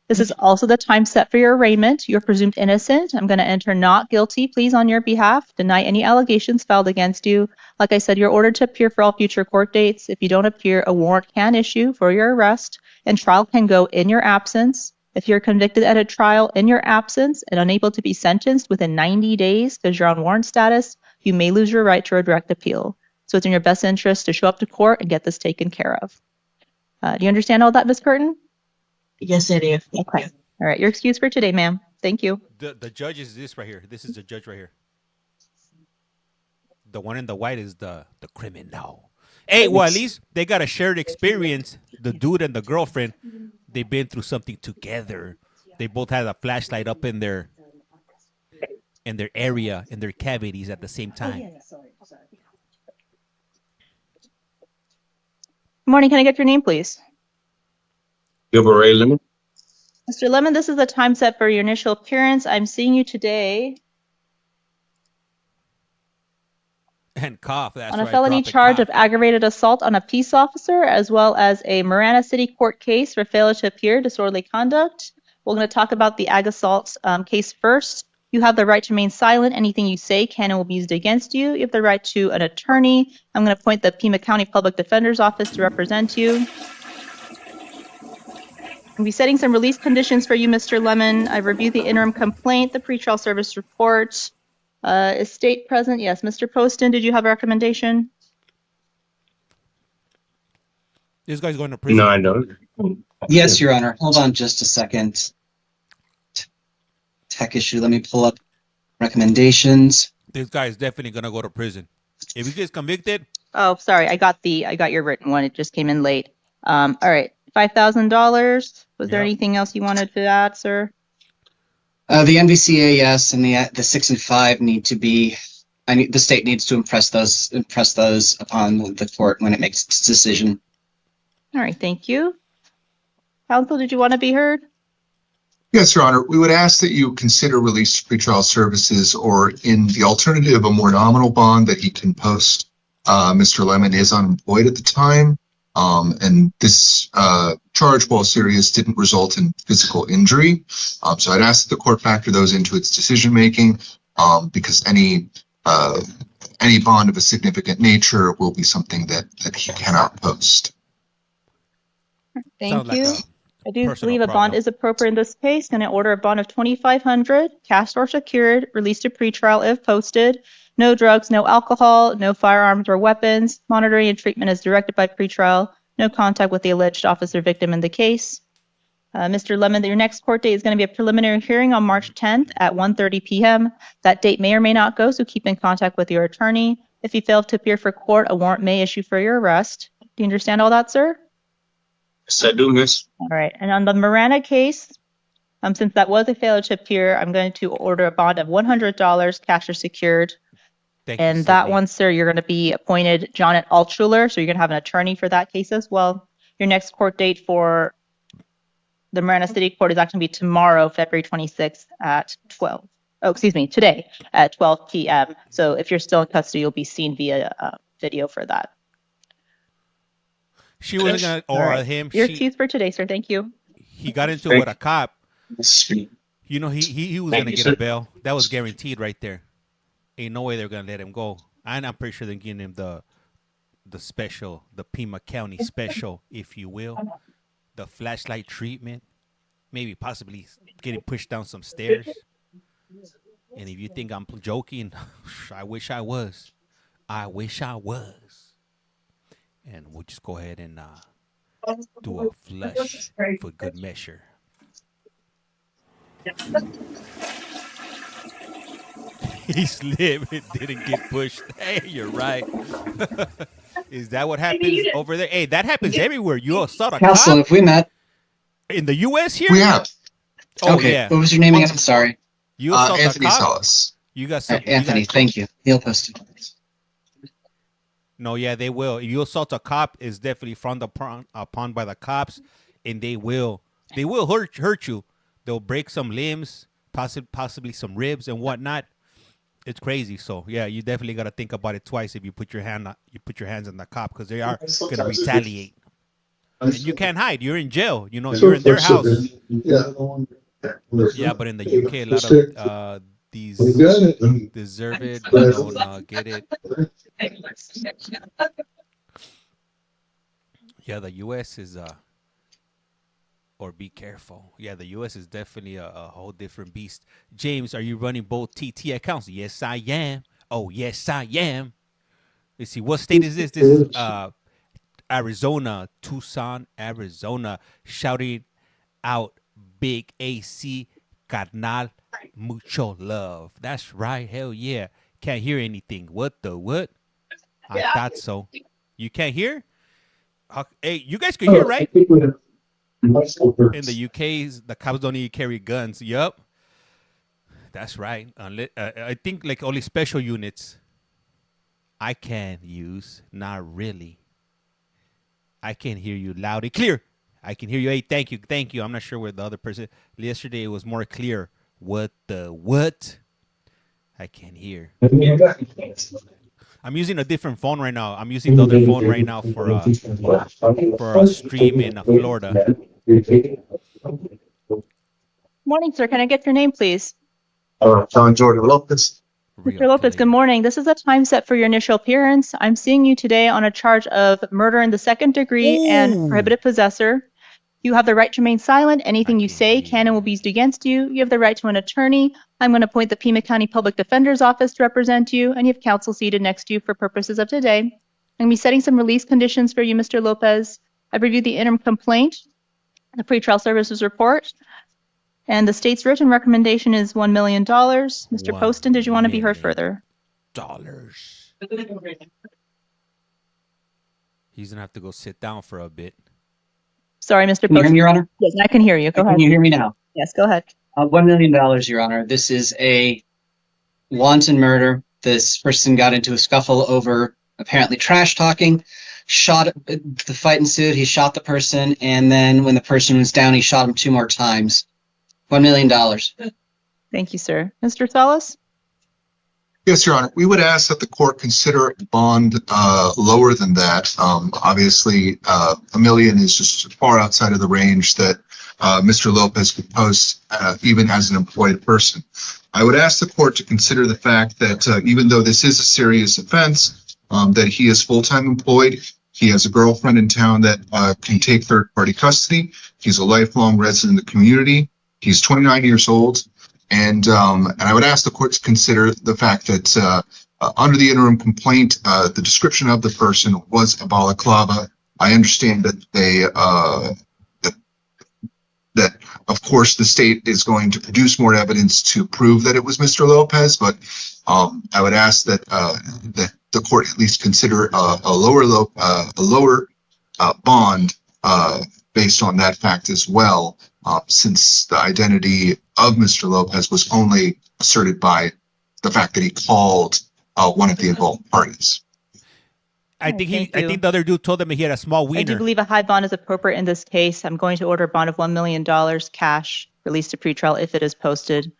This is also the time set for your arraignment. You're presumed innocent. I'm going to enter not guilty pleas on your behalf, deny any allegations filed against you. Like I said, you're ordered to appear for all future court dates. If you don't appear, a warrant can issue for your arrest, and trial can go in your absence. If you're convicted at a trial in your absence and unable to be sentenced within 90 days because you're on warrant status, you may lose your right to a direct appeal. So it's in your best interest to show up to court and get this taken care of. Do you understand all that, Ms. Curtin? Yes, I do. Okay. All right. You're excused for today, ma'am. Thank you. The judge is this right here. This is the judge right here. The one in the white is the criminal. Hey, well, at least they got a shared experience. The dude and the girlfriend, they've been through something together. They both had a flashlight up in their area, in their cavities at the same time. Good morning. Can I get your name, please? Gilbert Lemon. Mr. Lemon, this is the time set for your initial appearance. I'm seeing you today And cough. That's on a right, felony drop it, charge cough. of aggravated assault on a peace officer, as well as a Marana City Court case for failure to appear, disorderly conduct. We're going to talk about the ag assault case first. You have the right to remain silent. Anything you say can and will be used against you. You have the right to an attorney. I'm going to appoint the Pima County Public Defender's Office to represent you. I'll be setting some release conditions for you, Mr. Lemon. I've reviewed the interim complaint, the pretrial service report. Is state present? Yes. Mr. Poston, did you have a recommendation? This guy's going to prison. No, I don't. Yes, Your Honor. Hold on just a second. Tech issue. Let me pull up recommendations. This guy is definitely going to go to prison. If he gets convicted, Oh, sorry. I got your written one. It just came in late. All right. $5,000. Was there anything else you wanted to add, sir? The NVCA, yes, and the 6 and 5 need to be. The state needs to impress those upon the court when it makes its decision. All right. Thank you. Counsel, did you want to be heard? Yes, Your Honor. We would ask that you consider release to pretrial services, or in the alternative, a more nominal bond that he can post. Mr. Lemon is unemployed at the time, and this charge, while serious, didn't result in physical injury. So I'd ask that the court factor those into its decision making, because any bond of a significant nature will be something that he cannot post. Thank you. I do Personal believe a problem. bond is appropriate in this case. Going to order a bond of $2,500, cash or secured, released to pretrial if posted. No drugs, no alcohol, no firearms or weapons. Monitoring and treatment is directed by pretrial. No contact with the alleged officer victim in the case. Mr. Lemon, your next court date is going to be a preliminary hearing on March 10th at 1:30 p.m. That date may or may not go, so keep in contact with your attorney. If you fail to appear for court, a warrant may issue for your arrest. Do you understand all that, sir? Yes, I do, miss. All right. And on the Miranda case, since that was a failure to appear, I'm going to order a bond of $100, cash or secured. And that one, sir, you're going to be appointed Janet Altschuler, so you're going to have an attorney for that case as well. Your next court date for the Miranda City Court is actually going to be tomorrow, February 26th at 12. Oh, excuse me, today at 12 p.m. So if you're still in custody, you'll be seen via video for that. She wasn't gonna, or right. him. Your excuse for today, sir. Thank you. He got into it with a cop. You know, he was gonna get a bail. That was guaranteed right there. Ain't no way they're gonna let him go. And I'm pretty sure they're giving him the special, the Pima County special, if you will, the flashlight treatment, maybe possibly getting pushed down some stairs. And if you think I'm joking, I wish I was. I wish I was. And we'll just go ahead and do a flush for good measure. He slipped. It didn't get pushed. Hey, you're right. Is that what happens over there? Hey, that happens everywhere. You saw the Counsel, cop if we met. in the U.S. here? We have. Oh, Okay, yeah. what was your name again? I'm sorry. You assault a Anthony cop? Salas. You got some. Anthony, thank you. He'll post it. No, yeah, they will. If you assault a cop, it's definitely frowned upon by the cops, and they will hurt you. They'll break some limbs, possibly some ribs and whatnot. It's crazy. So yeah, you definitely got to think about it twice if you put your hands on the cop, because they are gonna retaliate. And you can't hide. You're in jail. You know, you're in their house. Yeah, but in the UK, a lot of these deserve it, but don't get it. Yeah, the U.S. is or be careful. Yeah, the U.S. is definitely a whole different beast. James, are you running both TT accounts? Yes, I am. Oh, yes, I am. Let's see, what state is this? This is Arizona, Tucson, Arizona. Shouting out Big AC, carnal, mucho love. That's right. Hell yeah. Can't hear anything. What the what? I thought so. You can't hear? Hey, you guys can hear, right? In the UK, the cops don't even carry guns. Yup. That's right. I think like only special units I can use. Not really. I can hear you loud and clear. I can hear you. Hey, thank you. Thank you. I'm not sure where the other person. Yesterday it was more clear. What the what? I can't hear. I'm using a different phone right now. I'm using the other phone right now for a stream in Florida. Morning, sir. Can I get your name, please? John Jordan Lopez. Mr. Lopez, good morning. This is a time set for your initial appearance. I'm seeing you today on a charge of murder in the second degree and prohibited possessor. You have the right to remain silent. Anything you say can and will be used against you. You have the right to an attorney. I'm going to appoint the Pima County Public Defender's Office to represent you, and you have counsel seated next to you for purposes of today. I'm going to be setting some release conditions for you, Mr. Lopez. I've reviewed the interim complaint, the pretrial services report, and the state's written recommendation is $1 million. Mr. Poston, did you want to be heard further? He's going to have to go sit down for a bit. Sorry, Mr. Can you hear me, Your Honor? Yes, I can hear you. Go ahead. Can you hear me now? Yes, go ahead. $1 million, Your Honor. This is a wanton murder. This person got into a scuffle over apparently trash talking, the fight ensued, he shot the person, and then when the person was down, he shot him 2 more times. $1 million. Thank you, sir. Mr. Salas? Yes, Your Honor. We would ask that the court consider a bond lower than that. Obviously, $1 million is just far outside of the range that Mr. Lopez could post even as an employed person. I would ask the court to consider the fact that even though this is a serious offense, that he is full-time employed, He has a girlfriend in town that can take third-party custody. He's a lifelong resident of the community. He's 29 years old. And I would ask the court to consider the fact that under the interim complaint, the description of the person was a balaclava. I understand that that of course the state is going to produce more evidence to prove that it was Mr. Lopez, but I would ask that that the court at least consider a lower bond based on that fact as well, since the identity of Mr. Lopez was only asserted by the fact that he called one of the involved parties. I think the other dude told him he had a small wiener. I do believe a high bond is appropriate in this case. I'm going to order a bond of $1 million cash released to pretrial if it is posted.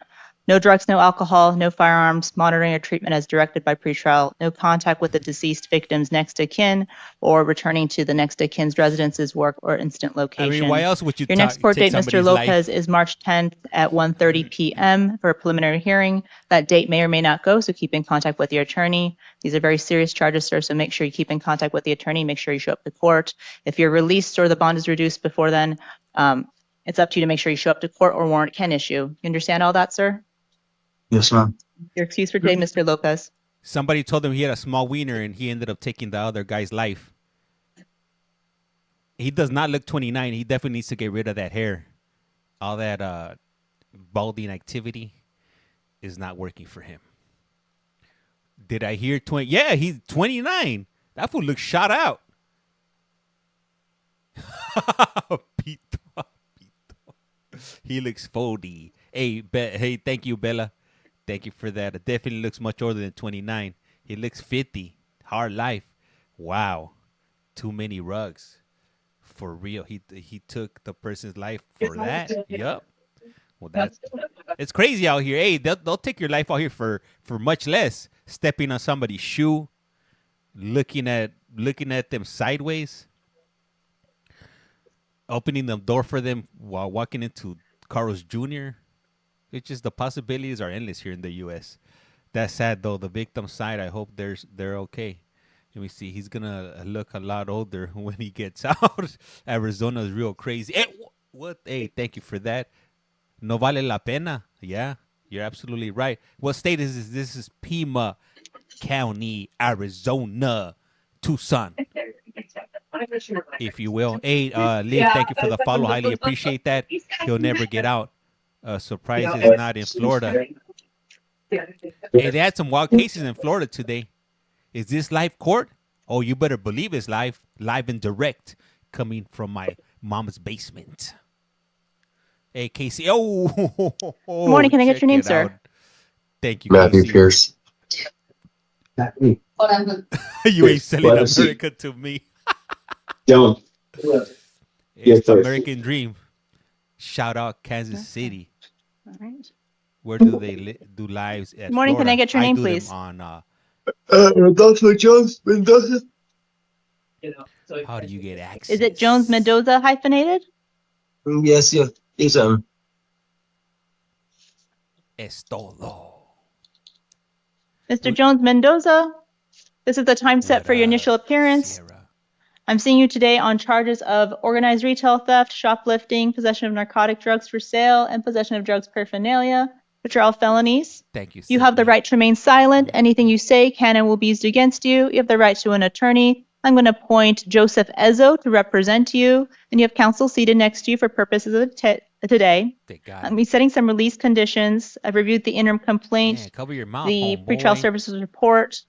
No drugs, no alcohol, no firearms, monitoring or treatment as directed by pretrial, no contact with the deceased victim's next of kin or returning to the next of kin's residence's work or instant location. I mean, why else would you Your next court take date, Mr. somebody's Lopez, life? is March 10th at 1:30 p.m. for a preliminary hearing. That date may or may not go, so keep in contact with your attorney. These are very serious charges, sir, so make sure you keep in contact with the attorney. Make sure you show up to court. If you're released or the bond is reduced before then, it's up to you to make sure you show up to court or warrant can issue. You understand all that, sir? Yes, ma'am. Your excuse for today, Mr. Lopez. Somebody told him he had a small wiener and he ended up taking the other guy's life. He does not look 29. He definitely needs to get rid of that hair. All that balding activity is not working for him. Did I hear 20? Yeah, he's 29. That fool looks shot out. Pito. He looks 40. Hey, thank you, Bella. Thank you for that. It definitely looks much older than 29. He looks 50. Hard life. Wow. Too many rugs. For real. He took the person's life for that. Yup. Well, it's crazy out here. Hey, they'll take your life out here for much less. Stepping on somebody's shoe, looking at them sideways, opening the door for them while walking into Carl's Jr. It's just the possibilities are endless here in the U.S. That's sad though. The victim side, I hope they're okay. Let me see. He's gonna look a lot older when he gets out. Arizona's real crazy. Hey, what? Hey, thank you for that. No vale la pena. Yeah, you're absolutely right. What state is this? This is Pima County, Arizona, Tucson, if you will. Hey, Liv, thank you for the follow. Highly appreciate that. He'll never get out. Surprise is not in Florida. Hey, they had some wild cases in Florida today. Is this live court? Oh, you better believe it's live and direct, coming from my mom's basement. Hey, Casey. Oh, Good morning. Can I get your name, sir? Thank you, Matthew Casey. Pierce. You ain't selling America to me. Don't. It's the American dream. Shout out Kansas City. All right. Where do they do lives at Good morning. Florida? Can I get your name, do them please? On, Rodolfo Jones Mendoza. how do you get access? Is it Jones Mendoza hyphenated? Yes, yes. He's Es todo. Mr. Jones Mendoza, this is the time set for your initial appearance. I'm seeing you today on charges of organized retail theft, shoplifting, possession of narcotic drugs for sale, and possession of drugs paraphernalia, which are all felonies. Thank you. You have the right to remain silent. Anything you say can and will be used against you. You have the right to an attorney. I'm going to appoint Joseph Ezzo to represent you, and you have counsel seated next to you for purposes of today. I'm be setting some release conditions. I've reviewed the interim complaint, Yeah, cover your mouth, the homeboy. pretrial services report.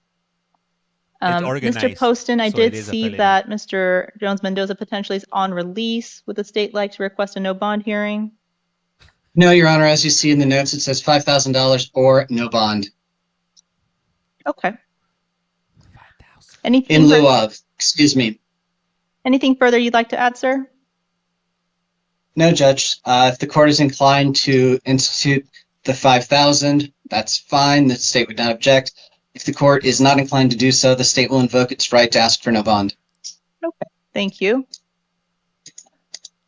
Mr. organized, Poston, I so did it is a see felony. that Mr. Jones Mendoza potentially is on release. Would the state like to request a no bond hearing? No, Your Honor, as you see in the notes, it says $5,000 or no bond. Okay. Anything In lieu further- of, excuse me. Anything further you'd like to add, sir? No, Judge. If the court is inclined to institute the $5,000, that's fine. The state would not object. If the court is not inclined to do so, the state will invoke its right to ask for no bond. Okay. Thank you.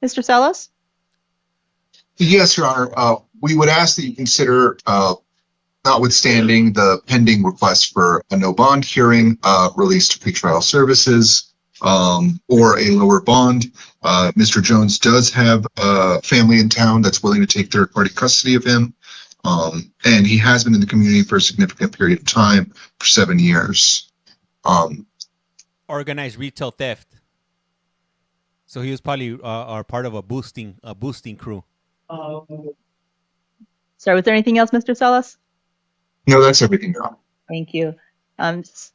Mr. Salas? Yes, Your Honor. We would ask that you consider, notwithstanding the pending request for a no bond hearing, release to pretrial services, or a lower bond. Mr. Jones does have a family in town that's willing to take third-party custody of him. And he has been in the community for a significant period of time, for 7 years. Organized retail theft. So he was probably part of a boosting crew. Sorry, was there anything else, Mr. Salas? No, that's everything, Your Honor. Thank you. Since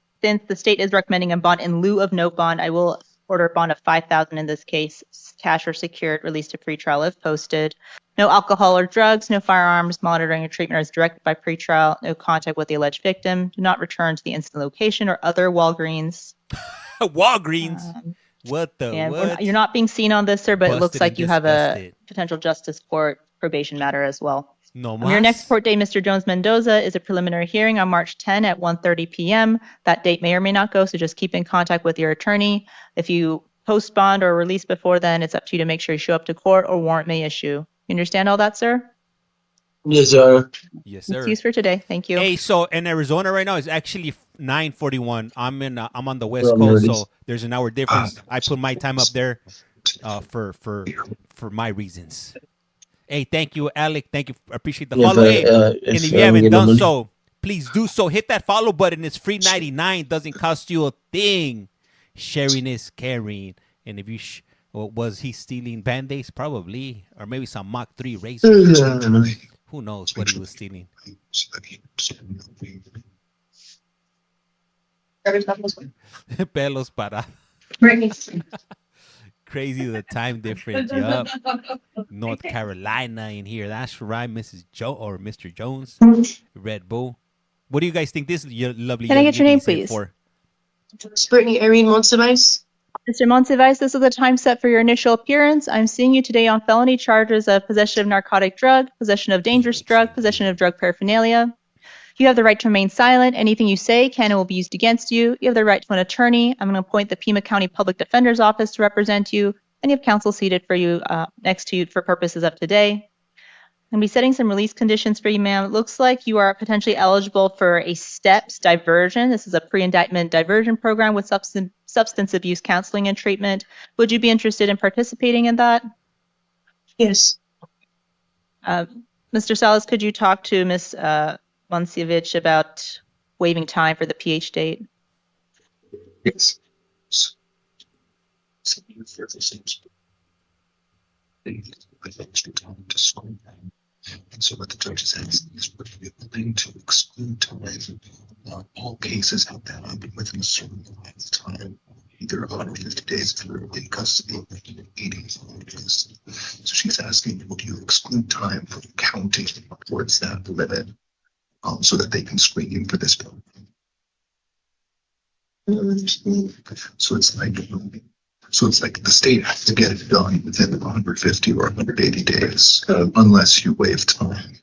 the state is recommending a bond in lieu of no bond, I will order a bond of $5,000 in this case, cash or secured, released to pretrial if posted. No alcohol or drugs, no firearms, monitoring or treatment as directed by pretrial, no contact with the alleged victim, do not return to the incident location or other Walgreens. Walgreens? What the what? You're not being seen on this, sir, but it looks Busted like and you have a disgusted. potential justice court probation matter as well. No Your next court date, Mr. Jones-Mendoza, is a preliminary hearing on March 10 at 1:30 p.m. That date may or may not go, so just keep in contact with your attorney. If you post bond or release before then, it's up to you to make sure you show up to court or warrant may issue. You understand all that, sir? Yes, sir. Yes, sir. Excuse for today. Thank you. Hey, so in Arizona right now it's actually 9:41. I'm on the West Well, Coast, notice. so there's an hour difference. I put my time up there for my reasons. Hey, thank you, Alec. Thank you. I appreciate the Yes, follow. Hey, and if if you haven't getting done money. so, please do so. Hit that follow button. It's free 99. Doesn't cost you a thing. Sharing is caring. And if you was he stealing Band-Aids? Probably, or maybe some Mach 3 razors. Who knows what he was stealing? Pelos para. Crazy the time difference. Yup. North Carolina in here. That's right, Mrs. Joe or Mr. Jones. Red Bull. What do you guys think this lovely Can I young get your lady name, is here please? for? Brittany Irene Monsivice. Mr. Monsivice, this is the time set for your initial appearance. I'm seeing you today on felony charges of possession of narcotic drug, possession of dangerous drug, possession of drug paraphernalia. You have the right to remain silent. Anything you say can and will be used against you. You have the right to an attorney. I'm going to appoint the Pima County Public Defender's Office to represent you, and you have counsel seated for you next to you for purposes of today. I'm going to be setting some release conditions for you, ma'am. It looks like you are potentially eligible for a STEPS diversion. This is a pre-indictment diversion program with substance abuse counseling and treatment. Would you be interested in participating in that? Yes. Mr. Salas, could you talk to Ms. Monsivic about waiving time for the PH date? Yes. And so what the judge is asking is, would you be willing to exclude time? All cases have that within a certain amount of time, either 150 days if you're in custody or 80 days. So she's asking, would you exclude time from counting towards that limit, so that they can screen you for this program? So it's like the state has to get it done within 150 or 180 days, unless you waive time.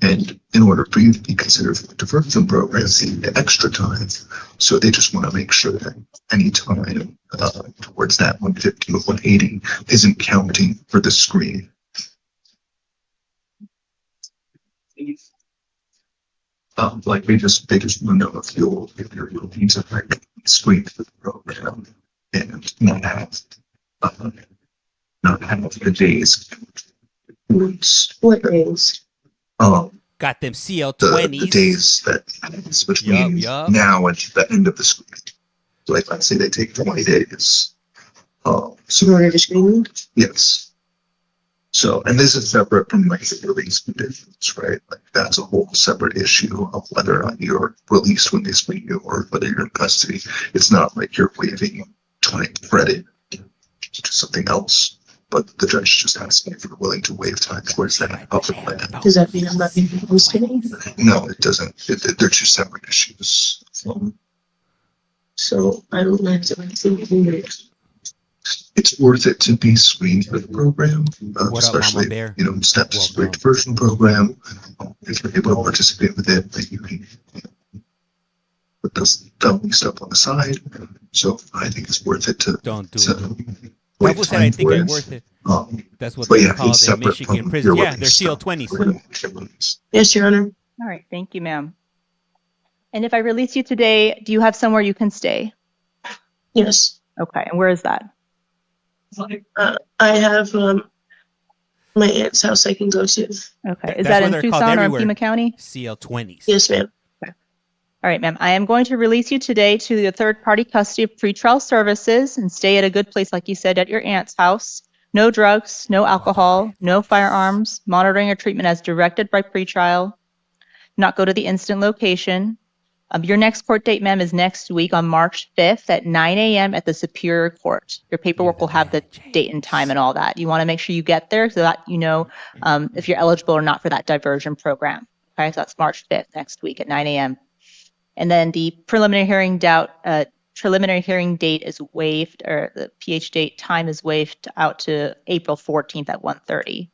And in order for you to be considered for the diversion program, you need extra time. So they just want to make sure that any time towards that 150 or 180 isn't counting for the screen. Like they just want to know if you'll need to like screen for the program and not have the days. What days? Got them CL20s. The days that happens between now and the end of the screen. So like let's say they take 20 days. So in order to screen? Yes. So, and this is separate from like the release conditions, right? Like that's a whole separate issue of whether or not you're released when they screen you or whether you're in custody. It's not like you're waiving time credit to something else, but the judge is just asking if you're willing to waive time towards that upper limit. Does that mean I'm not being released today? No, it doesn't. They're two separate issues. So I don't have to anything. It's worth it to be screened for the program, especially STEP's great diversion program. If you're able to participate with it, then you can put the stuff on the side. So I think it's worth it to don't do it. People said I think it's worth it. That's what they call it in Michigan prison. Yeah, they're CL20s. Yes, Your Honor. All right, thank you, ma'am. And if I release you today, do you have somewhere you can stay? Yes. Okay, and where is that? I have my aunt's house I can go to. Okay, is that in Tucson or in Pima County? CL20s. Yes, ma'am. All right, ma'am. I am going to release you today to the third-party custody of pretrial services and stay at a good place, like you said, at your aunt's house. No drugs, no alcohol, no firearms, monitoring or treatment as directed by pretrial. Not go to the incident location. Your next court date, ma'am, is next week on March 5th at 9 a.m. at the Superior Court. Your paperwork will have the date and time and all that. You want to make sure you get there so that you know if you're eligible or not for that diversion program. Okay, so that's March 5th next week at 9 a.m. And then the preliminary hearing date is waived, or the PH date time is waived out to April 14th at 1:30.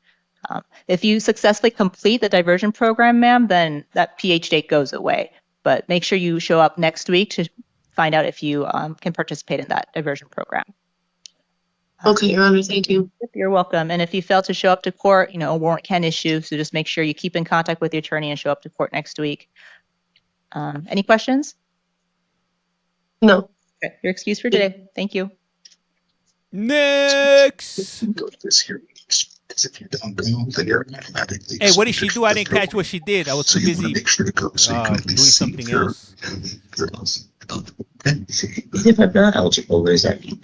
If you successfully complete the diversion program, ma'am, then that PH date goes away. But make sure you show up next week to find out if you can participate in that diversion program. Okay, Your Honor, thank you. You're welcome. And if you fail to show up to court, you know, a warrant can issue. So just make sure you keep in contact with the attorney and show up to court next week. Any questions? No. Okay, you're excused for today. Thank you. Next. Go to this hearing. Because if you don't go, then you're automatically. Hey, what did she do? I didn't catch what she did. I was too busy make sure to go so you can at doing least see something if you're, else. if I'm not eligible, what does that mean?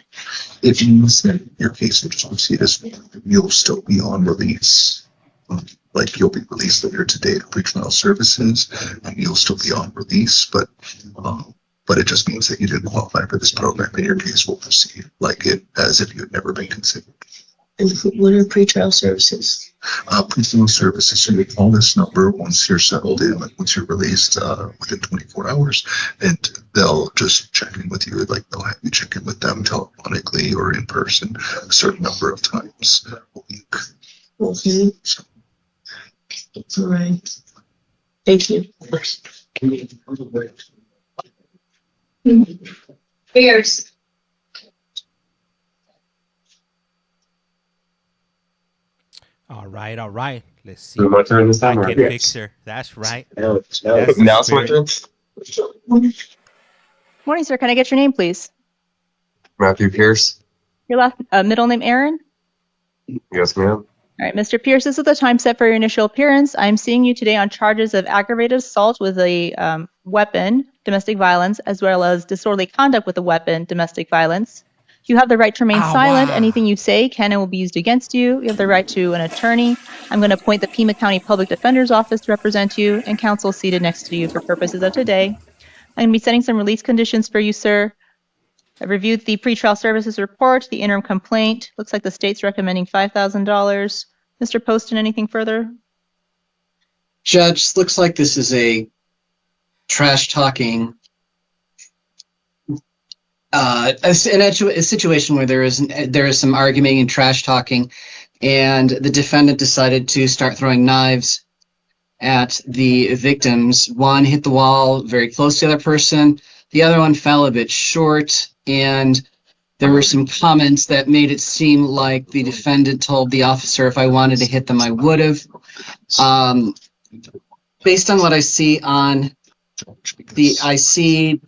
If you send your case to this, you'll still be on release. Like you'll be released later today to pretrial services, and you'll still be on release, but it just means that you didn't qualify for this program, and your case will proceed like it as if you had never been considered. And what are pretrial services? Pretrial services, so you call this number once you're settled in, like once you're released within 24 hours, and they'll just check in with you, like they'll have you check in with them telephonically or in person a certain number of times a week. Okay. All right. Thank you. Cheers. All right. Let's see. Is it my turn this time? I or- can fix her. That's right. Now That's the it's my turn. spirit. Morning, sir. Can I get your name, please? Matthew Pierce. Your last middle name, Aaron? Yes, ma'am. All right, Mr. Pierce, this is the time set for your initial appearance. I'm seeing you today on charges of aggravated assault with a weapon, domestic violence, as well as disorderly conduct with a weapon, domestic violence. You have the right to remain silent. wow. Anything you say can and will be used against you. You have the right to an attorney. I'm going to appoint the Pima County Public Defender's Office to represent you, and counsel seated next to you for purposes of today. I'm going to be setting some release conditions for you, sir. I've reviewed the pretrial services report, the interim complaint. Looks like the state's recommending $5,000. Mr. Poston, anything further? Judge, looks like this is a trash talking, a situation where there is some arguing and trash talking, and the defendant decided to start throwing knives at the victims. One hit the wall very close to the other person. The other one fell a bit short, and there were some comments that made it seem like the defendant told the officer if I wanted to hit them, I would have. Based on what I see on I see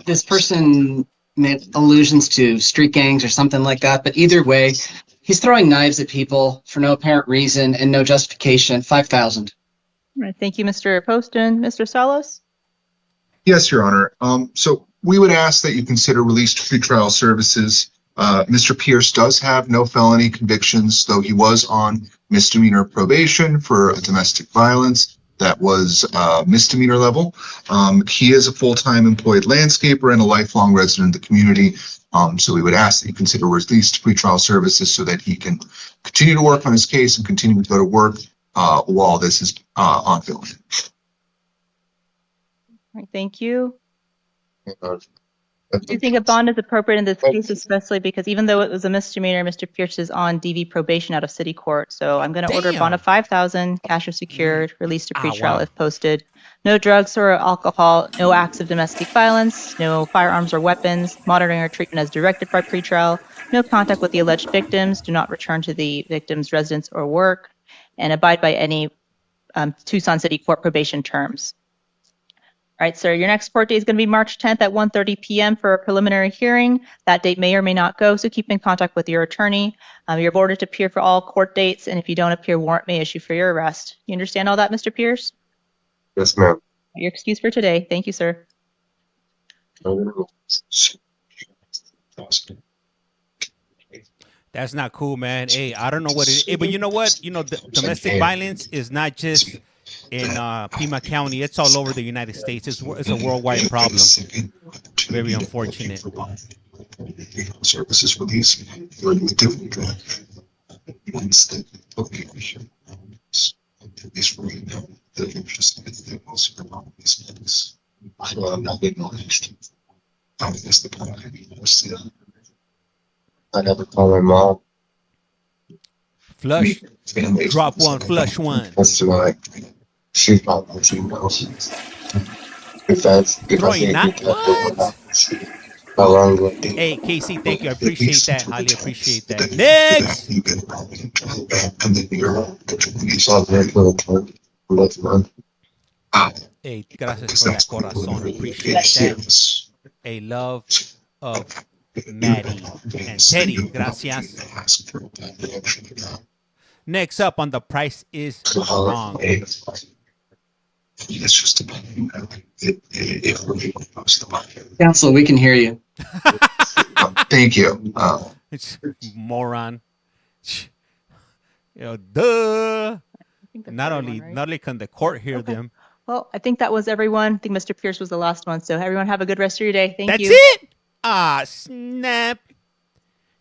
this person made allusions to street gangs or something like that, but either way, he's throwing knives at people for no apparent reason and no justification. $5,000. All right, thank you, Mr. Poston. Mr. Salos? Yes, Your Honor. So we would ask that you consider released pretrial services. Mr. Pierce does have no felony convictions, though he was on misdemeanor probation for domestic violence. That was misdemeanor level. He is a full-time employed landscaper and a lifelong resident of the community. So we would ask that you consider released pretrial services so that he can continue to work on his case and continue to go to work while this is ongoing. All right, thank you. Do you think a bond is appropriate in this case, especially because even though it was a misdemeanor, Mr. Pierce is on DV probation out of city court? So I'm going to order a bond of $5,000, cash or secured, released to pretrial if posted. No drugs or alcohol, no acts of domestic violence, no firearms or weapons, monitoring or treatment as directed by pretrial, no contact with the alleged victims, do not return to the victim's residence or work, and abide by any Tucson City Court probation terms. All right, sir, your next court date is going to be March 10th at 1:30 p.m. for a preliminary hearing. That date may or may not go, so keep in contact with your attorney. You're ordered to appear for all court dates, and if you don't appear, warrant may issue for your arrest. You understand all that, Mr. Pierce? Yes, ma'am. You're excused for today. Thank you, sir. That's not cool, man. Hey, I don't know what it is, but you know what? You know, domestic violence is not just in Pima County. It's all over the United States. It's a worldwide problem. Very unfortunate. Services release once the at least for right now, the interest is the most these I'm not acknowledged. I guess the point I never call my mom. Flush. Drop one, flush one. That's why she probably she knows. If I say what? How long will it be? Hey, Casey, thank you. I appreciate that. Highly appreciate that. Next! Hey, gracias por la corazón. Appreciate that. A love of Maddie and Teddy. Gracias. Next up on The Price is Wrong. It's just about Counsel, we can hear you. Thank you. Moron. You know, duh. Not only can the court hear them. Well, I think that was everyone. I think Mr. Pierce was the last one. So everyone have a good rest of your day. Thank you. That's it? Ah, snap.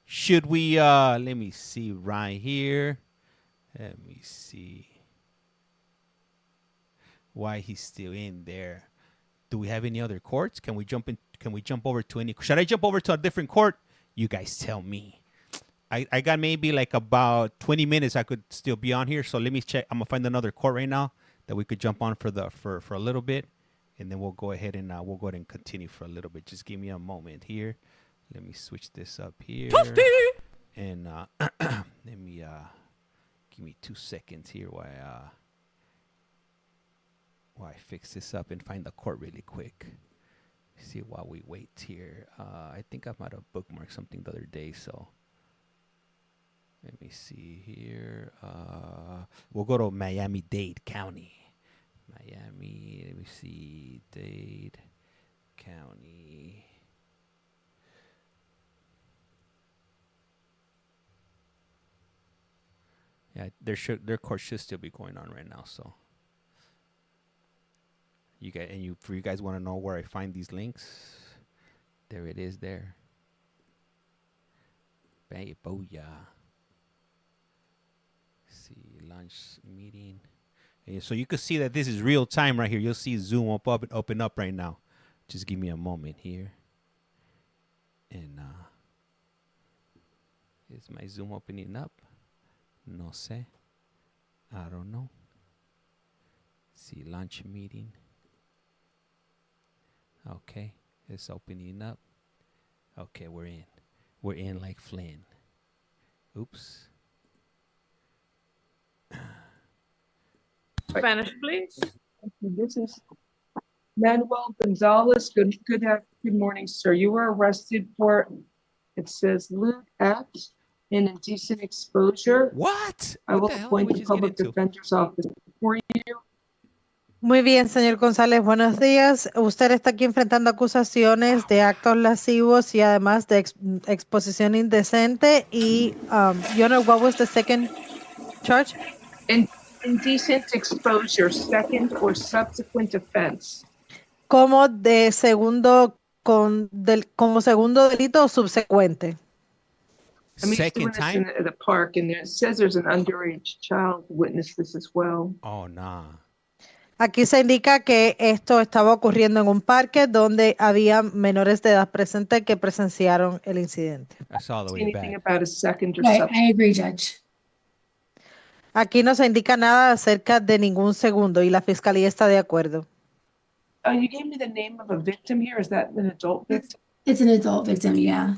Should we, let me see right here. Let me see why he's still in there. Do we have any other courts? Can we jump over to any? Should I jump over to a different court? You guys tell me. I got maybe like about 20 minutes I could still be on here. So let me check. I'm gonna find another court right now that we could jump on for a little bit, and then we'll go ahead and continue for a little bit. Just give me a moment here. Let me switch this up here. And let me give me 2 seconds here while I fix this up and find the court really quick. See while we wait here. I think I might have bookmarked something the other day, so let me see here. We'll go to Miami-Dade County. Miami, let me see, Dade County. Yeah, their court should still be going on right now, so. For you guys want to know where I find these links, there it is there. Bang, booyah. See, launch meeting. And so you can see that this is real time right here. You'll see Zoom open up right now. Just give me a moment here. And is my Zoom opening up? No sé. I don't know. See, launch meeting. Okay, it's opening up. Okay, we're in. We're in like Flynn. Oops. Spanish, please. This is Manuel Gonzalez. Good morning, sir. You were arrested for, it says, lewd acts and indecent exposure. What? I will appoint the public defender's office for you. Muy bien, señor González, buenos días. Usted está aquí enfrentando acusaciones de actos lascivos y además de exposición indecente. Y, Your Honor, what was the second charge? Indecent exposure, second or subsequent offense. Como segundo delito o subsecuente. Second time? At the park, and it says there's an underage child witness this as well. Oh, nah. Aquí se indica que esto estaba ocurriendo en un parque donde había menores de edad presentes que presenciaron el incidente. That's all the way Anything back. about a second or Right, subsequent? I agree, Judge. Aquí no se indica nada acerca de ningún segundo y la fiscalía está de acuerdo. You gave me the name of a victim here. Is that an adult victim? It's an adult victim, yeah.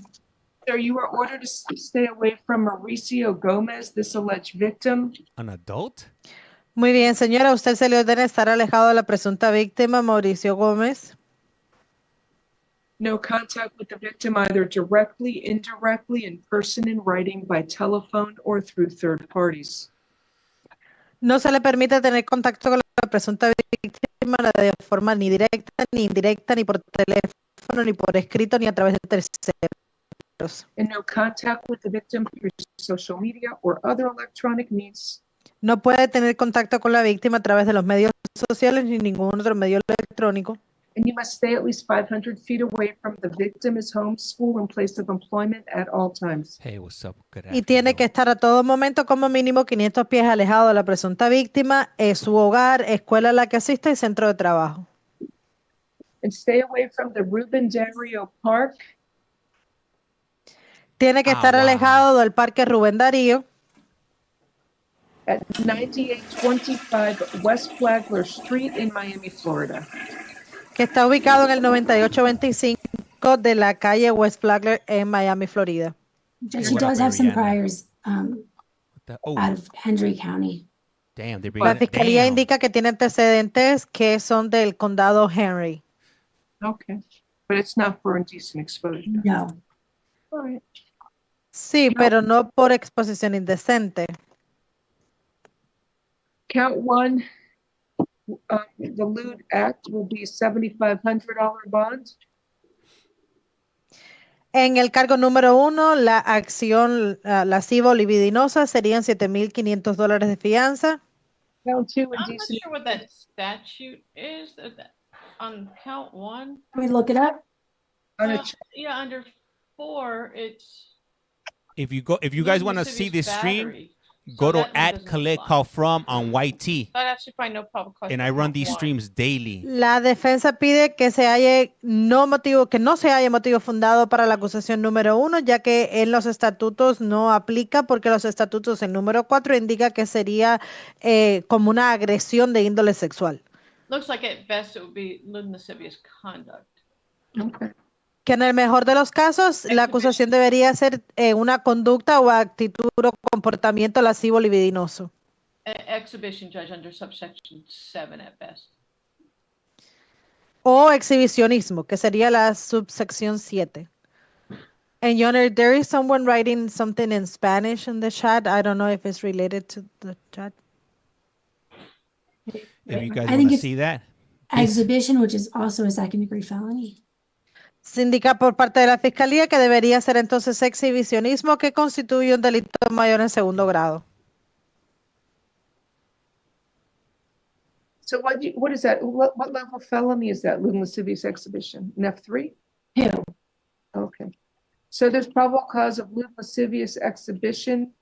Sir, you were ordered to stay away from Mauricio Gomez, this alleged victim. An adult? Muy bien, señora. Usted se le ordena estar alejado de la presunta víctima, Mauricio Gómez. No contact with the victim either directly, indirectly, in person, in writing, by telephone, or through third parties. No se le permite tener contacto con la presunta víctima de forma ni directa, ni indirecta, ni por teléfono, ni por escrito, ni a través de terceros. And no contact with the victim through social media or other electronic means. No puede tener contacto con la víctima a través de los medios sociales ni ningún otro medio electrónico. And you must stay at least 500 feet away from the victim, his home, school, and place of employment at all times. Hey, what's up? Good Y tiene que estar a todo momento como mínimo 500 pies alejado de la presunta víctima, su hogar, escuela a la que asiste y centro de trabajo. And stay away from the Ruben Dario Park. Tiene que estar alejado del Parque Rubén Darío. At 9825 West Flagler Street in Miami, Florida. Que está ubicado en el 9825 de la calle West Flagler en Miami, Florida. Judge, he does have some priors out of Hendry County. Damn, they're La fiscalía indica que tiene antecedentes que son del condado Henry. Okay, but it's not for indecent exposure. No. All right. Sí, pero no por exposición indecente. Count one, the lewd act will be $7,500 bond. En el cargo número 1, la acción lasciva o libidinosa serían $7,500 de fianza. Count two, I'm not sure what that statute is on count one. Can we look it up? Yeah, under 4, it's. If you guys want to see this stream, go to @CollectCallFrom on YT. That actually find no probable cause. And I run these streams daily. La defensa pide que no se haya motivo fundado para la acusación número 1, ya que en los estatutos no aplica, porque los estatutos en número 4 indica que sería como una agresión de índole sexual. Looks like at best it would be lewd lascivious conduct. Okay. Que en el mejor de los casos, la acusación debería ser una conducta o actitud o comportamiento lascivo libidinoso. Exhibition, Judge, under subsection 7 at best. O exhibicionismo, que sería la subsección 7. And Your Honor, there is someone writing something in Spanish in the chat. I don't know if it's related to the chat. If you guys want to see that. Exhibition, which is also a second-degree felony. Se indica por parte de la Fiscalía que debería ser entonces exhibicionismo, que constituye un delito mayor en segundo grado. So what is that? What level felony is that? Lewd and lascivious exhibition? An F3? 2. Okay. So there's probable cause of lewd lascivious exhibition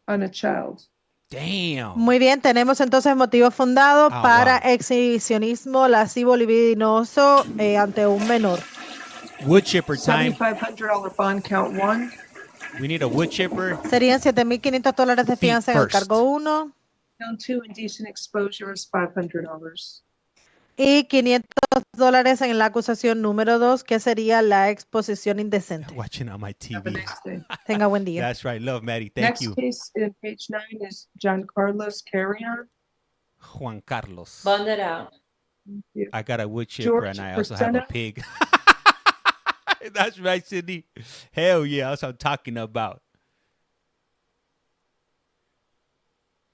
on a child. Damn. Muy bien, tenemos entonces motivo fundado para exhibicionismo lascivo libidinoso ante un menor. Wood chipper time. $7,500 bond count 1. We need a wood chipper. Serían $7,500 de fianza en el cargo 1. Count 2, indecent exposure is $500. Y $500 en la acusación número 2, que sería la exposición indecente. Watching on my TV. Tenga buen día. That's right. Love, Maddie. Thank you. Next case in page 9 is John Carlos Carrion. Juan Carlos. Bond it out. I got a wood chipper and I also have a pig. That's right, Sydney. Hell yeah, that's what I'm talking about.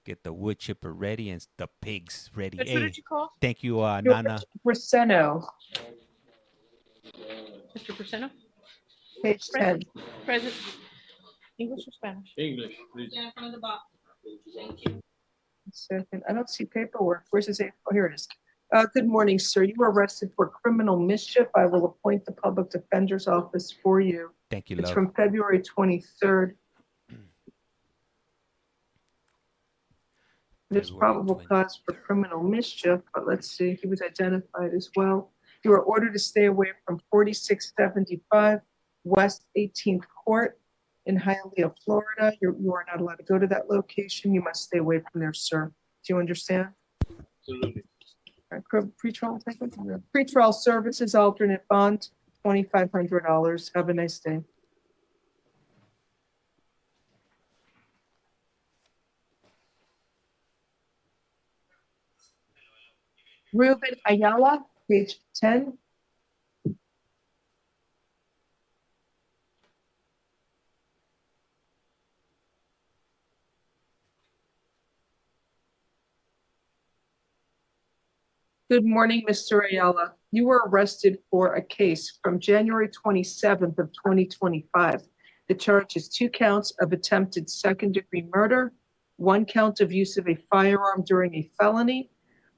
Get the wood chipper ready and the pigs ready. What did you call? Thank you, Nana. Braceno. Mr. Persino? Page 10. Present. English or Spanish? English, please. Yeah, in front of the box. Thank you. Second. I don't see paperwork. Where's his? Oh, here it is. Good morning, sir. You were arrested for criminal mischief. I will appoint the public defender's office for you. Thank you, It's love. from February 23rd. There's probable cause for criminal mischief, but let's see. He was identified as well. You are ordered to stay away from 4675 West 18th Court in Hialeah, Florida. You are not allowed to go to that location. You must stay away from there, sir. Do you understand? Absolutely. All right, pretrial services alternate bond, $2,500. Have a nice day. Ruben Ayala, page 10. Good morning, Mr. Ayala. You were arrested for a case from January 27th of 2025. The charge is 2 counts of attempted second-degree murder, 1 count of use of a firearm during a felony,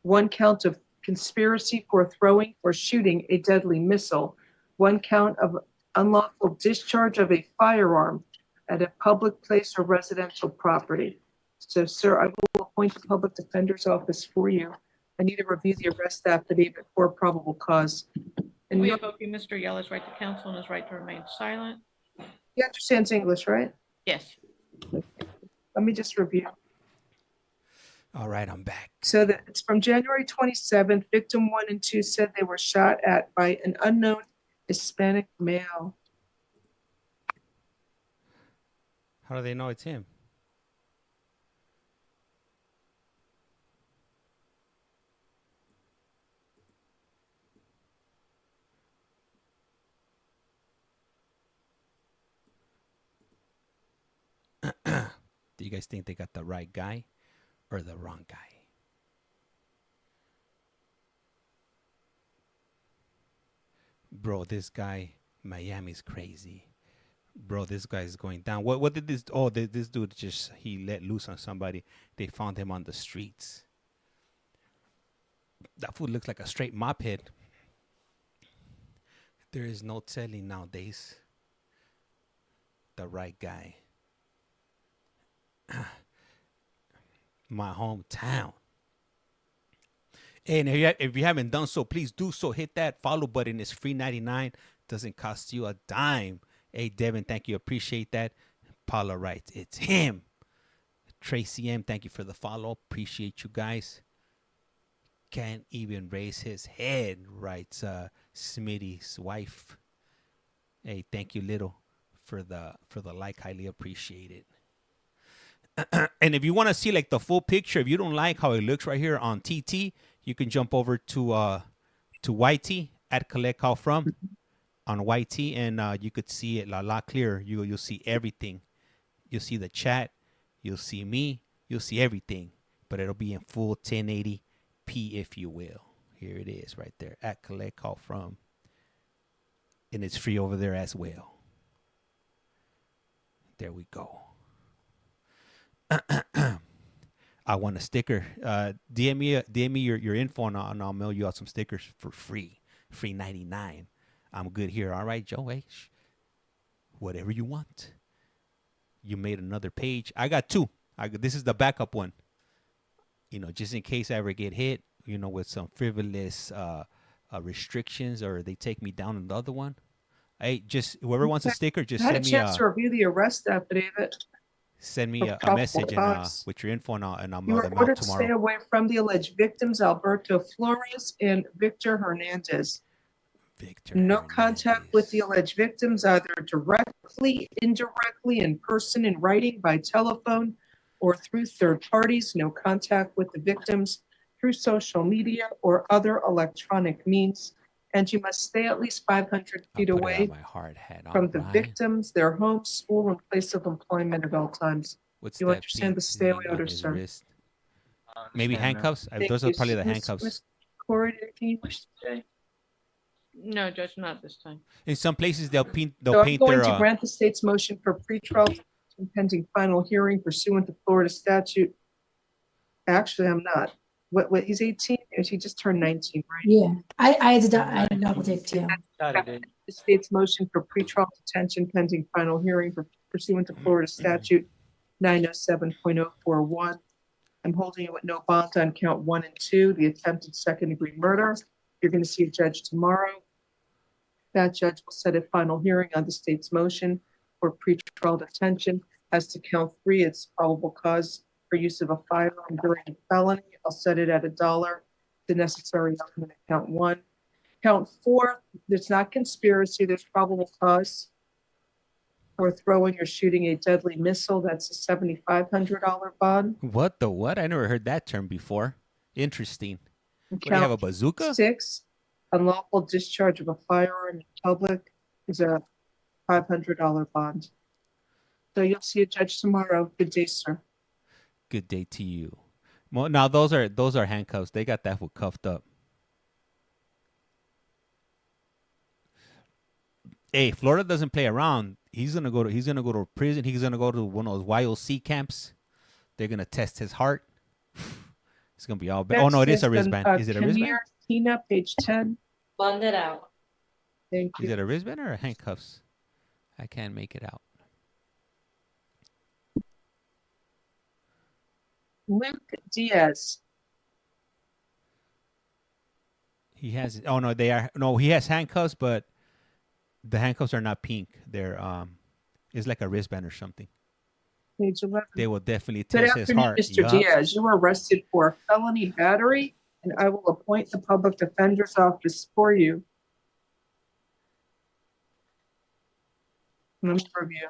1 count of conspiracy for throwing or shooting a deadly missile, 1 count of unlawful discharge of a firearm at a public place or residential property. So, sir, I will appoint the public defender's office for you. I need to review the arrest affidavit for probable cause. And We you invoke you, Mr. Ayala's right to counsel and his right to remain silent. understands English, right? Yes. Let me just review. All right, I'm back. So that it's from January 27th, victim 1 and 2 said they were shot at by an unknown Hispanic male. How do they know it's him? Do you guys think they got the right guy or the wrong guy? Bro, this guy, Miami's crazy. Bro, this guy's going down. What did this? Oh, this dude he let loose on somebody. They found him on the streets. That fool looks like a straight mop head. There is no telling nowadays the right guy. My hometown. And if you haven't done so, please do so. Hit that follow button. It's free 99. Doesn't cost you a dime. Hey, Devin, thank you. Appreciate that. Paula writes, it's him. Tracy M, thank you for the follow. Appreciate you guys. Can't even raise his head, writes Smitty's wife. Hey, thank you, Little, for the like. Highly appreciate it. And if you want to see like the full picture, if you don't like how it looks right here on TT, you can jump over to YT at CollectCallFrom on YT, and you could see it a lot clearer. You'll see everything. You'll see the chat. You'll see me. You'll see everything. But it'll be in full 1080p, if you will. Here it is right there at CollectCallFrom. And it's free over there as well. There we go. I want a sticker. DM me your info and I'll mail you out some stickers for free. Free 99. I'm good here. All right, Joe. Hey, whatever you want. You made another page. I got 2. This is the backup one. You know, just in case I ever get hit, you know, with some frivolous restrictions or they take me down on the other one. Hey, just whoever wants a sticker, just send me I had a chance to review the arrest affidavit. Send me a message and with your info and I'll mail them out ordered to tomorrow. stay away from the alleged victims, Alberto Flores and Victor Hernandez. No contact with the alleged victims, either directly, indirectly, in person, in writing, by telephone, or through third parties. No contact with the victims through social media or other electronic means. And you must stay at least 500 feet away from the victims, their home, school, and place of employment at all times. You understand the stay away order, sir? Maybe handcuffs? Those are probably the handcuffs. Ms. Corey, anything you wish to say? No, Judge, not this time. In some places, they'll paint I'm going their. to grant the state's motion for pretrial detention pending final hearing pursuant to Florida statute. Actually, I'm not. What? He's 18, or he just turned 19, right? Yeah, I had to double take too. The state's motion for pretrial detention pending final hearing pursuant to Florida statute 907.041. I'm holding you at no bond on count 1 and 2, the attempted second-degree murder. You're going to see a judge tomorrow. That judge will set a final hearing on the state's motion for pretrial detention. As to count 3, it's probable cause for use of a firearm during a felony. I'll set it at $1. The necessary element at count 1. Count 4, there's not conspiracy, there's probable cause for throwing or shooting a deadly missile. That's a $7,500 bond. What the what? I never heard that term before. Interesting. What, do you have a bazooka? 6, unlawful discharge of a firearm in public is a $500 bond. So you'll see a judge tomorrow. Good day, sir. Good day to you. Well, now those are handcuffs. They got that fool cuffed up. Hey, Florida doesn't play around. He's gonna go to prison. He's gonna go to one of those YOC camps. They're gonna test his heart. It's gonna be all bad. Oh no, it is a wristband. Is it a wristband? Tina, page 10. Bond it out. Thank you. Is it a wristband or a handcuffs? I can't make it out. Luke Diaz. He has. Oh no, they are. No, he has handcuffs, but the handcuffs are not pink. They're it's like a wristband or something. Page 11. They will definitely Good test his afternoon, heart. Mr. Diaz. You were arrested for felony battery, and I will appoint the public defender's office for you. Let me review.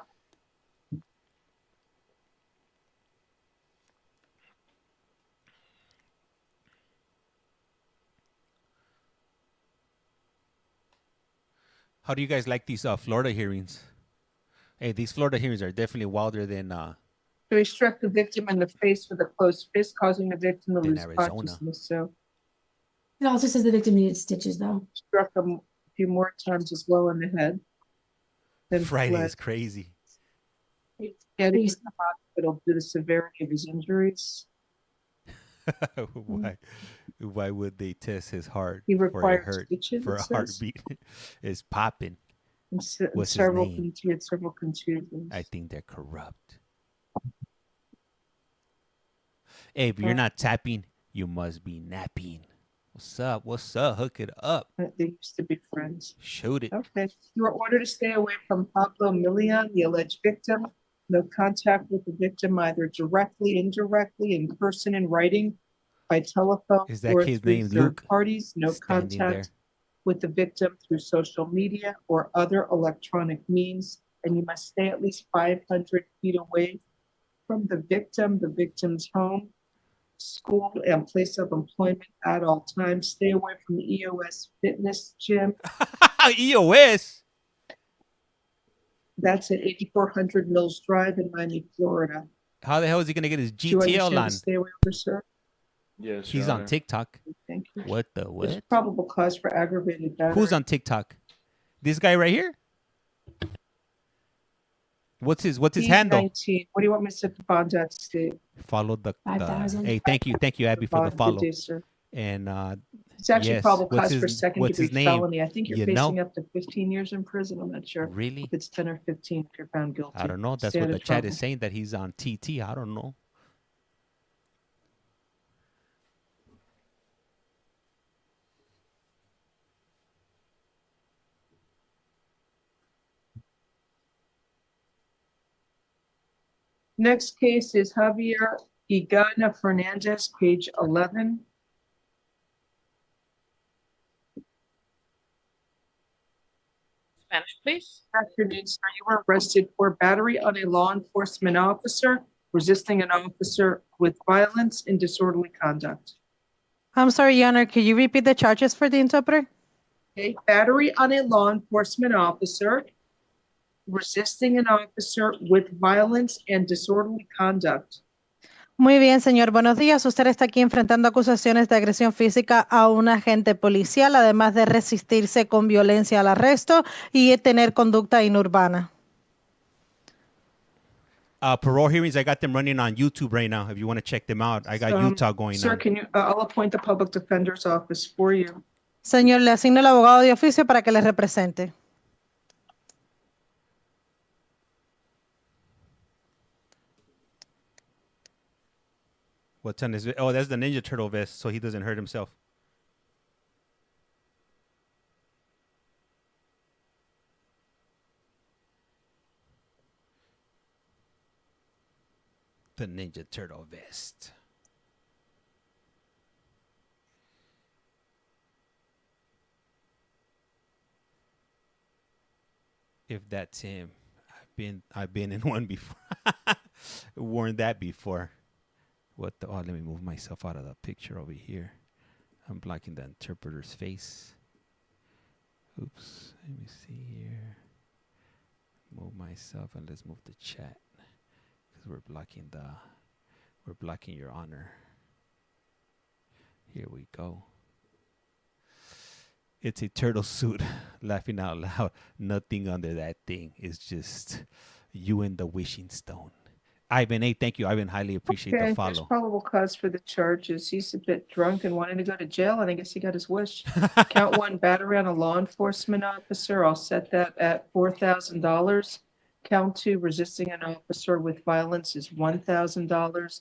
How do you guys like these Florida hearings? Hey, these Florida hearings are definitely wilder than So he struck the victim in the face with a closed fist, causing the victim to lose Arizona. consciousness. So It also says the victim needed stitches, though. struck him a few more times as well in the head. Then Friday fled. is crazy. Getting to the hospital due to the severity of his injuries. Why would they test his heart He for a required hurt stitches, for it a says. heartbeat? It's popping. And What's his several name? he had several contusions. I think they're corrupt. Hey, if you're not tapping, you must be napping. What's up? What's up? Hook it up. They used to be friends. Shoot it. Okay. You are ordered to stay away from Pablo Milian, the alleged victim. No contact with the victim, either directly, indirectly, in person, in writing, by telephone, Is that or kid's through name third Luke? parties. No Standing contact there. with the victim through social media or other electronic means. And you must stay at least 500 feet away from the victim's home, school, and place of employment at all times. Stay away from the EOS fitness gym. EOS? That's at 8400 Mills Drive in Miami, Florida. How the hell is he gonna get his Do you GTL understand on? to stay away from, sir? Yes, He's Your on Honor. TikTok. Thank you. What the There's what? probable cause for aggravated battery. Who's on TikTok? This guy right here? What's his handle? 19. What do you want me to set the bond at state? Follow the 5,000. hey, thank you, Abby, for the Bond, follow. good day, sir. And It's actually yes, probable what's cause for his- second what's degree his name? felony. I think you're You facing know? up to 15 years in prison. I'm not sure. Really? If it's 10 or 15 if you're found guilty. I don't know. That's Stay what out the of chat trouble. is saying, that he's on TT. I don't know. Next case is Javier Igana Fernandez, page 11. Spanish, please. Afternoon, sir. You were arrested for battery on a law enforcement officer, resisting an officer with violence and disorderly conduct. I'm sorry, Your Honor, could you repeat the charges for the interpreter? Okay, battery on a law enforcement officer, resisting an officer with violence and disorderly conduct. Muy bien, señor. Buenos días. Usted está aquí enfrentando acusaciones de agresión física a un agente policial, además de resistirse con violencia al arresto y tener conducta inurbana. Parole hearings, I got them running on YouTube right now. If you want to check them out, I got Utah going Sir, on. can you, I'll appoint the public defender's office for you. Señor, le asigno el abogado de oficio para que le represente. What's on his? Oh, that's the Ninja Turtle vest, so he doesn't hurt himself. The Ninja Turtle vest. If that's him, I've been in one before. Worn that before. What the? Oh, let me move myself out of the picture over here. I'm blocking the interpreter's face. Oops. Let me see here. Move myself and let's move the chat because we're blocking your honor. Here we go. It's a turtle suit. Laughing out loud. Nothing under that thing. It's just you and the wishing stone. Ivan, hey, thank you. Ivan, highly appreciate the There's follow. probable cause for the charges. He's a bit drunk and wanting to go to jail, and I guess he got his wish. Count 1, battery on a law enforcement officer. I'll set that at $4,000. Count 2, resisting an officer with violence is $1,000.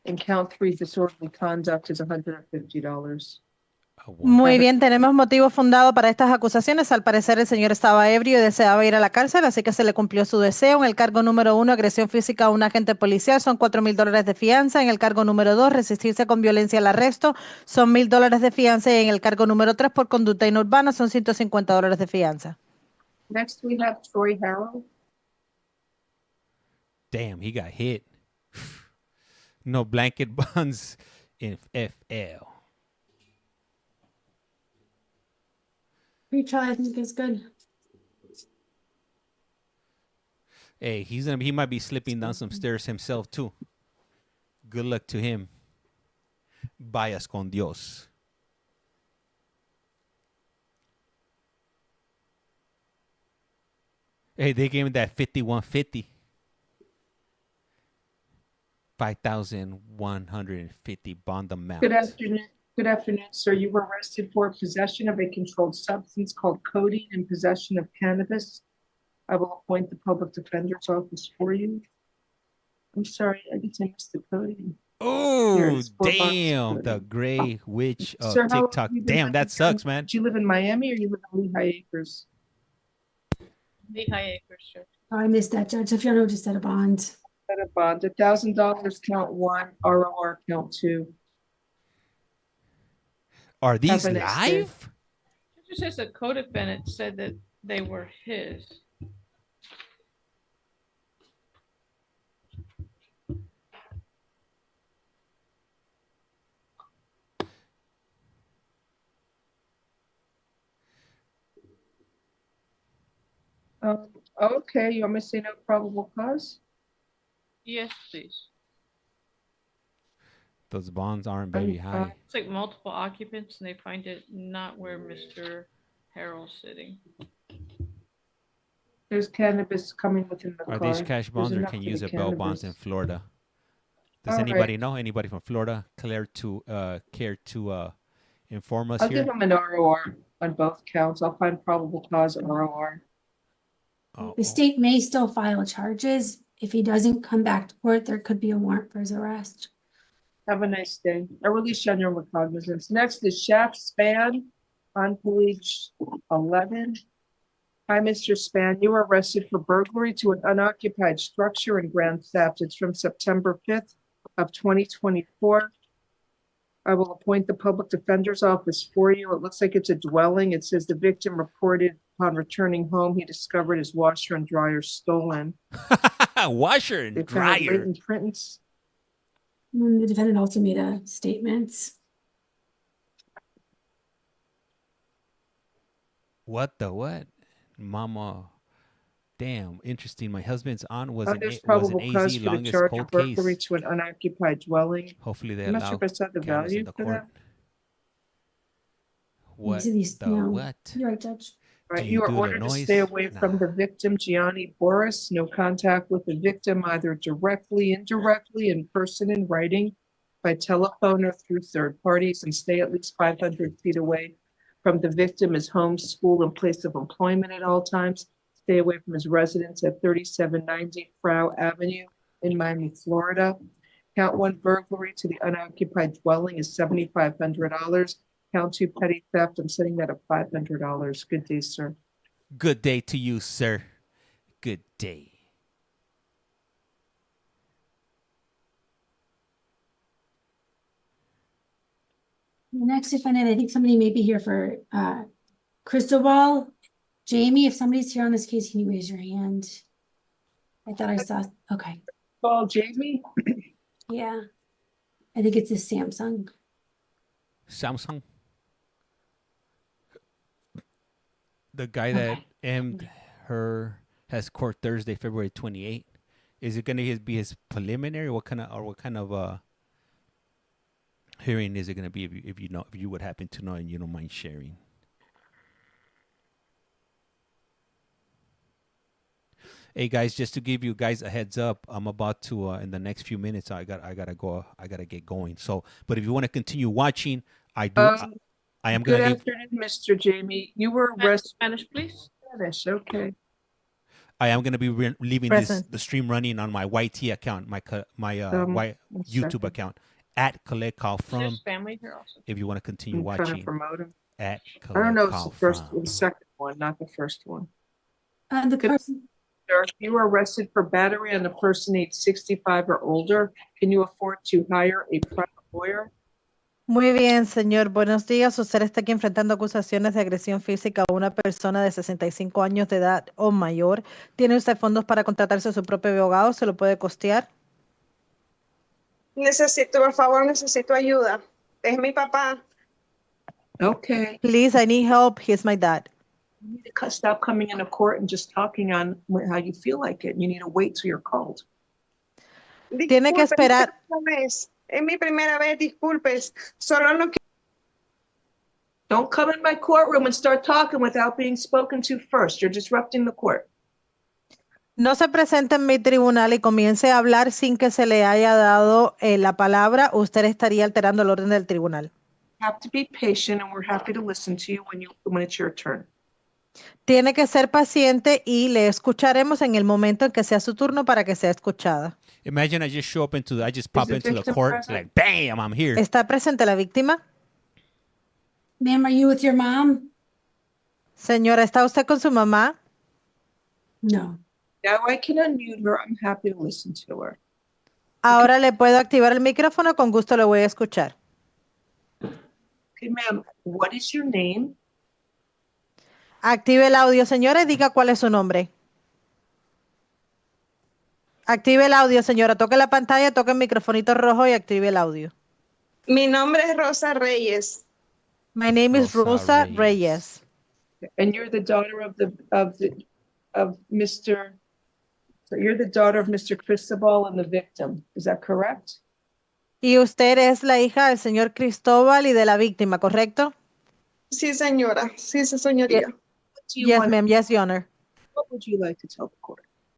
And count 3, disorderly conduct is $150. Muy bien, tenemos motivo fundado para estas acusaciones. Al parecer el señor estaba ebrio y deseaba ir a la cárcel, así que se le cumplió su deseo. En el cargo número 1, agresión física a un agente policial, son $4,000 de fianza. En el cargo número 2, resistirse con violencia al arresto, son $1,000 de fianza. Y en el cargo número 3, por conducta inurbana, son $150 de fianza. Next we have Troy Harrell. Damn, he got hit. No blanket bonds in FL. Pre-trial, I think, is good. Hey, he might be slipping down some stairs himself too. Good luck to him. Vayas con Dios. Hey, they gave him that 5150. 5,150 bond amount. Good afternoon. Good afternoon, sir. You were arrested for possession of a controlled substance called codeine and possession of cannabis. I will appoint the public defender's office for you. I'm sorry, I guess I missed the codeine. Oh, damn, the gray witch of Sir, how long TikTok. have you been Damn, that sucks, man. Do you live in Miami or you live in Lehigh Acres? Lehigh Acres, sure. Oh, I missed that, Judge. If you know, just set a bond. Set a bond, $1,000 count 1, ROR count 2. Are these Have a nice day. live? It just says a co-defendant said that they were his. Okay, you want me to say no probable cause? Yes, please. Those bonds aren't very high. It's like multiple occupants, and they find it not where Mr. Harrell's sitting. There's cannabis coming within the Are car. these cash bonds There's or enough can for you use the a bail bonds in cannabis. Florida? Does All anybody right. know? Anybody from Florida care to inform us I'll here? give him an ROR on both counts. I'll find probable cause ROR. The state may still file charges. If he doesn't come back to court, there could be a warrant for his arrest. Have a nice day. I release you on your recognizance. Next is Shaq Span on page 11. Hi, Mr. Span. You were arrested for burglary to an unoccupied structure and grand theft. It's from September 5th of 2024. I will appoint the public defender's office for you. It looks like it's a dwelling. It says the victim reported upon returning home, he discovered his washer and dryer stolen. Washer and They found dryer. latent prints. And the defendant also made a statement. What the what? Mama. Damn, interesting. My husband's aunt was an There's was an probable cause AZ for the longest charge of cold burglary case. to an unoccupied dwelling. Hopefully they I'm not allow sure if I saw the cannabis value in the for court. that. What These, the no. what? You're right, Judge. Right, Do you you are do the ordered to noise? stay away from the victim, Gianni Boris. No contact with the victim, either directly, indirectly, in person, in writing, by telephone, or through third parties, and stay at least 500 feet away from the victim, his home, school, and place of employment at all times. Stay away from his residence at 3790 Frau Avenue in Miami, Florida. Count 1 burglary to the unoccupied dwelling is $7,500. Count 2 petty theft, I'm setting that at $500. Good day, sir. Good day to you, sir. Good day. The next defendant, I think somebody may be here for Cristobal. Jamie, if somebody's here on this case, can you raise your hand? I thought I saw, okay. Call Jamie. Yeah. I think it's a Samsung. Samsung. The guy that M'd her has court Thursday, February 28th. Is it going to be his preliminary? What kind of hearing is it going to be if you would happen to know and you don't mind sharing? Hey guys, just to give you guys a heads up, I'm about to in the next few minutes I gotta get going. So, but if you want to continue watching, I am Good gonna leave. afternoon, Mr. Jamie. You were arrested. Spanish, please. Spanish, okay. I am gonna be leaving the stream running on my YT account, my YouTube account at CollectCallFrom. There's family here also. If you want to continue I'm trying to watching, promote him. at I don't know if it's the CollectCallFrom. second one, not the first one. The person. Sir, if you were arrested for battery on a person age 65 or older, can you afford to hire a private lawyer? Muy bien, señor. Buenos días. Usted está aquí enfrentando acusaciones de agresión física a una persona de 65 años de edad o mayor. ¿Tiene usted fondos para contratarse a su propio abogado? ¿Se lo puede costear? Por favor, necesito ayuda. Es mi papá. Okay. Please, I need help. He's my dad. You need to stop coming into court and just talking on how you feel like it. You need to wait till you're called. Tiene que esperar. Es mi primera vez, disculpes. Solo no. Don't come in my courtroom and start talking without being spoken to first. You're disrupting the court. No se presente en mi tribunal y comience a hablar sin que se le haya dado la palabra. Usted estaría alterando el orden del tribunal. You have to be patient, and we're happy to listen to you when it's your turn. Tiene que ser paciente y le escucharemos en el momento en que sea su turno para que sea escuchada. Imagine I just pop into the court like, bam, I'm here. ¿Está presente la víctima? Ma'am, are you with your mom? Señora, ¿está usted con su mamá? No. Now I can unmute her. I'm happy to listen to her. Ahora le puedo activar el micrófono, con gusto le voy a escuchar. Okay, ma'am, what is your name? Active el audio, señora, y diga cuál es su nombre. Active el audio, señora. Toque la pantalla, toque el microfonito rojo y active el audio. Mi nombre es Rosa Reyes. My name is Rosa Reyes. And you're the daughter of Mr. So you're the daughter of Mr. Cristobal and the victim. Is that correct? Y usted es la hija del señor Cristóbal y de la víctima, ¿correcto? Sí, señora. Sí, señoría. Yes, ma'am. Yes, Your Honor. What would you like to tell the court?